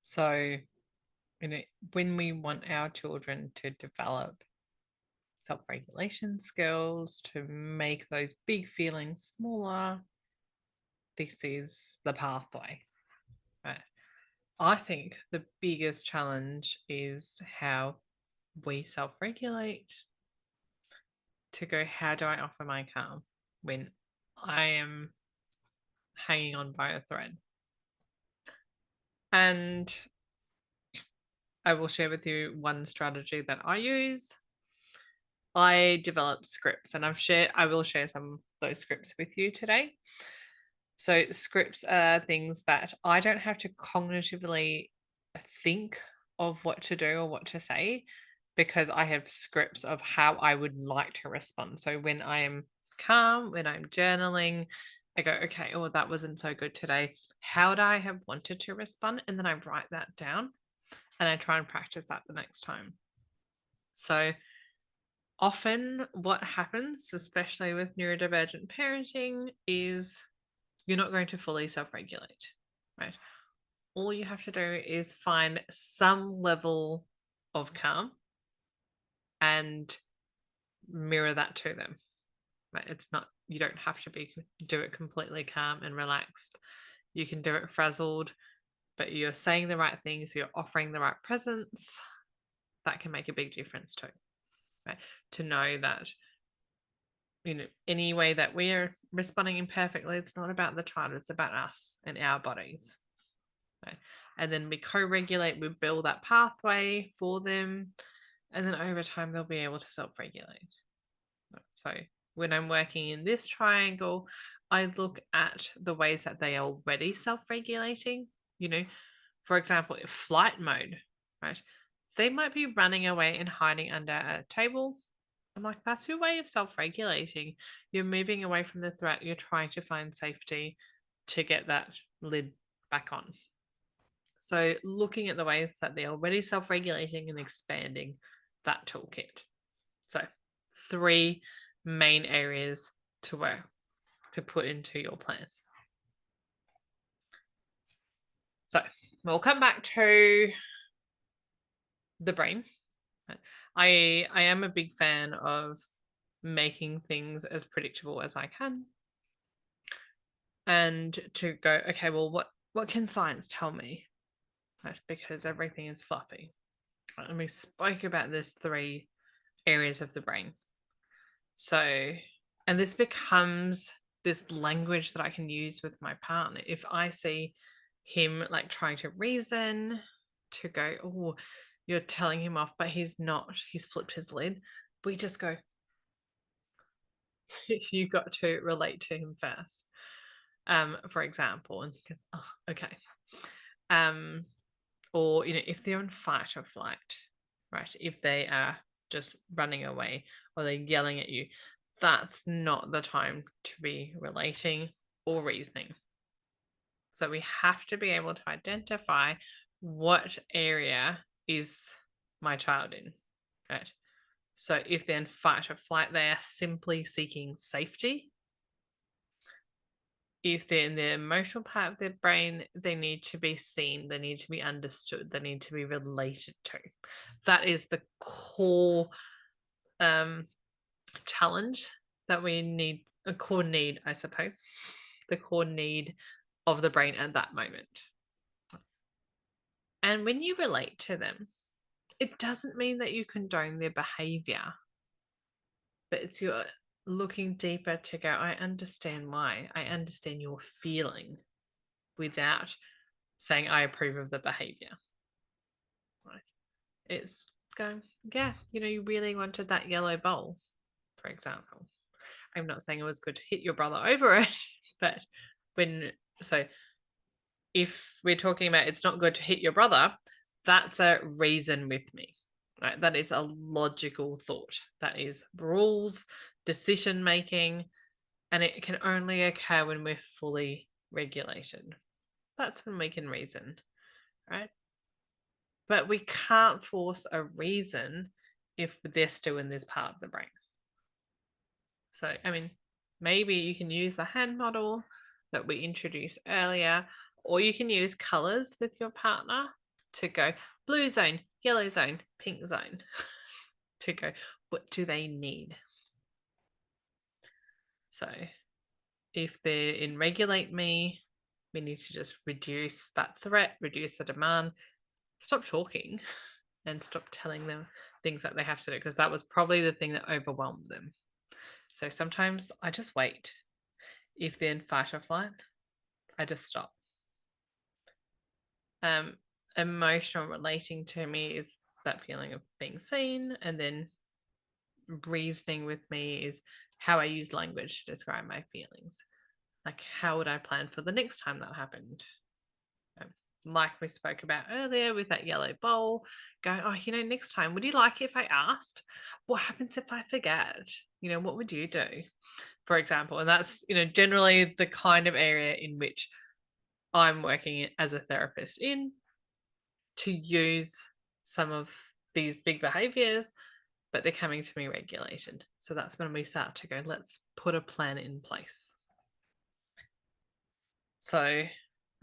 [SPEAKER 1] So, when we want our children to develop self-regulation skills, to make those big feelings smaller, this is the pathway, right? I think the biggest challenge is how we self-regulate, to go, how do I offer my calm when I am hanging on by a thread? And I will share with you one strategy that I use. I developed scripts, and I will share some of those scripts with you today. So scripts are things that I don't have to cognitively think of what to do or what to say, because I have scripts of how I would like to respond. So when I am calm, when I'm journaling, I go, okay, oh, that wasn't so good today. How would I have wanted to respond? And then I write that down and I try and practice that the next time. So often what happens, especially with neurodivergent parenting, is you're not going to fully self-regulate, right? All you have to do is find some level of calm and mirror that to them, right? It's not, you don't have to do it completely calm and relaxed. You can do it frazzled, but you're saying the right things, you're offering the right presence. That can make a big difference too, right? To know that, any way that we are responding imperfectly, it's not about the child, it's about us and our bodies. Right? And then we co-regulate, we build that pathway for them, and then over time they'll be able to self-regulate. So when I'm working in this triangle, I look at the ways that they are already self-regulating. For example, if flight mode, right? They might be running away and hiding under a table. I'm like, that's your way of self-regulating. You're moving away from the threat. You're trying to find safety to get that lid back on. So looking at the ways that they're already self-regulating and expanding that toolkit. So 3 main areas to work, to put into your plan. So we'll come back to the brain. I am a big fan of making things as predictable as I can, and to go, okay, well, what can science tell me? Right? Because everything is fluffy. Right? And we spoke about this 3 areas of the brain. So, and this becomes this language that I can use with my partner. If I see him like trying to reason, to go, oh, you're telling him off, but he's not, he's flipped his lid. We just go, you got to relate to him first. For example, and he goes, oh, okay. Or, if they're in fight or flight, right? If they are just running away or they're yelling at you, that's not the time to be relating or reasoning. So we have to be able to identify what area is my child in, right? So if they're in fight or flight, they are simply seeking safety. If they're in the emotional part of their brain, they need to be seen, they need to be understood, they need to be related to. That is the core challenge that we need, a core need, I suppose, the core need of the brain at that moment. And when you relate to them, it doesn't mean that you condone their behavior, but it's you're looking deeper to go, I understand why, I understand your feeling, without saying I approve of the behavior. Right? It's going, yeah, you really wanted that yellow bowl, for example. I'm not saying it was good to hit your brother over it, but if we're talking about it's not good to hit your brother, that's a reason with me, right? That is a logical thought. That is rules, decision making, and it can only occur when we're fully regulated. That's when we can reason, right? But we can't force a reason if they're still in this part of the brain. So, maybe you can use the hand model that we introduced earlier, or you can use colors with your partner to go blue zone, yellow zone, pink zone, to go, what do they need? So if they're in regulate me, we need to just reduce that threat, reduce the demand, stop talking, and stop telling them things that they have to do, because that was probably the thing that overwhelmed them. So sometimes I just wait. If they're in fight or flight, I just stop. Emotional relating to me is that feeling of being seen, and then reasoning with me is how I use language to describe my feelings. Like, how would I plan for the next time that happened? Like we spoke about earlier with that yellow bowl, going, oh, next time, would you like it if I asked? What happens if I forget? What would you do? For example, and that's, generally the kind of area in which I'm working as a therapist in, to use some of these big behaviors, but they're coming to me regulated. So that's when we start to go, let's put a plan in place. So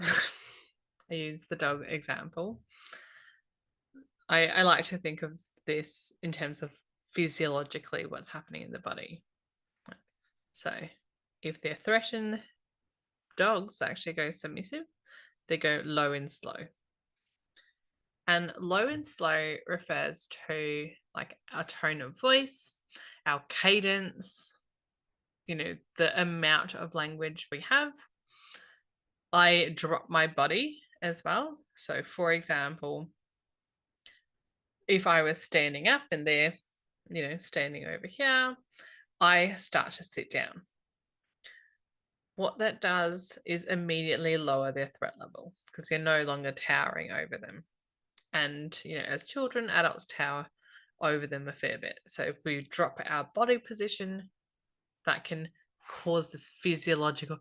[SPEAKER 1] I use the dog example. I like to think of this in terms of physiologically what's happening in the body. So if they're threatened, dogs actually go submissive. They go low and slow. And low and slow refers to like our tone of voice, our cadence, the amount of language we have. I drop my body as well. So for example, if I was standing up and they're, standing over here, I start to sit down. What that does is immediately lower their threat level, because you're no longer towering over them. And, as children, adults tower over them a fair bit. So if we drop our body position, that can cause this physiological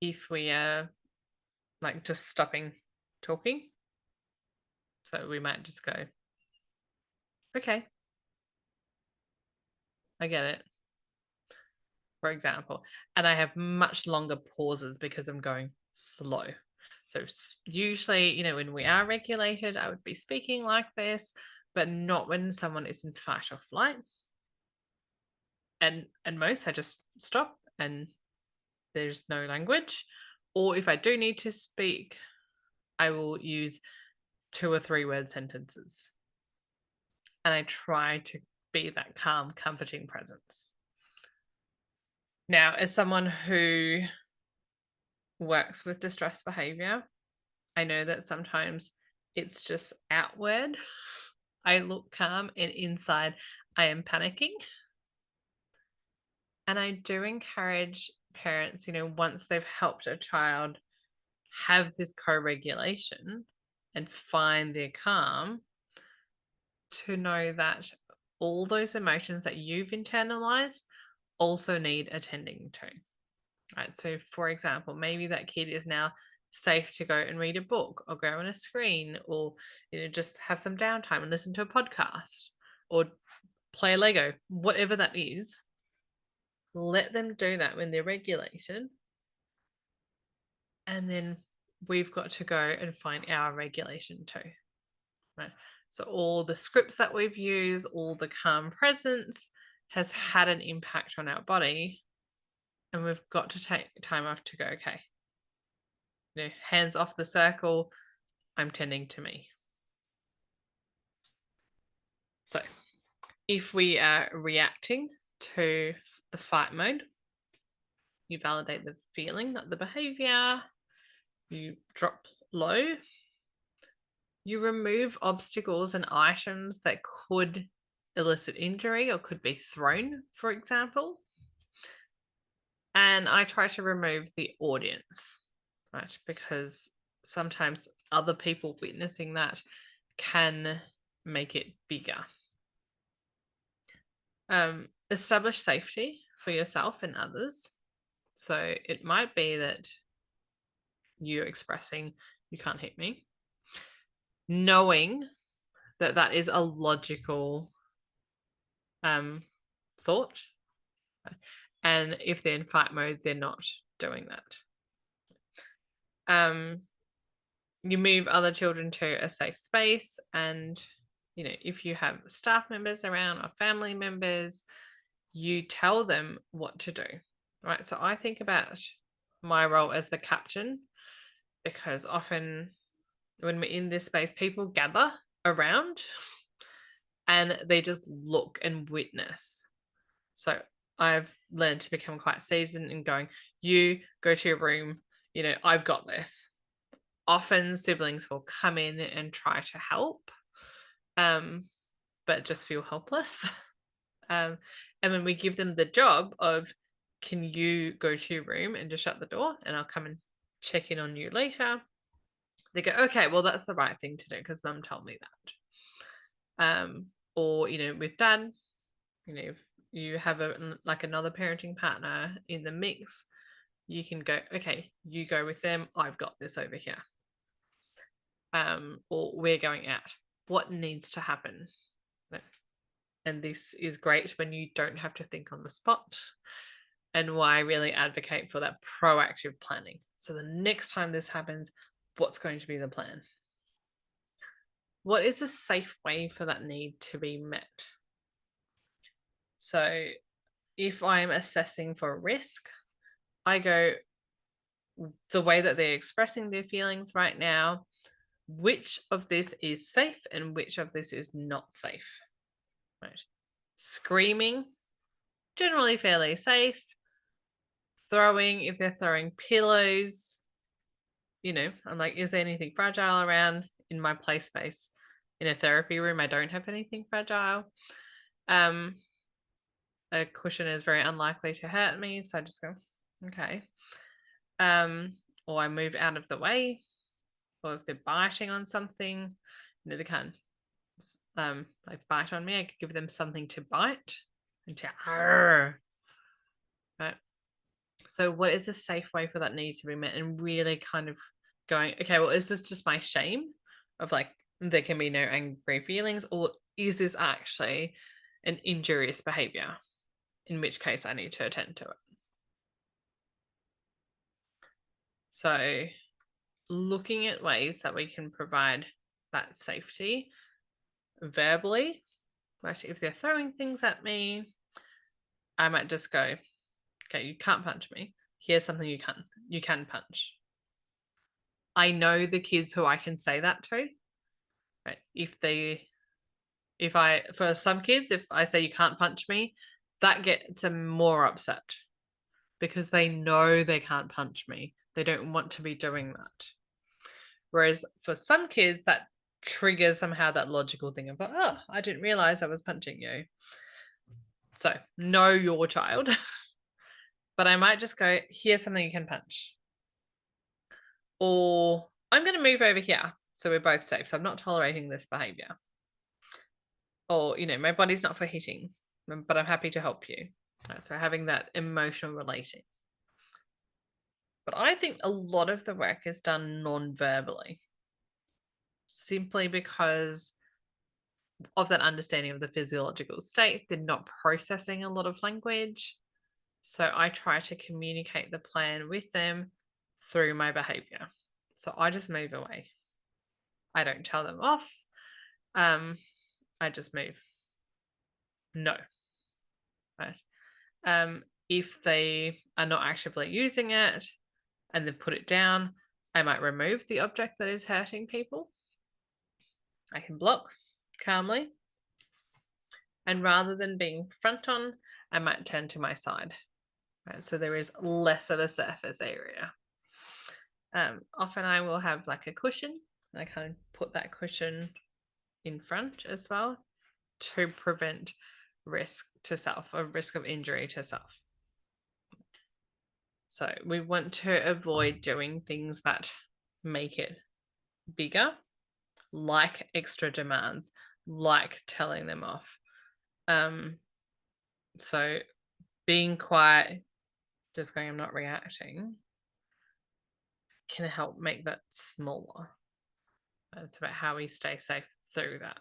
[SPEAKER 1] if we are like just stopping talking. So we might just go, okay, I get it, for example. And I have much longer pauses because I'm going slow. So usually, when we are regulated, I would be speaking like this, but not when someone is in fight or flight. And most I just stop and there's no language. Or if I do need to speak, I will use 2 or 3 word sentences. And I try to be that calm, comforting presence. Now, as someone who works with distress behavior, I know that sometimes it's just outward. I look calm and inside I am panicking. And I do encourage parents, once they've helped a child have this co-regulation and find their calm, to know that all those emotions that you've internalized also need attending to. right? So for example, maybe that kid is now safe to go and read a book or go on a screen, or just have some downtime and listen to a podcast or play Lego, whatever that is. Let them do that when they're regulated. And then we've got to go and find our regulation too, right? So all the scripts that we've used, all the calm presence has had an impact on our body. And we've got to take time off to go, okay, hands off the circle, I'm tending to me. So if we are reacting to the fight mode, you validate the feeling, not the behavior. You drop low. You remove obstacles and items that could elicit injury or could be thrown, for example. And I try to remove the audience, right? Because sometimes other people witnessing that can make it bigger. Establish safety for yourself and others. So it might be that you're expressing, you can't hit me, knowing that that is a logical thought. And if they're in fight mode, they're not doing that. You move other children to a safe space, and if you have staff members around or family members, you tell them what to do, right? So I think about my role as the captain, because often when we're in this space, people gather around and they just look and witness. So I've learned to become quite seasoned in going, you go to your room, I've got this. Often siblings will come in and try to help, but just feel helpless. And when we give them the job of, can you go to your room and just shut the door and I'll come and check in on you later, they go, okay, well, that's the right thing to do because mum told me that. Or, with dad, if you have another parenting partner in the mix, you can go, okay, you go with them, I've got this over here. Or we're going out. What needs to happen? And this is great when you don't have to think on the spot, and why I really advocate for that proactive planning. So the next time this happens, what's going to be the plan? What is a safe way for that need to be met? So if I'm assessing for risk, I go, the way that they're expressing their feelings right now, which of this is safe and which of this is not safe? Right. Screaming, generally fairly safe. Throwing, if they're throwing pillows, I'm like, is there anything fragile around? In my play space in a therapy room, I don't have anything fragile. A cushion is very unlikely to hurt me, so I just go, okay. Or I move out of the way, or if they're biting on something, they can't bite on me. I could give them something to bite and to right. So what is a safe way for that need to be met? And really kind of going, okay, well, is this just my shame of there can be no angry feelings, or is this actually an injurious behavior, in which case I need to attend to it? So looking at ways that we can provide that safety verbally, right? If they're throwing things at me, I might just go, okay, you can't punch me. Here's something you can punch. I know the kids who I can say that to, right? For some kids, if I say you can't punch me, that gets them more upset because they know they can't punch me. They don't want to be doing that. Whereas for some kids, that triggers somehow that logical thing of, oh, I didn't realize I was punching you. So know your child. But I might just go, here's something you can punch. Or I'm going to move over here so we're both safe. So I'm not tolerating this behavior. Or, my body's not for hitting, but I'm happy to help you. Right, so having that emotional relating. But I think a lot of the work is done non-verbally, simply because of that understanding of the physiological state. They're not processing a lot of language. So I try to communicate the plan with them through my behavior. So I just move away. I don't tell them off. I just move. No. Right. If they are not actively using it and then put it down, I might remove the object that is hurting people. I can block calmly. And rather than being front on, I might turn to my side. Right? So there is less of a surface area. Often I will have like a cushion, and I kind of put that cushion in front as well to prevent risk to self or risk of injury to self. So we want to avoid doing things that make it bigger, like extra demands, like telling them off. So being quiet, just going, I'm not reacting, can help make that smaller. It's about how we stay safe through that.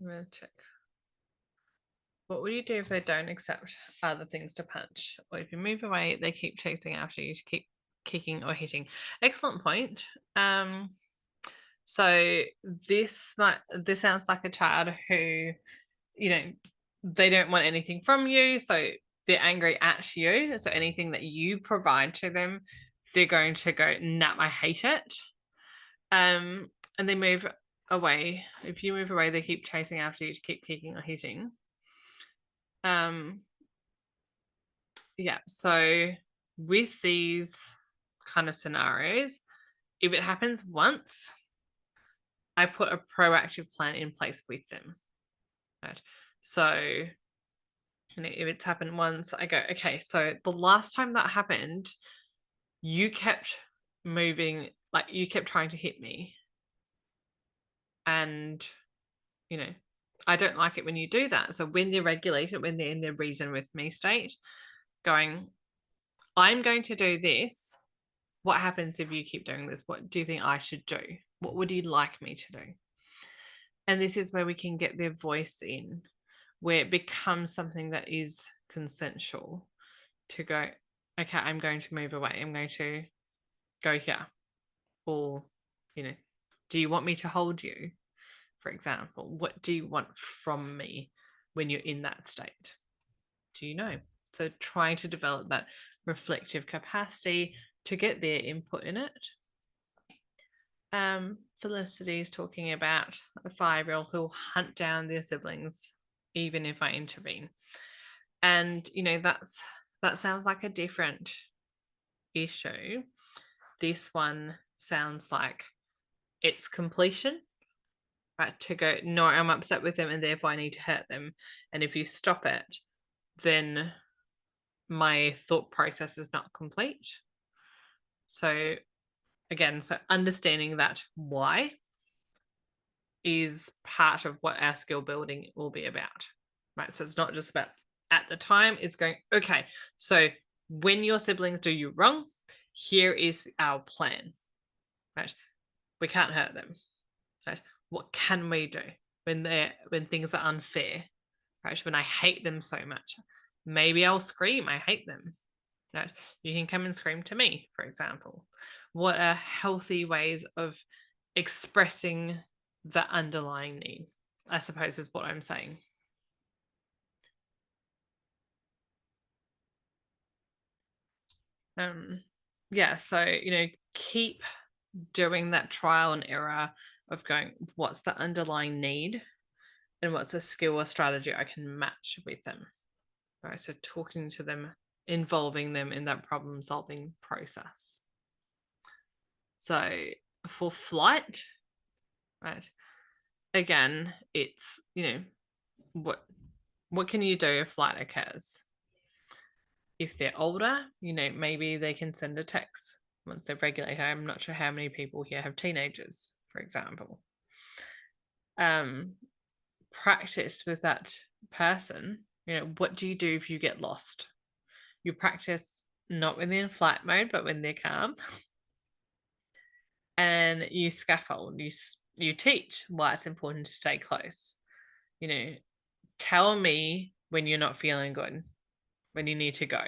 [SPEAKER 1] I'm going to check. What would you do if they don't accept other things to punch? Or if you move away, they keep chasing after you to keep kicking or hitting? Excellent point. So this sounds like a child who, they don't want anything from you. So they're angry at you. So anything that you provide to them, they're going to go, nah, I hate it. And they move away. If you move away, they keep chasing after you to keep kicking or hitting. Yeah, so with these kind of scenarios, if it happens once, I put a proactive plan in place with them. Right. So, if it's happened once, I go, okay, so the last time that happened, you kept moving, like you kept trying to hit me. And, I don't like it when you do that. So when they're regulated, when they're in their reason with me state, going, I'm going to do this. What happens if you keep doing this? What do you think I should do? What would you like me to do? And this is where we can get their voice in, where it becomes something that is consensual to go, okay, I'm going to move away. I'm going to go here. Or, do you want me to hold you? For example, what do you want from me when you're in that state? Do you know? So trying to develop that reflective capacity to get their input in it. Felicity is talking about a 5-year-old who will hunt down their siblings even if I intervene. And, that sounds like a different issue. This one sounds like it's completion, right? To go, no, I'm upset with them and therefore I need to hurt them. And if you stop it, then my thought process is not complete. So again, understanding that why is part of what our skill building will be about, right? So it's not just about at the time, it's going, okay, so when your siblings do you wrong, here is our plan, right? We can't hurt them, right? What can we do when things are unfair, right? When I hate them so much, maybe I'll scream, I hate them. Right? You can come and scream to me, for example. What are healthy ways of expressing the underlying need, I suppose, is what I'm saying. Yeah, so, keep doing that trial and error of going, what's the underlying need and what's a skill or strategy I can match with them. Right, so talking to them, involving them in that problem solving process. So for flight, right, again, it's, what can you do if flight occurs? If they're older, maybe they can send a text once they're regulated. I'm not sure how many people here have teenagers, for example. Practice with that person. What do you do if you get lost? You practice not when they're in flight mode, but when they're calm. And you scaffold, you teach why it's important to stay close. You know, tell me when you're not feeling good, when you need to go.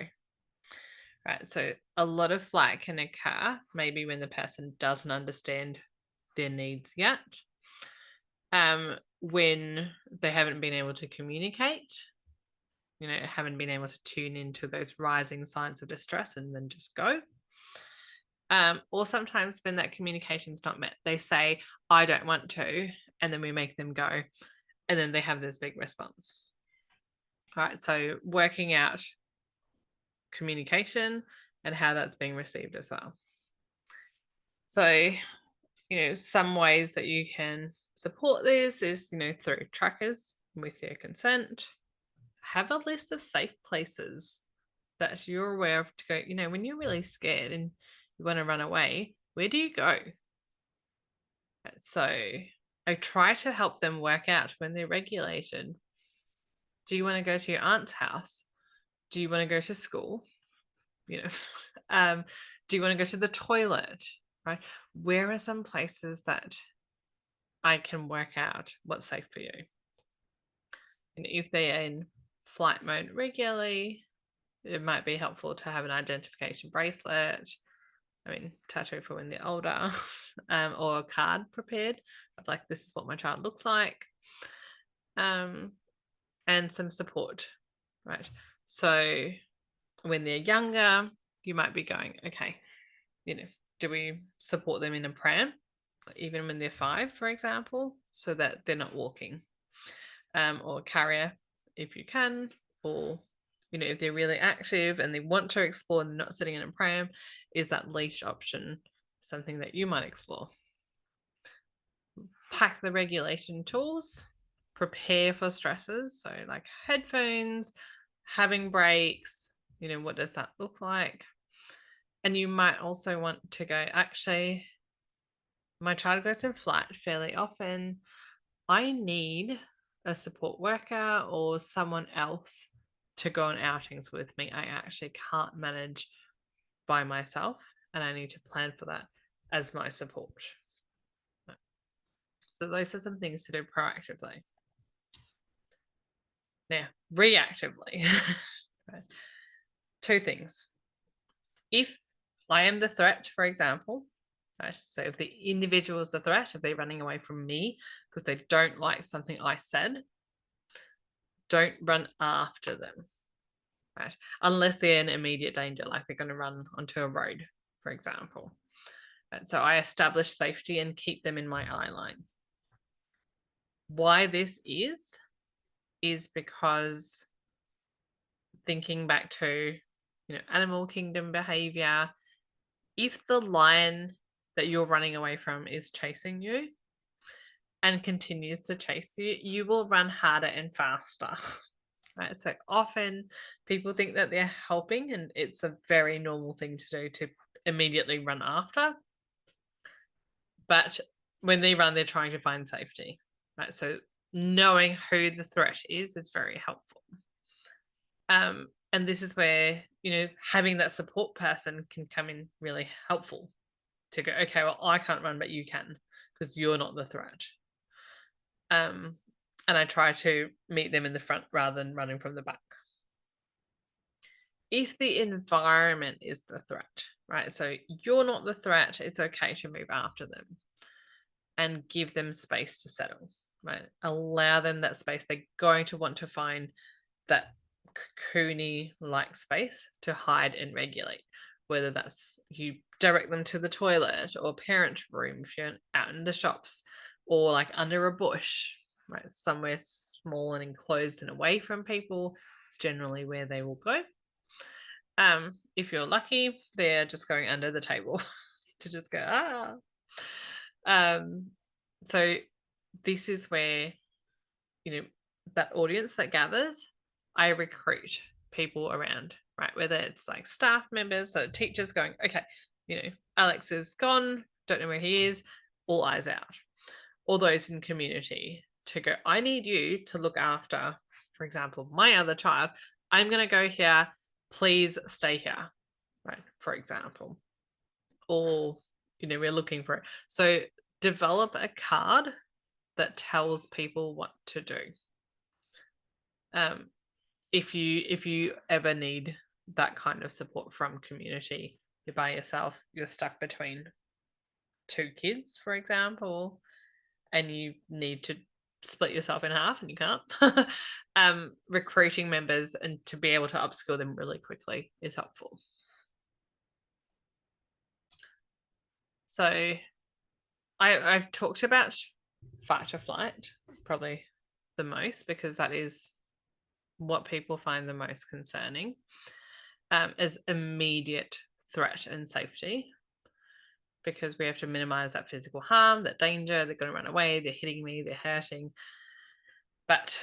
[SPEAKER 1] Right. So a lot of flight can occur maybe when the person doesn't understand their needs yet. When they haven't been able to communicate, haven't been able to tune into those rising signs of distress and then just go. Or sometimes when that communication's not met, they say, I don't want to, and then we make them go, and then they have this big response. All right, so working out communication and how that's being received as well. So, some ways that you can support this is, through trackers with their consent. Have a list of safe places that you're aware of to go, when you're really scared and you want to run away, where do you go? So I try to help them work out when they're regulated. Do you want to go to your aunt's house? Do you want to go to school? Do you want to go to the toilet? Right? Where are some places that I can work out what's safe for you? And if they're in flight mode regularly, it might be helpful to have an identification bracelet. Tattoo for when they're older, or a card prepared of like, this is what my child looks like, and some support, right? So when they're younger, you might be going, okay, do we support them in a pram, even when they're 5, for example, so that they're not walking, or carrier if you can, or if they're really active and they want to explore and not sitting in a pram, is that leash option something that you might explore? Pack the regulation tools, prepare for stresses, so like headphones, having breaks, what does that look like? And you might also want to go, actually, my child goes in flight fairly often. I need a support worker or someone else to go on outings with me. I actually can't manage by myself, and I need to plan for that as my support. So those are some things to do proactively. Now, reactively, right. 2 things. If I am the threat, for example, right, so if the individual is the threat, if they're running away from me because they don't like something I said, don't run after them, right? Unless they're in immediate danger, like they're going to run onto a road, for example. And so I establish safety and keep them in my eye line. Why this is because thinking back to, animal kingdom behavior, if the lion that you're running away from is chasing you and continues to chase you, you will run harder and faster. Right? So often people think that they're helping, and it's a very normal thing to do to immediately run after. But when they run, they're trying to find safety. Right? So knowing who the threat is very helpful. And this is where, having that support person can come in really helpful to go, okay, well, I can't run, but you can, because you're not the threat. And I try to meet them in the front rather than running from the back. If the environment is the threat, right? So you're not the threat, it's okay to move after them and give them space to settle, right? Allow them that space. They're going to want to find that cocoony-like space to hide and regulate, whether that's you direct them to the toilet or parent room if you're out in the shops, or like under a bush, right? Somewhere small and enclosed and away from people is generally where they will go. If you're lucky, they're just going under the table to just go, so this is where, that audience that gathers, I recruit people around, right? Whether it's like staff members, so teachers going, okay, Alex is gone, don't know where he is, all eyes out. Or those in community to go, I need you to look after, for example, my other child. I'm going to go here. please stay here, right? For example, or, we're looking for it. So develop a card that tells people what to do. If you ever need that kind of support from community, you're by yourself, you're stuck between two kids, for example, and you need to split yourself in half and you can't, recruiting members and to be able to upskill them really quickly is helpful. So I've talked about fight or flight probably the most, because that is what people find the most concerning, as immediate threat and safety, because we have to minimize that physical harm, that danger, they're going to run away, they're hitting me, they're hurting. But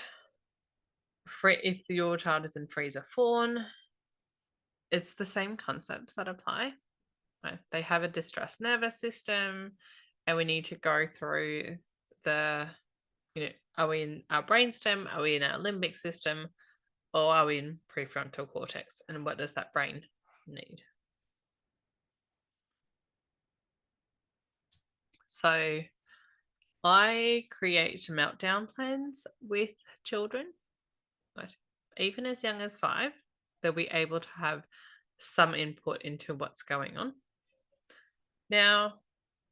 [SPEAKER 1] if your child is in freeze or fawn, it's the same concepts that apply. Right? They have a distressed nervous system, and we need to go through the, are we in our brainstem? Are we in our limbic system? Or are we in prefrontal cortex? And what does that brain need? So I create meltdown plans with children, right? Even as young as 5, they'll be able to have some input into what's going on. Now,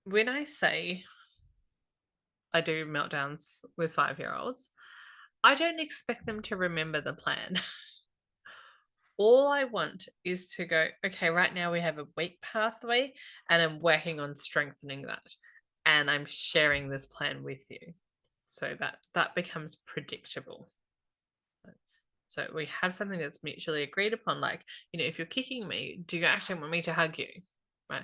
[SPEAKER 1] when I say I do meltdowns with 5-year-olds, I don't expect them to remember the plan. All I want is to go, okay, right now we have a weak pathway and I'm working on strengthening that. And I'm sharing this plan with you so that becomes predictable. So we have something that's mutually agreed upon, like, if you're kicking me, do you actually want me to hug you? Right?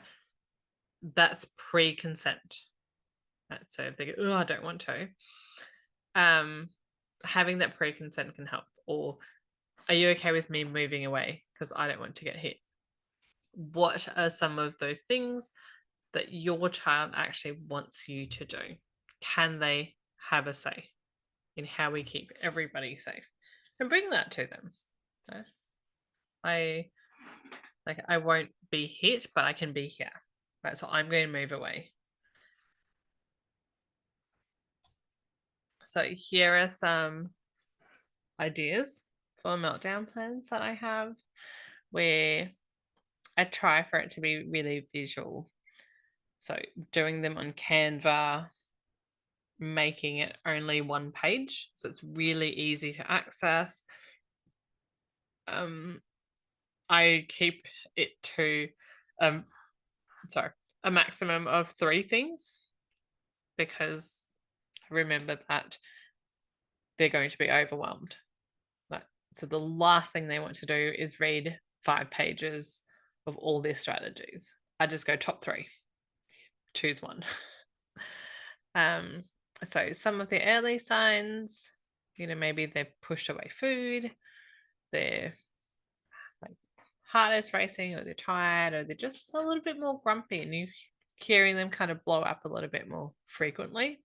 [SPEAKER 1] That's pre-consent. Right? So if they go, oh, I don't want to, having that pre-consent can help. Or, are you okay with me moving away because I don't want to get hit? What are some of those things that your child actually wants you to do? Can they have a say in how we keep everybody safe? And bring that to them. I won't be hit, but I can be here. Right? So I'm going to move away. So here are some ideas for meltdown plans that I have, where I try for it to be really visual. So doing them on Canva, making it only one page, so it's really easy to access. I keep it to a maximum of 3 things, because remember that they're going to be overwhelmed. So the last thing they want to do is read 5 pages of all their strategies. I just go top 3, choose one. So some of the early signs, maybe they've pushed away food, their heart is racing, or they're tired, or they're just a little bit more grumpy, and you're hearing them kind of blow up a little bit more frequently.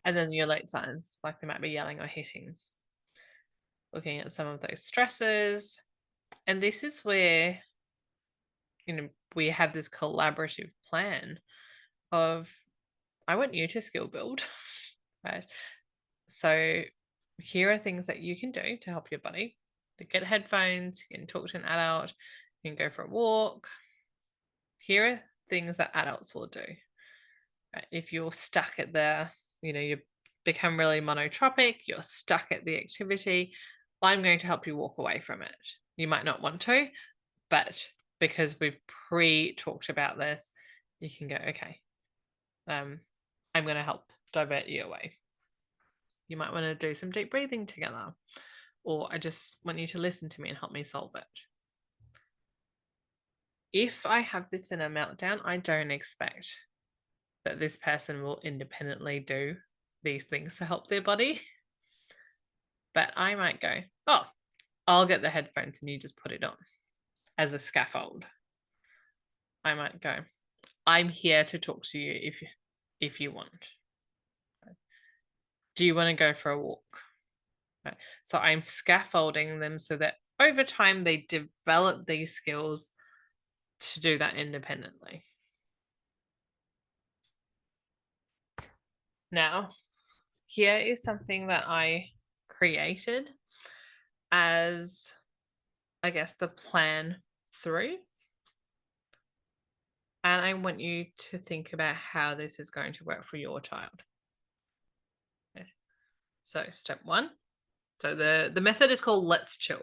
[SPEAKER 1] And then your late signs, like they might be yelling or hitting. Looking at some of those stresses. And this is where, we have this collaborative plan of, I want you to skill build, right? So here are things that you can do to help your buddy. To get headphones, you can talk to an adult, you can go for a walk. Here are things that adults will do. Right? If you're stuck at you become really monotropic, you're stuck at the activity, I'm going to help you walk away from it. You might not want to, but because we've pre-talked about this, you can go, okay, I'm going to help divert you away. You might want to do some deep breathing together, or I just want you to listen to me and help me solve it. If I have this in a meltdown, I don't expect that this person will independently do these things to help their body. But I might go, oh, I'll get the headphones and you just put it on as a scaffold. I might go, I'm here to talk to you if you want. Do you want to go for a walk? So I'm scaffolding them so that over time, they develop these skills to do that independently. Now, here is something that I created as, I guess, the plan through. And I want you to think about how this is going to work for your child. Okay. So step 1. So the method is called Let's Chill.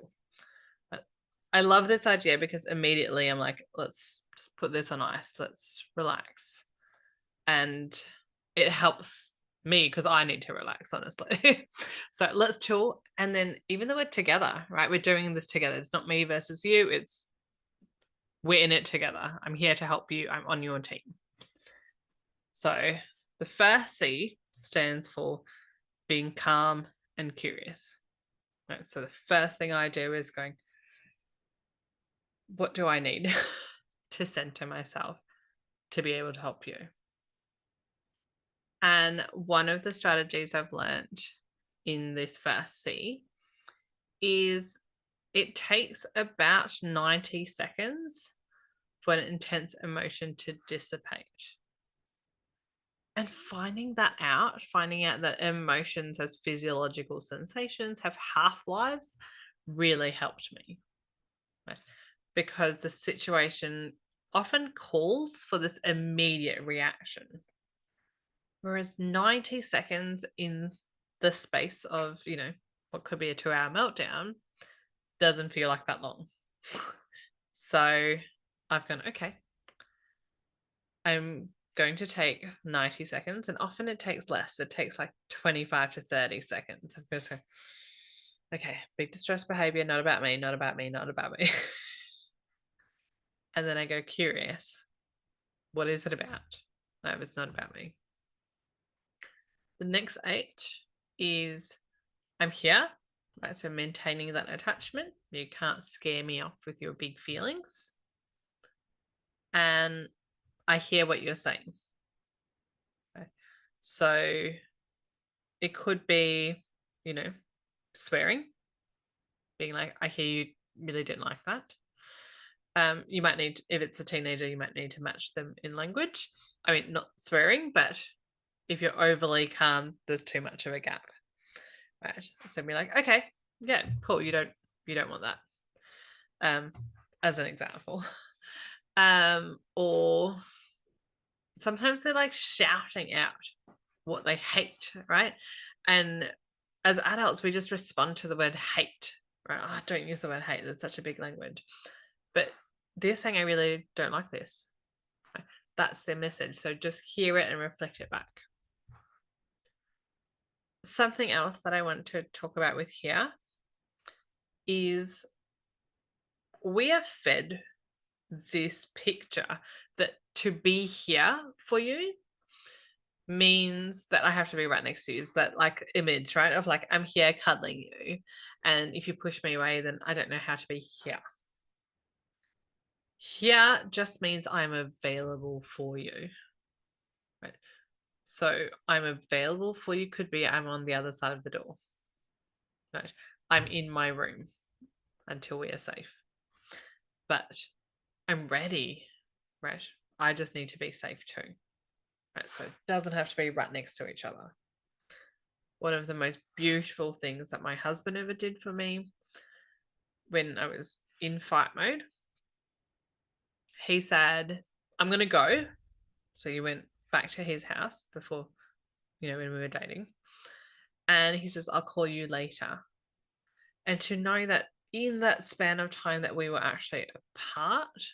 [SPEAKER 1] I love this idea because immediately I'm like, let's just put this on ice. Let's relax. And it helps me because I need to relax, honestly. So let's chill. And then even though we're together, right? We're doing this together. It's not me versus you. It's we're in it together. I'm here to help you. I'm on your team. So the first C stands for being calm and curious. Right? So the first thing I do is going, what do I need to center myself to be able to help you? And one of the strategies I've learned in this first C is it takes about 90 seconds for an intense emotion to dissipate. And finding out that emotions as physiological sensations have half-lives really helped me. Right? Because the situation often calls for this immediate reaction. Whereas 90 seconds in the space of, what could be a 2-hour meltdown doesn't feel like that long. So I've gone, okay, I'm going to take 90 seconds, and often it takes less. It takes like 25 to 30 seconds. I'm just going, okay, big distress behavior, not about me, not about me, not about me. And then I go, curious, what is it about? No, it's not about me. The next H is I'm here, right? So maintaining that attachment. You can't scare me off with your big feelings. And I hear what you're saying. Okay. So it could be, swearing, being like, I hear you really didn't like that. You might need, if it's a teenager, you might need to match them in language. I mean, not swearing, but if you're overly calm, there's too much of a gap. Right. So be like, okay, yeah, cool. You don't want that. As an example. Or sometimes they're like shouting out what they hate, right? And as adults, we just respond to the word hate, right? Oh, don't use the word hate. That's such a big language. But they're saying, I really don't like this. Right? That's their message. So just hear it and reflect it back. Something else that I want to talk about with here is we are fed this picture that to be here for you means that I have to be right next to you. Is that like image, right? Of like, I'm here cuddling you. And if you push me away, then I don't know how to be here. Here just means I'm available for you. Right. So I'm available for you could be I'm on the other side of the door. Right. I'm in my room until we are safe. But I'm ready. Right. I just need to be safe too. Right. So it doesn't have to be right next to each other. One of the most beautiful things that my husband ever did for me when I was in fight mode, he said, I'm going to go. So he went back to his house before, when we were dating. And he says, I'll call you later. And to know that in that span of time that we were actually apart,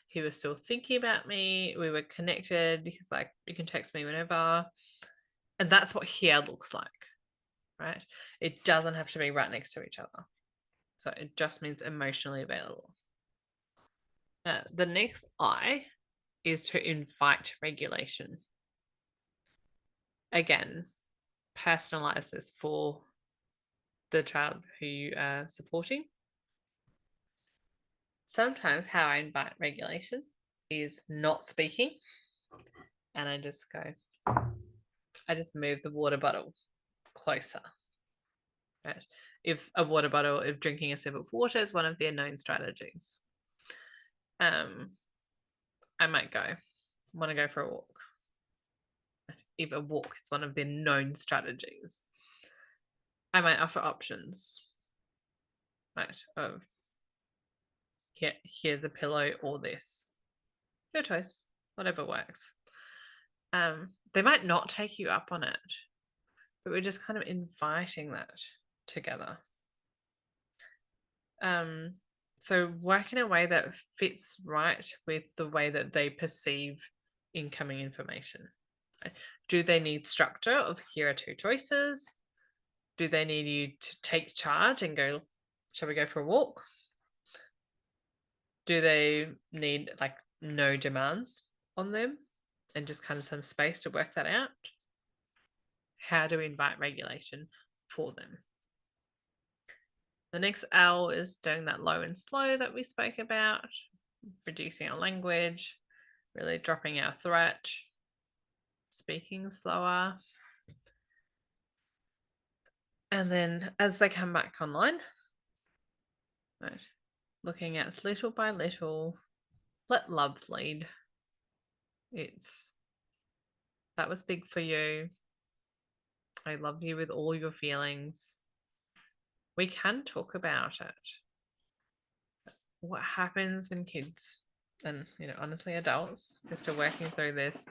[SPEAKER 1] he was still thinking about me. We were connected. He's like, you can text me whenever. And that's what here looks like, right? It doesn't have to be right next to each other. So it just means emotionally available. The next I is to invite regulation. Again, personalize this for the child who you are supporting. Sometimes how I invite regulation is not speaking. And I just move the water bottle closer. right? If a water bottle, if drinking a sip of water is one of their known strategies, I might want to go for a walk. If a walk is one of their known strategies, I might offer options, right? Of here's a pillow or this. Your choice, whatever works. They might not take you up on it, but we're just kind of inviting that together. So work in a way that fits right with the way that they perceive incoming information. Do they need structure of here are two choices? Do they need you to take charge and go, shall we go for a walk? Do they need like no demands on them and just kind of some space to work that out? How do we invite regulation for them? The next L is doing that low and slow that we spoke about, reducing our language, really dropping our threat, speaking slower. And then as they come back online, right, looking at little by little, let love lead. That was big for you. I love you with all your feelings. We can talk about it. What happens when kids and, honestly, adults are still working through this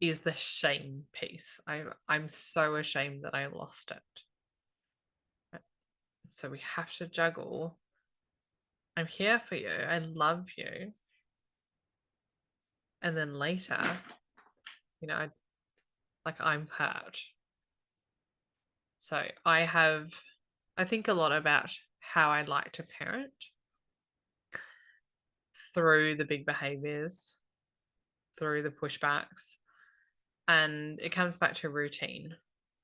[SPEAKER 1] is the shame piece. I'm so ashamed that I lost it. So we have to juggle. I'm here for you. I love you. And then later, I'm hurt. So I think a lot about how I'd like to parent through the big behaviors, through the pushbacks. And it comes back to routine.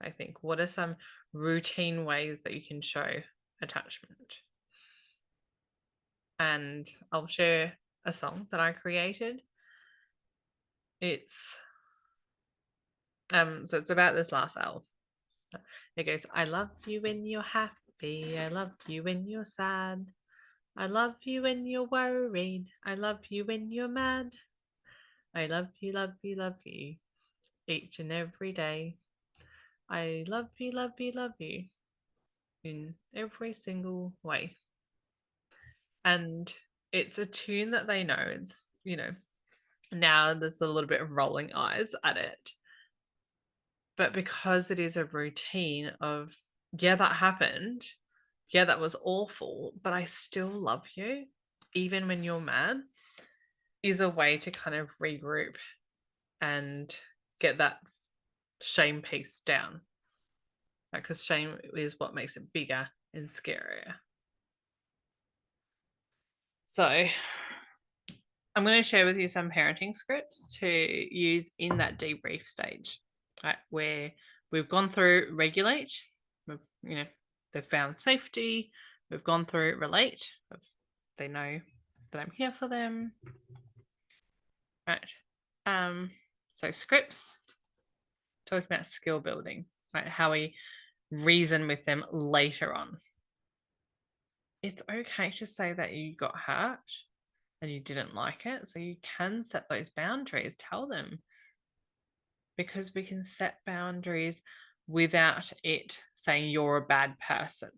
[SPEAKER 1] I think, what are some routine ways that you can show attachment? And I'll share a song that I created. It's so it's about this last L. It goes, I love you when you're happy, I love you when you're sad, I love you when you're worried, I love you when you're mad, I love you, love you, love you each and every day. I love you, love you, love you in every single way. And it's a tune that they know. It's, now there's a little bit of rolling eyes at it. But because it is a routine of, yeah, that happened. Yeah, that was awful, but I still love you, even when you're mad, is a way to kind of regroup and get that shame piece down. Because shame is what makes it bigger and scarier. So I'm going to share with you some parenting scripts to use in that debrief stage, right, where we've gone through regulate, they've found safety, we've gone through relate, they know that I'm here for them, right? So scripts, talking about skill building, right, how we reason with them later on. It's okay to say that you got hurt and you didn't like it, so you can set those boundaries, tell them, because we can set boundaries without it saying you're a bad person.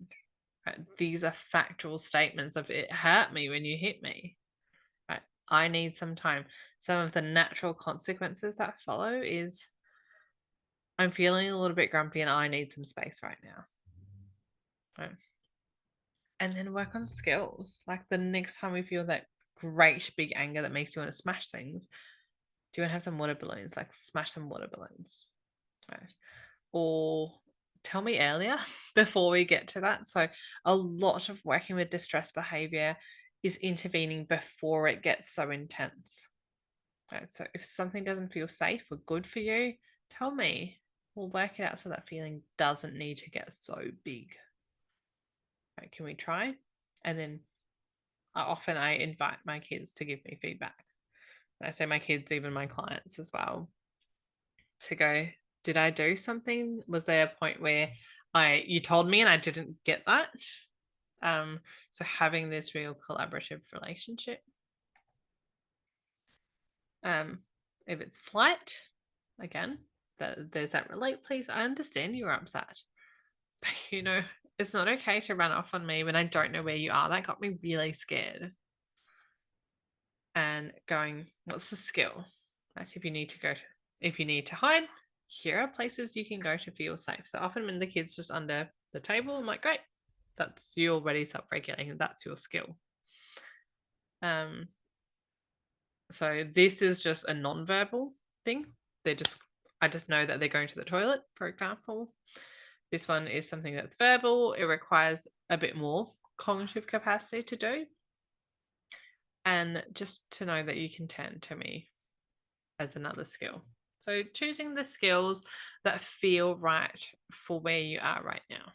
[SPEAKER 1] Right? These are factual statements of it hurt me when you hit me. Right? I need some time. Some of the natural consequences that follow is I'm feeling a little bit grumpy and I need some space right now. Right? And then work on skills. Like the next time we feel that great big anger that makes you want to smash things, do you want to have some water balloons? Like smash some water balloons. Right? Or tell me earlier before we get to that. So a lot of working with distress behavior is intervening before it gets so intense. Right? So if something doesn't feel safe or good for you, tell me. We'll work it out so that feeling doesn't need to get so big. Right? Can we try? And then often I invite my kids to give me feedback. And I say my kids, even my clients as well, to go, Did I do something? Was there a point where you told me and I didn't get that? So having this real collaborative relationship. If it's flight, again, there's that relate, please. I understand you're upset, but it's not okay to run off on me when I don't know where you are. That got me really scared. And going, what's the skill? Right? If you need to hide, here are places you can go to feel safe. So often when the kid's just under the table, I'm like, great, that's you already self-regulating. That's your skill. So this is just a non-verbal thing. I just know that they're going to the toilet, for example. This one is something that's verbal. It requires a bit more cognitive capacity to do. And just to know that you can turn to me as another skill. So choosing the skills that feel right for where you are right now.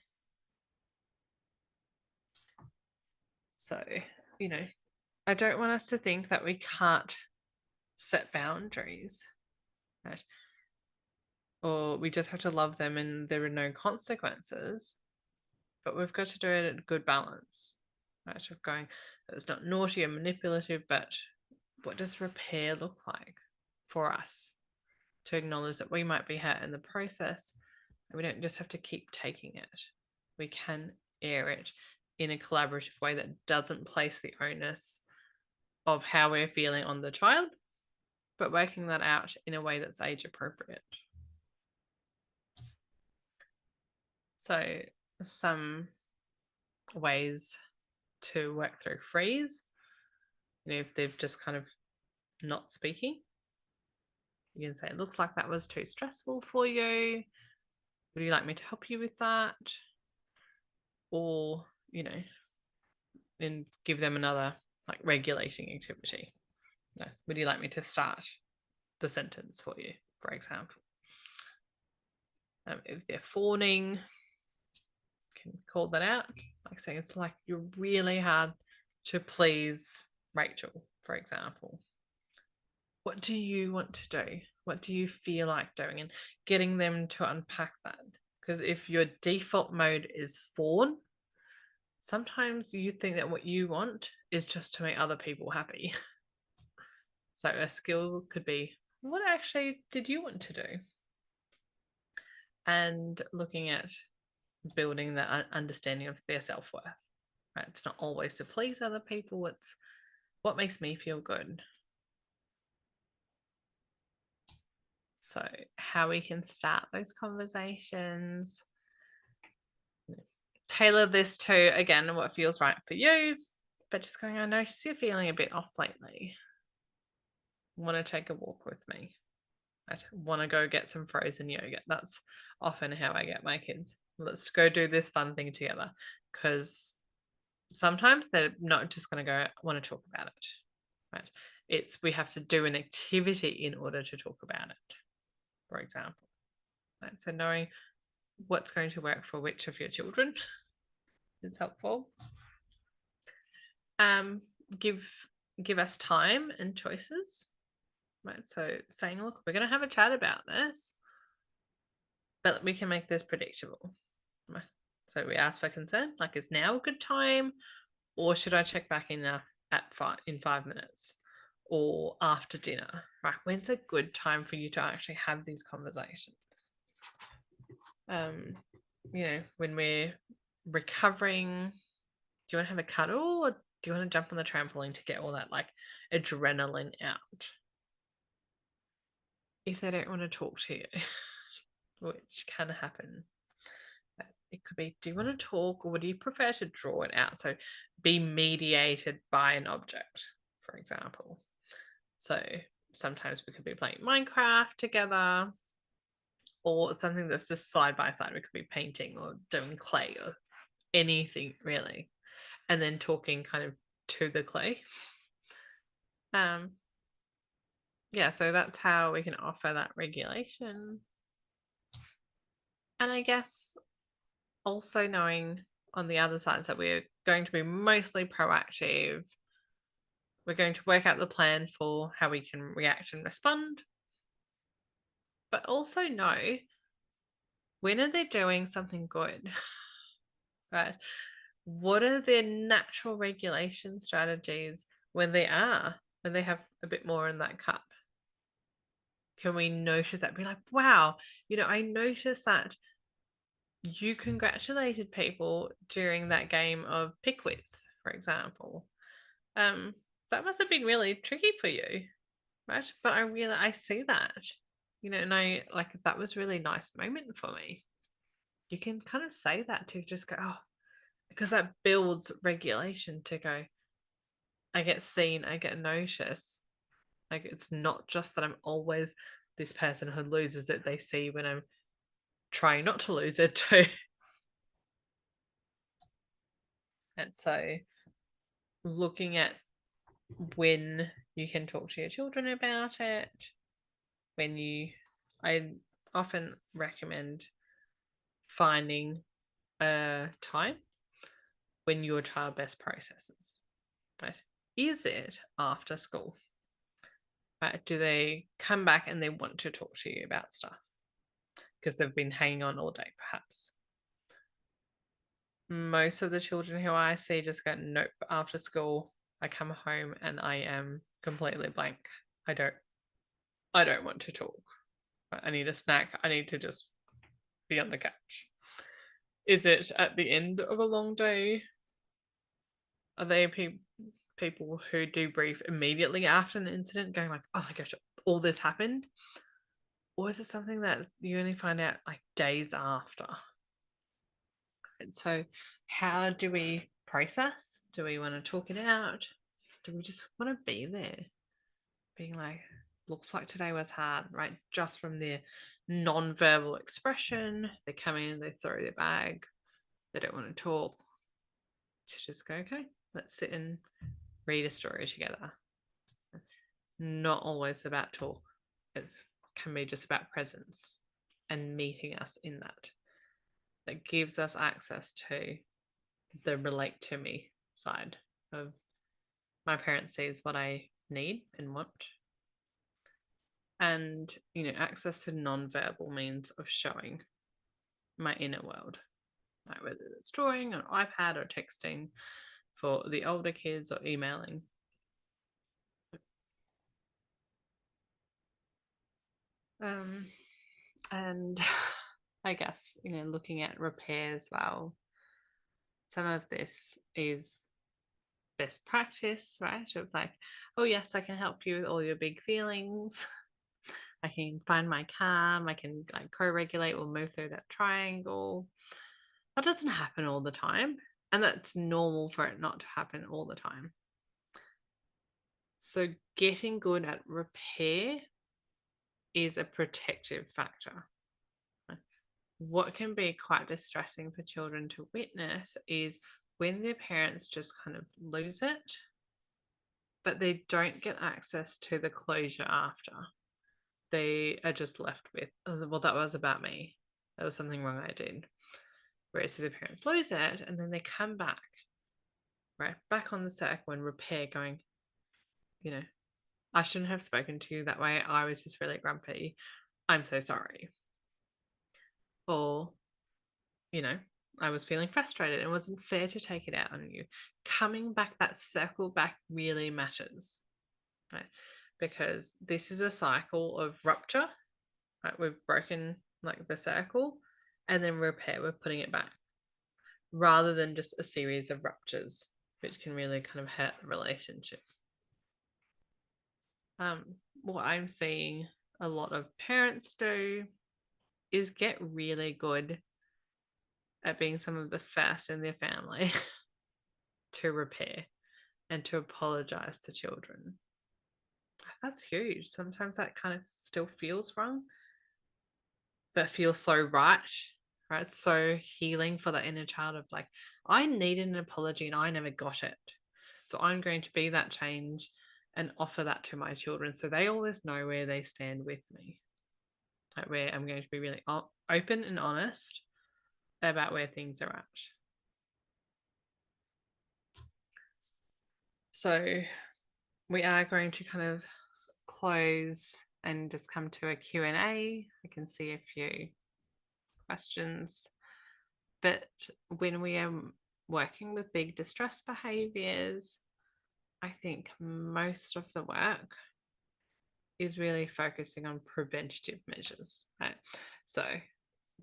[SPEAKER 1] So, I don't want us to think that we can't set boundaries, right? Or we just have to love them and there are no consequences. But we've got to do it at a good balance, right? Of going, it's not naughty or manipulative, but what does repair look like for us? To acknowledge that we might be hurt in the process, and we don't just have to keep taking it. We can air it in a collaborative way that doesn't place the onus of how we're feeling on the child, but working that out in a way that's age appropriate. So some ways to work through freeze, if they've just kind of not speaking, you can say, it looks like that was too stressful for you. Would you like me to help you with that? Or, and give them another like regulating activity. No, would you like me to start the sentence for you, for example? If they're fawning, can call that out. Like saying it's like you're really hard to please Rachel, for example. What do you want to do? What do you feel like doing? And getting them to unpack that. Because if your default mode is fawn, sometimes you think that what you want is just to make other people happy. So a skill could be, what actually did you want to do? And looking at building that understanding of their self-worth. Right? It's not always to please other people. It's what makes me feel good. So how we can start those conversations. Tailor this to, again, what feels right for you. But just going, I notice you're feeling a bit off lately. Want to take a walk with me? I want to go get some frozen yogurt. That's often how I get my kids. Let's go do this fun thing together. Because sometimes they're not just going to go, I want to talk about it. Right? We have to do an activity in order to talk about it, for example. Right? So knowing what's going to work for which of your children is helpful. Give us time and choices. Right? So saying, look, we're going to have a chat about this, but we can make this predictable. Right? So we ask for consent, like, is now a good time, or should I check back in in 5 minutes, or after dinner? Right? When's a good time for you to actually have these conversations? When we're recovering, do you want to have a cuddle, or do you want to jump on the trampoline to get all that like adrenaline out? If they don't want to talk to you, which can happen, it could be, do you want to talk, or would you prefer to draw it out? So be mediated by an object, for example. So sometimes we could be playing Minecraft together, or something that's just side by side. We could be painting or doing clay or anything really, and then talking kind of to the clay. Yeah, so that's how we can offer that regulation. And I guess also knowing on the other side that we're going to be mostly proactive. We're going to work out the plan for how we can react and respond. But also know when are they doing something good? Right? What are their natural regulation strategies when they have a bit more in that cup? Can we notice that? Be like, wow, I noticed that you congratulated people during that game of Pickwiz, for example. That must have been really tricky for you, right? But I see that, and I like that was a really nice moment for me. You can kind of say that to just go, oh, because that builds regulation to go, I get seen, I get noticed. Like it's not just that I'm always this person who loses it. They see when I'm trying not to lose it too. And so looking at when you can talk to your children about it, I often recommend finding a time when your child best processes. Right? Is it after school? Right? Do they come back and they want to talk to you about stuff because they've been hanging on all day, perhaps? Most of the children who I see just go, nope, after school, I come home and I am completely blank. I don't want to talk. I need a snack. I need to just be on the couch. Is it at the end of a long day? Are they people who debrief immediately after an incident going like, oh my gosh, all this happened? Or is it something that you only find out like days after? And so how do we process? Do we want to talk it out? Do we just want to be there? Being like, looks like today was hard, right? Just from their non-verbal expression, they come in, they throw their bag, they don't want to talk. To just go, okay, let's sit and read a story together. Not always about talk. It can be just about presence and meeting us in that. That gives us access to the relate to me side of my parent sees what I need and want. And, access to non-verbal means of showing my inner world, like whether it's drawing on iPad or texting for the older kids or emailing. And I guess, looking at repair as well. Some of this is best practice, right? Of like, oh yes, I can help you with all your big feelings. I can find my calm. I can like co-regulate. We'll move through that triangle. That doesn't happen all the time. And that's normal for it not to happen all the time. So getting good at repair is a protective factor. What can be quite distressing for children to witness is when their parents just kind of lose it, but they don't get access to the closure after. They are just left with, oh, well, that was about me. That was something wrong I did. Whereas if the parents lose it and then they come back, right, back on the circle and repair going, I shouldn't have spoken to you that way. I was just really grumpy. I'm so sorry. Or, I was feeling frustrated. It wasn't fair to take it out on you. Coming back, that circle back really matters, right? Because this is a cycle of rupture, right? We've broken like the circle and then repair, we're putting it back rather than just a series of ruptures, which can really kind of hurt the relationship. What I'm seeing a lot of parents do is get really good at being some of the first in their family to repair and to apologize to children. That's huge. Sometimes that kind of still feels wrong, but feels so right? It's so healing for the inner child of like, I needed an apology and I never got it. So I'm going to be that change and offer that to my children so they always know where they stand with me. Like where I'm going to be really open and honest about where things are at. So we are going to kind of close and just come to a Q&A. I can see a few questions. But when we are working with big distress behaviors, I think most of the work is really focusing on preventative measures, right? So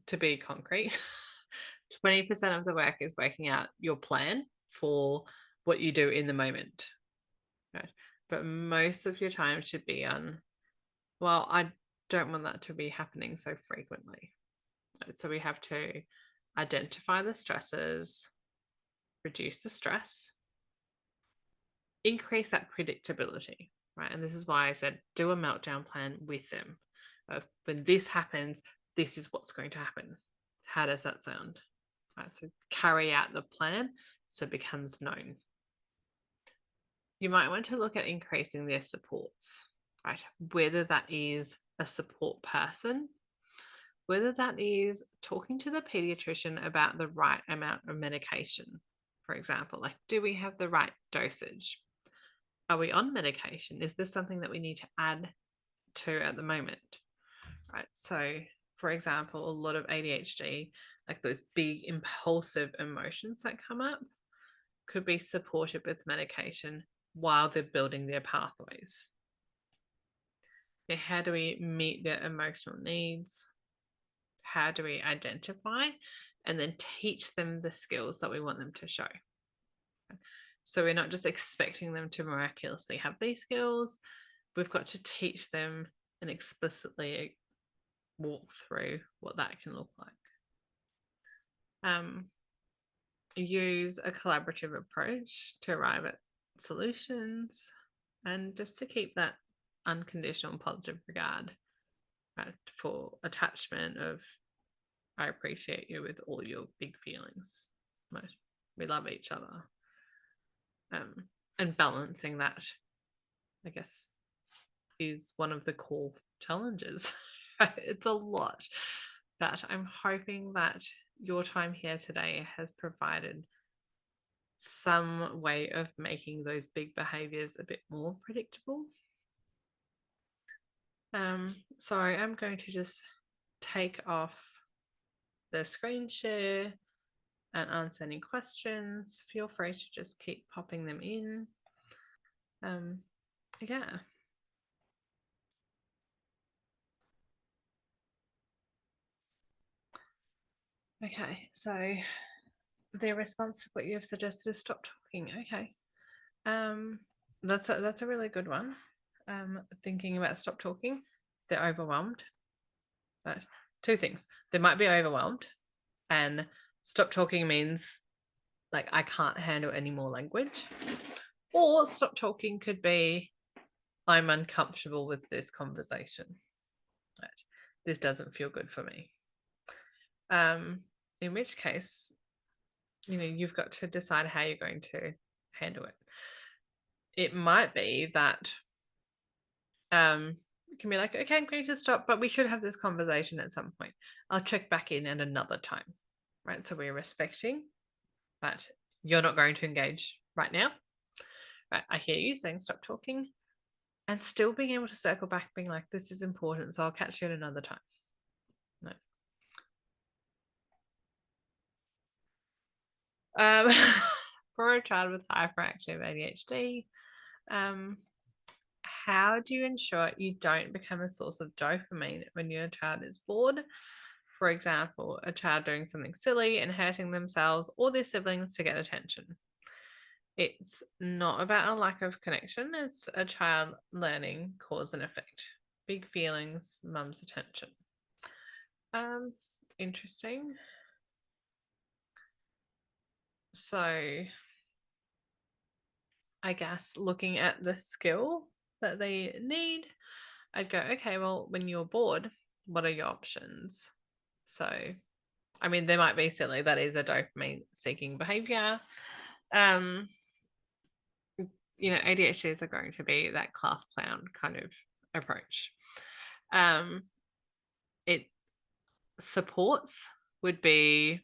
[SPEAKER 1] to be concrete, 20% of the work is working out your plan for what you do in the moment, right? But most of your time should be on, well, I don't want that to be happening so frequently. Right? So we have to identify the stresses, reduce the stress, increase that predictability, right? And this is why I said do a meltdown plan with them. When this happens, this is what's going to happen. How does that sound? Right, so carry out the plan so it becomes known. You might want to look at increasing their supports, right? Whether that is a support person, whether that is talking to the pediatrician about the right amount of medication, for example, like, do we have the right dosage? Are we on medication? Is this something that we need to add to at the moment? Right. So, for example, a lot of ADHD, like those big impulsive emotions that come up, could be supported with medication while they're building their pathways. Okay, how do we meet their emotional needs? How do we identify and then teach them the skills that we want them to show? So we're not just expecting them to miraculously have these skills. We've got to teach them and explicitly walk through what that can look like. Use a collaborative approach to arrive at solutions and just to keep that unconditional and positive regard, right, for attachment of I appreciate you with all your big feelings. Right? We love each other. And balancing that, I guess, is one of the core challenges. It's a lot, but I'm hoping that your time here today has provided some way of making those big behaviors a bit more predictable. So I'm going to just take off the screen share and answer any questions. Feel free to just keep popping them in. Yeah. Okay, so their response to what you have suggested is stop talking. Okay. That's a really good one. Thinking about stop talking, they're overwhelmed. But two things. They might be overwhelmed, and stop talking means like I can't handle any more language. Or stop talking could be I'm uncomfortable with this conversation. Right. This doesn't feel good for me. In which case, you've got to decide how you're going to handle it. It might be that it can be like, okay, I'm going to stop, but we should have this conversation at some point. I'll check back in at another time, right? So we're respecting that you're not going to engage right now. Right? I hear you saying stop talking, and still being able to circle back, being like, this is important, so I'll catch you at another time. No. For a child with hyperactive ADHD, how do you ensure you don't become a source of dopamine when your child is bored? For example, a child doing something silly and hurting themselves or their siblings to get attention. It's not about a lack of connection. It's a child learning cause and effect. Big feelings, mum's attention. Interesting. So I guess looking at the skill that they need, I'd go, okay, well, when you're bored, what are your options? So, I mean, they might be silly. That is a dopamine seeking behavior. ADHDs are going to be that class clown kind of approach. It supports would be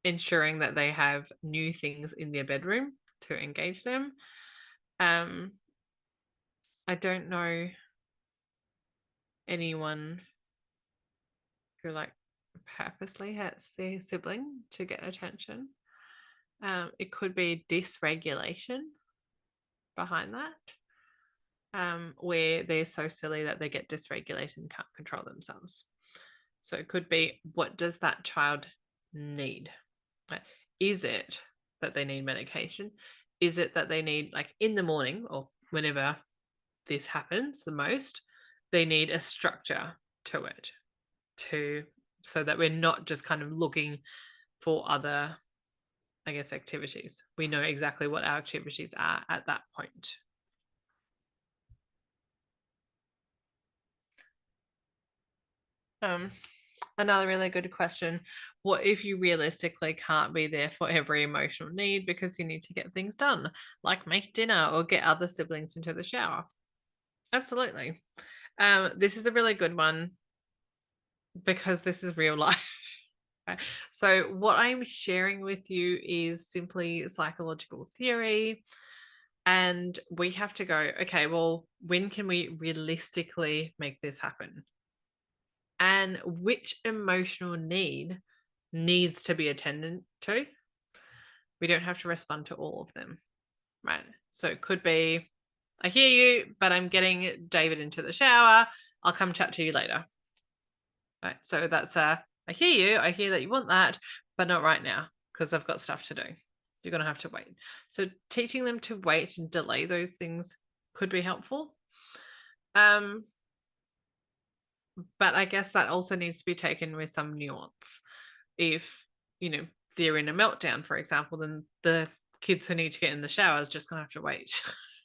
[SPEAKER 1] ensuring that they have new things in their bedroom to engage them. I don't know anyone who like purposely hurts their sibling to get attention. It could be dysregulation behind that, where they're so silly that they get dysregulated and can't control themselves. So it could be, what does that child need? Is it that they need medication? Is it that they need, like in the morning or whenever this happens the most, they need a structure to it, so that we're not just kind of looking for other, I guess, activities. We know exactly what our activities are at that point. Another really good question: what if you realistically can't be there for every emotional need because you need to get things done, like make dinner or get other siblings into the shower? Absolutely. This is a really good one because this is real life. So what I'm sharing with you is simply psychological theory, and we have to go, okay, well, when can we realistically make this happen? And which emotional need needs to be attended to? We don't have to respond to all of them, right? So it could be, I hear you, but I'm getting David into the shower. I'll come chat to you later. Right. So that's I hear you. I hear that you want that, but not right now because I've got stuff to do. You're going to have to wait. So teaching them to wait and delay those things could be helpful. But I guess that also needs to be taken with some nuance. If, they're in a meltdown, for example, then the kids who need to get in the shower is just going to have to wait,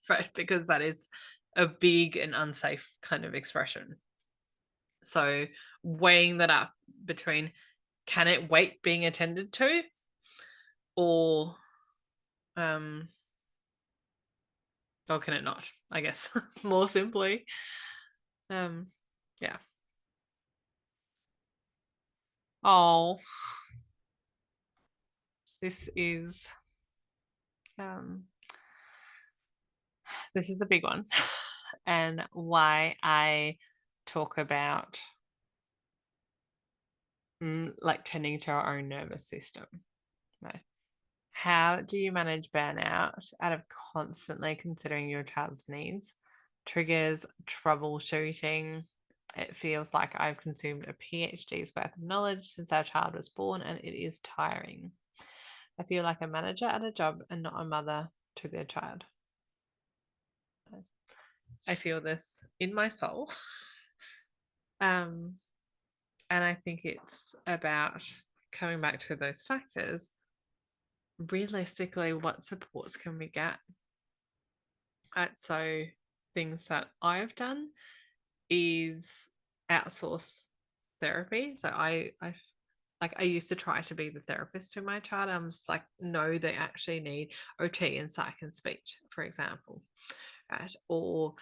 [SPEAKER 1] right? Because that is a big and unsafe kind of expression. So weighing that up between, can it wait being attended to, or can it not, I guess, more simply. Yeah. Oh, this is a big one, and why I talk about like tending to our own nervous system. Right? How do you manage burnout out of constantly considering your child's needs, triggers, troubleshooting? It feels like I've consumed a PhD's worth of knowledge since our child was born, and it is tiring. I feel like a manager at a job and not a mother to their child. I feel this in my soul. And I think it's about coming back to those factors. Realistically, what supports can we get? So things that I've done is outsource therapy. So I used to try to be the therapist to my child. I'm just like, no, they actually need OT and psych and speech, for example, right? Or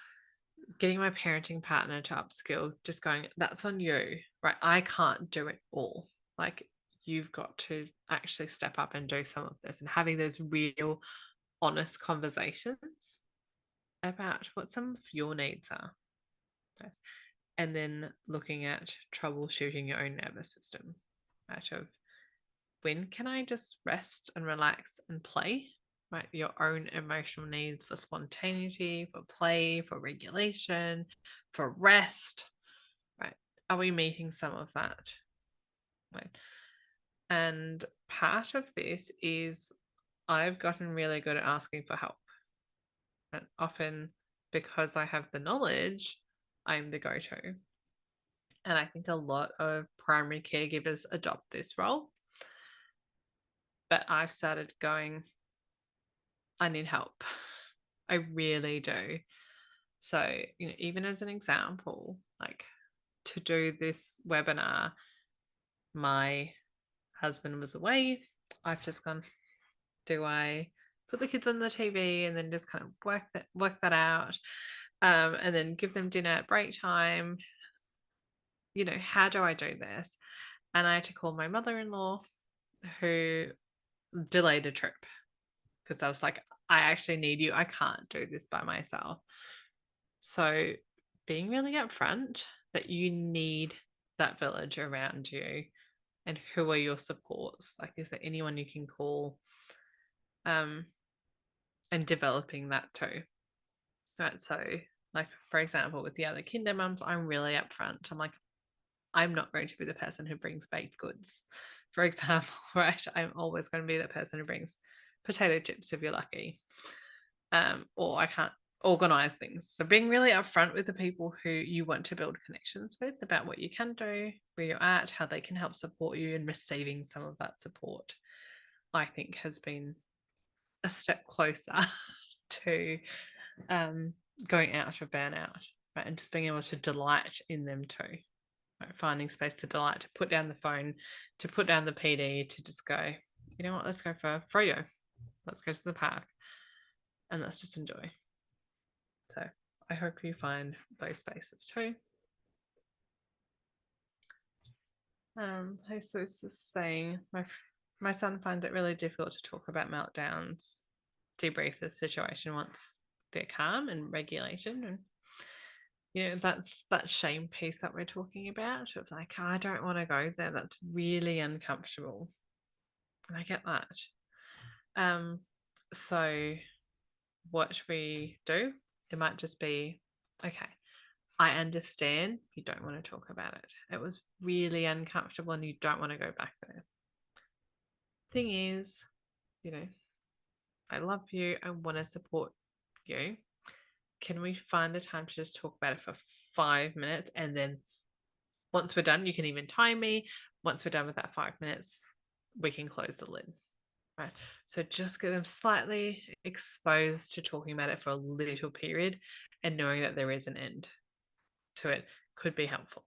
[SPEAKER 1] getting my parenting partner to upskill, just going, that's on you, right? I can't do it all. Like, you've got to actually step up and do some of this, and having those real honest conversations about what some of your needs are. Right? And then looking at troubleshooting your own nervous system, right? Of when can I just rest and relax and play? Right? Your own emotional needs for spontaneity, for play, for regulation, for rest. Right? Are we meeting some of that? Right? And part of this is I've gotten really good at asking for help. And often, because I have the knowledge, I'm the go-to. And I think a lot of primary caregivers adopt this role. But I've started going, I need help. I really do. So, even as an example, like to do this webinar, my husband was away. I've just gone, do I put the kids on the TV and then just kind of work that out, and then give them dinner at break time? How do I do this? And I had to call my mother-in-law, who delayed a trip, because I was like, I actually need you. I can't do this by myself. So being really upfront that you need that village around you and who are your supports? Like, is there anyone you can call? And developing that too. Right. So, like, for example, with the other kinder mums, I'm really upfront. I'm like, I'm not going to be the person who brings baked goods, for example, right? I'm always going to be the person who brings potato chips if you're lucky. Or I can't organize things. So being really upfront with the people who you want to build connections with about what you can do, where you're at, how they can help support you, and receiving some of that support, I think has been a step closer to going out of burnout, right? And just being able to delight in them too. Right? Finding space to delight, to put down the phone, to put down the PD, to just go, you know what, let's go for froyo. Let's go to the park and let's just enjoy. So I hope you find those spaces too. Jesus is saying, my son finds it really difficult to talk about meltdowns, debrief the situation once they're calm and regulated. And you know, that's that shame piece that we're talking about of like, I don't want to go there. That's really uncomfortable. And I get that. So what we do, it might just be, okay, I understand you don't want to talk about it. It was really uncomfortable and you don't want to go back there. Thing is, you know, I love you. I want to support you. Can we find a time to just talk about it for 5 minutes? And then once we're done, you can even time me. Once we're done with that 5 minutes, we can close the lid. Right. So just get them slightly exposed to talking about it for a little period and knowing that there is an end to it could be helpful.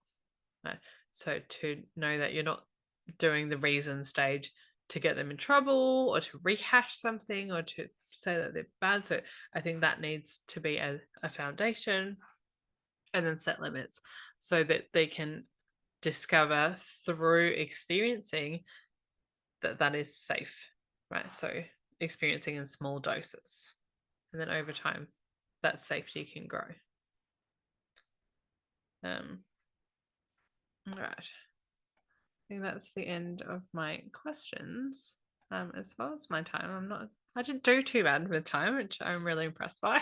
[SPEAKER 1] Right. So to know that you're not doing the reason stage to get them in trouble or to rehash something or to say that they're bad. So I think that needs to be a foundation, and then set limits so that they can discover through experiencing that that is safe, right? So experiencing in small doses, and then over time that safety can grow. All right. I think that's the end of my questions. As well as my time, I didn't do too bad with time, which I'm really impressed by.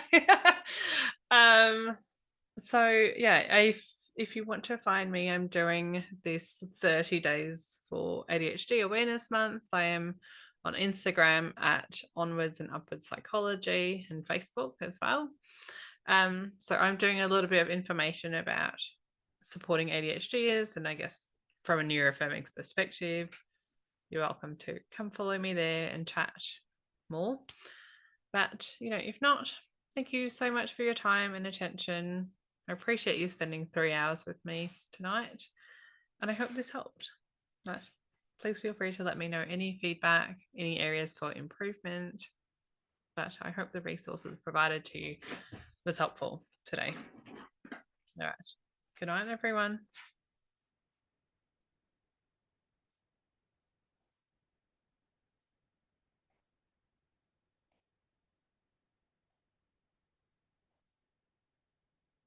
[SPEAKER 1] So yeah, if you want to find me, I'm doing this 30 days for ADHD Awareness Month. I am on Instagram at Onwards and Upwards Psychology and Facebook as well. So I'm doing a little bit of information about supporting ADHDers, and I guess from a neuroaffirming perspective, you're welcome to come follow me there and chat more. But, you know, if not, thank you so much for your time and attention. I appreciate you spending 3 hours with me tonight, and I hope this helped. But please feel free to let me know any feedback, any areas for improvement. But I hope the resources provided to you was helpful today. All right. Good night, everyone.